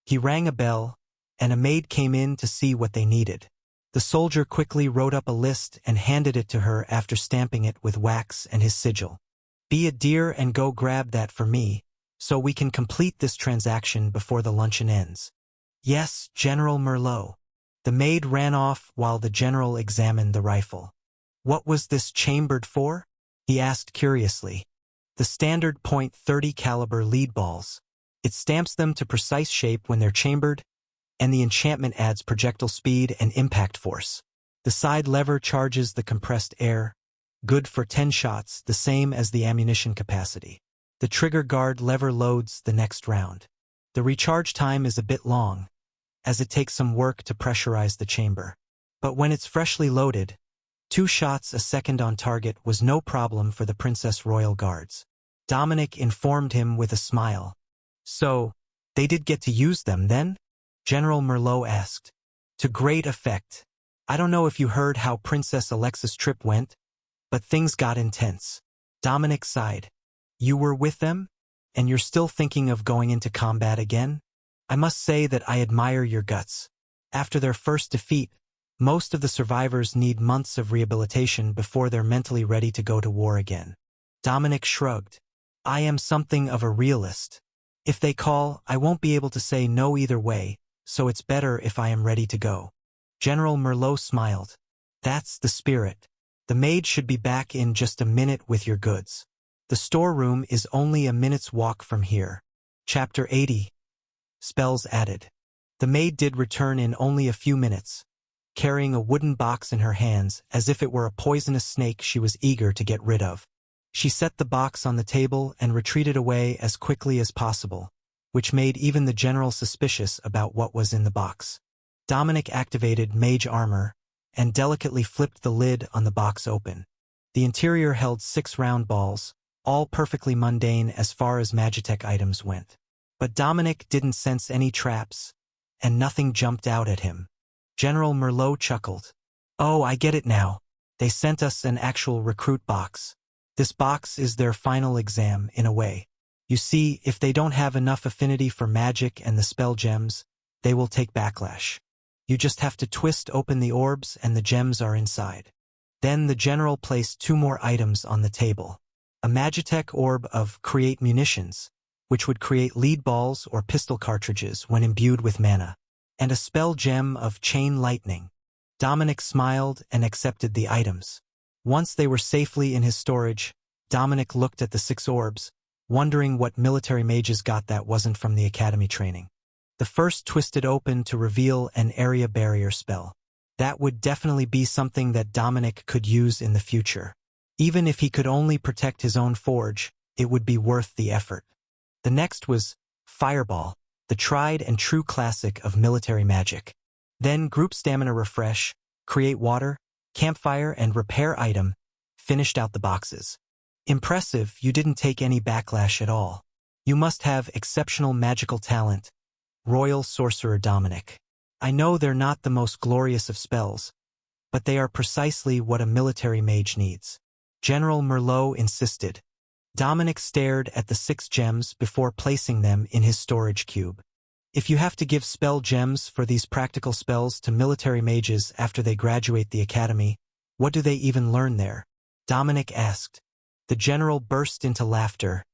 He rang a bell, and a maid came in to see what they needed. The soldier quickly wrote up a list and handed it to her after stamping it with wax and his sigil. Be a dear and go grab that for me, so we can complete this transaction before the luncheon ends. Yes, General Merlot. The maid ran off while the general examined the rifle. What was this chambered for? He asked curiously. The standard .30 caliber lead balls. It stamps them to precise shape when they're chambered, and the enchantment adds projectile speed and impact force. The side lever charges the compressed air, good for 10 shots, the same as the ammunition capacity. The trigger guard lever loads the next round. The recharge time is a bit long, as it takes some work to pressurize the chamber. But when it's freshly loaded, 2 shots a second on target was no problem for the Princess Royal Guards. Dominic informed him with a smile. So, they did get to use them then? General Merlot asked. To great effect. I don't know if you heard how Princess Alexa's trip went, but things got intense. Dominic sighed. You were with them? And you're still thinking of going into combat again? I must say that I admire your guts. After their first defeat, most of the survivors need months of rehabilitation before they're mentally ready to go to war again. Dominic shrugged. I am something of a realist. If they call, I won't be able to say no either way, so it's better if I am ready to go. General Merlot smiled. That's the spirit. The maid should be back in just a minute with your goods. The storeroom is only a minute's walk from here. Chapter 80. Spells added. The maid did return in only a few minutes, carrying a wooden box in her hands as if it were a poisonous snake she was eager to get rid of. She set the box on the table and retreated away as quickly as possible, which made even the general suspicious about what was in the box. Dominic activated mage armor and delicately flipped the lid on the box open. The interior held 6 round balls, all perfectly mundane as far as Magitech items went. But Dominic didn't sense any traps, and nothing jumped out at him. General Merlot chuckled. Oh, I get it now. They sent us an actual recruit box. This box is their final exam, in a way. You see, if they don't have enough affinity for magic and the spell gems, they will take backlash. You just have to twist open the orbs and the gems are inside. Then the general placed 2 more items on the table. A Magitech orb of Create Munitions, which would create lead balls or pistol cartridges when imbued with mana, and a spell gem of Chain Lightning. Dominic smiled and accepted the items. Once they were safely in his storage, Dominic looked at the 6 orbs, wondering what military mages got that wasn't from the academy training. The first twisted open to reveal an area barrier spell. That would definitely be something that Dominic could use in the future. Even if he could only protect his own forge, it would be worth the effort. The next was Fireball, the tried and true classic of military magic. Then Group Stamina Refresh, Create Water, Campfire and Repair item finished out the boxes. Impressive, you didn't take any backlash at all. You must have exceptional magical talent. Royal Sorcerer Dominic. I know they're not the most glorious of spells, but they are precisely what a military mage needs. General Merlot insisted. Dominic stared at the 6 gems before placing them in his storage cube. If you have to give spell gems for these practical spells to military mages after they graduate the academy, what do they even learn there? Dominic asked. The general burst into laughter,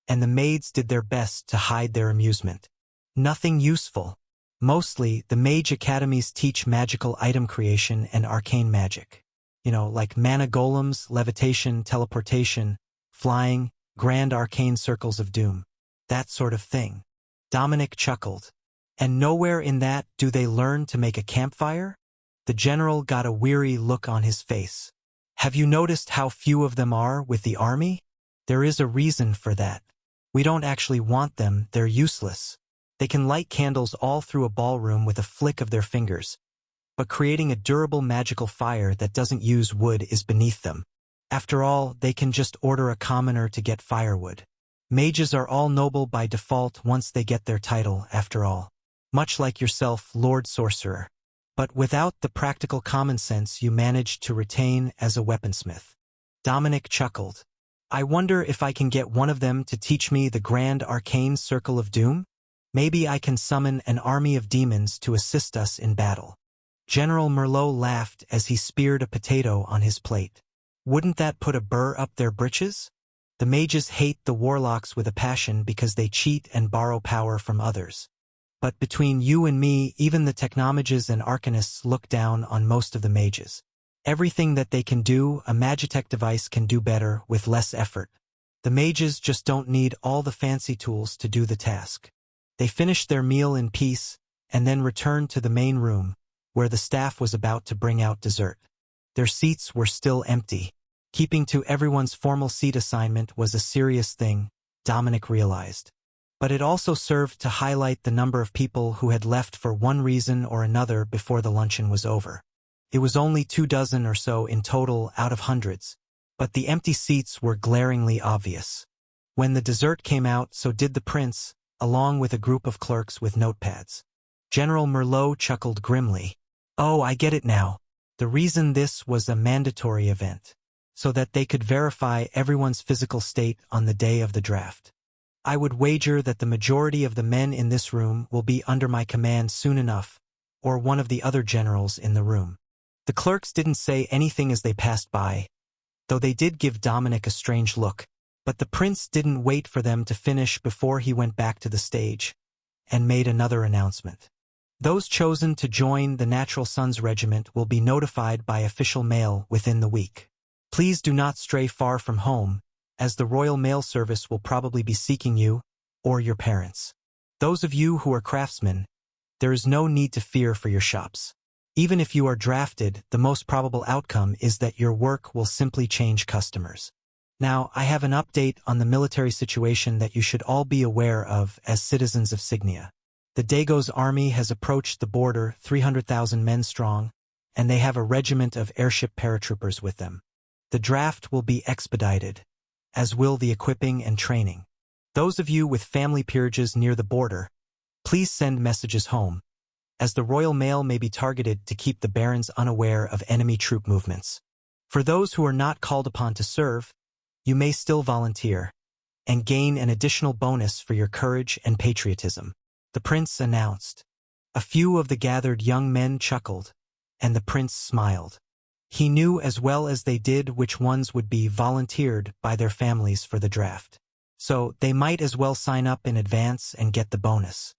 and the maids did their best to hide their amusement. Nothing useful. Mostly, the mage academies teach magical item creation and arcane magic. Like mana golems, levitation, teleportation, flying, grand arcane circles of doom. That sort of thing. Dominic chuckled. And nowhere in that do they learn to make a campfire? The general got a weary look on his face. Have you noticed how few of them are with the army? There is a reason for that. We don't actually want them, they're useless. They can light candles all through a ballroom with a flick of their fingers. But creating a durable magical fire that doesn't use wood is beneath them. After all, they can just order a commoner to get firewood. Mages are all noble by default once they get their title, after all. Much like yourself, Lord Sorcerer. But without the practical common sense you managed to retain as a weaponsmith. Dominic chuckled. I wonder if I can get one of them to teach me the grand arcane circle of doom? Maybe I can summon an army of demons to assist us in battle. General Merlot laughed as he speared a potato on his plate. Wouldn't that put a burr up their britches? The mages hate the warlocks with a passion because they cheat and borrow power from others. But between you and me, even the technomages and arcanists look down on most of the mages. Everything that they can do, a Magitech device can do better with less effort. The mages just don't need all the fancy tools to do the task. They finished their meal in peace, and then returned to the main room, where the staff was about to bring out dessert. Their seats were still empty. Keeping to everyone's formal seat assignment was a serious thing, Dominic realized. But it also served to highlight the number of people who had left for one reason or another before the luncheon was over. It was only 24 or so in total out of hundreds, but the empty seats were glaringly obvious. When the dessert came out, so did the prince, along with a group of clerks with notepads. General Merlot chuckled grimly. Oh, I get it now. The reason this was a mandatory event, so that they could verify everyone's physical state on the day of the draft. I would wager that the majority of the men in this room will be under my command soon enough, or one of the other generals in the room. The clerks didn't say anything as they passed by, though they did give Dominic a strange look, but the prince didn't wait for them to finish before he went back to the stage and made another announcement. Those chosen to join the Natural Sons Regiment will be notified by official mail within the week. Please do not stray far from home, as the Royal Mail Service will probably be seeking you or your parents. Those of you who are craftsmen, there is no need to fear for your shops. Even if you are drafted, the most probable outcome is that your work will simply change customers. Now, I have an update on the military situation that you should all be aware of as citizens of Signia. The Dago's army has approached the border 300,000 men strong, and they have a regiment of airship paratroopers with them. The draft will be expedited, as will the equipping and training. Those of you with family peerages near the border, please send messages home, as the Royal Mail may be targeted to keep the barons unaware of enemy troop movements. For those who are not called upon to serve, you may still volunteer and gain an additional bonus for your courage and patriotism, the prince announced. A few of the gathered young men chuckled, and the prince smiled. He knew as well as they did which ones would be volunteered by their families for the draft. So they might as well sign up in advance and get the bonus.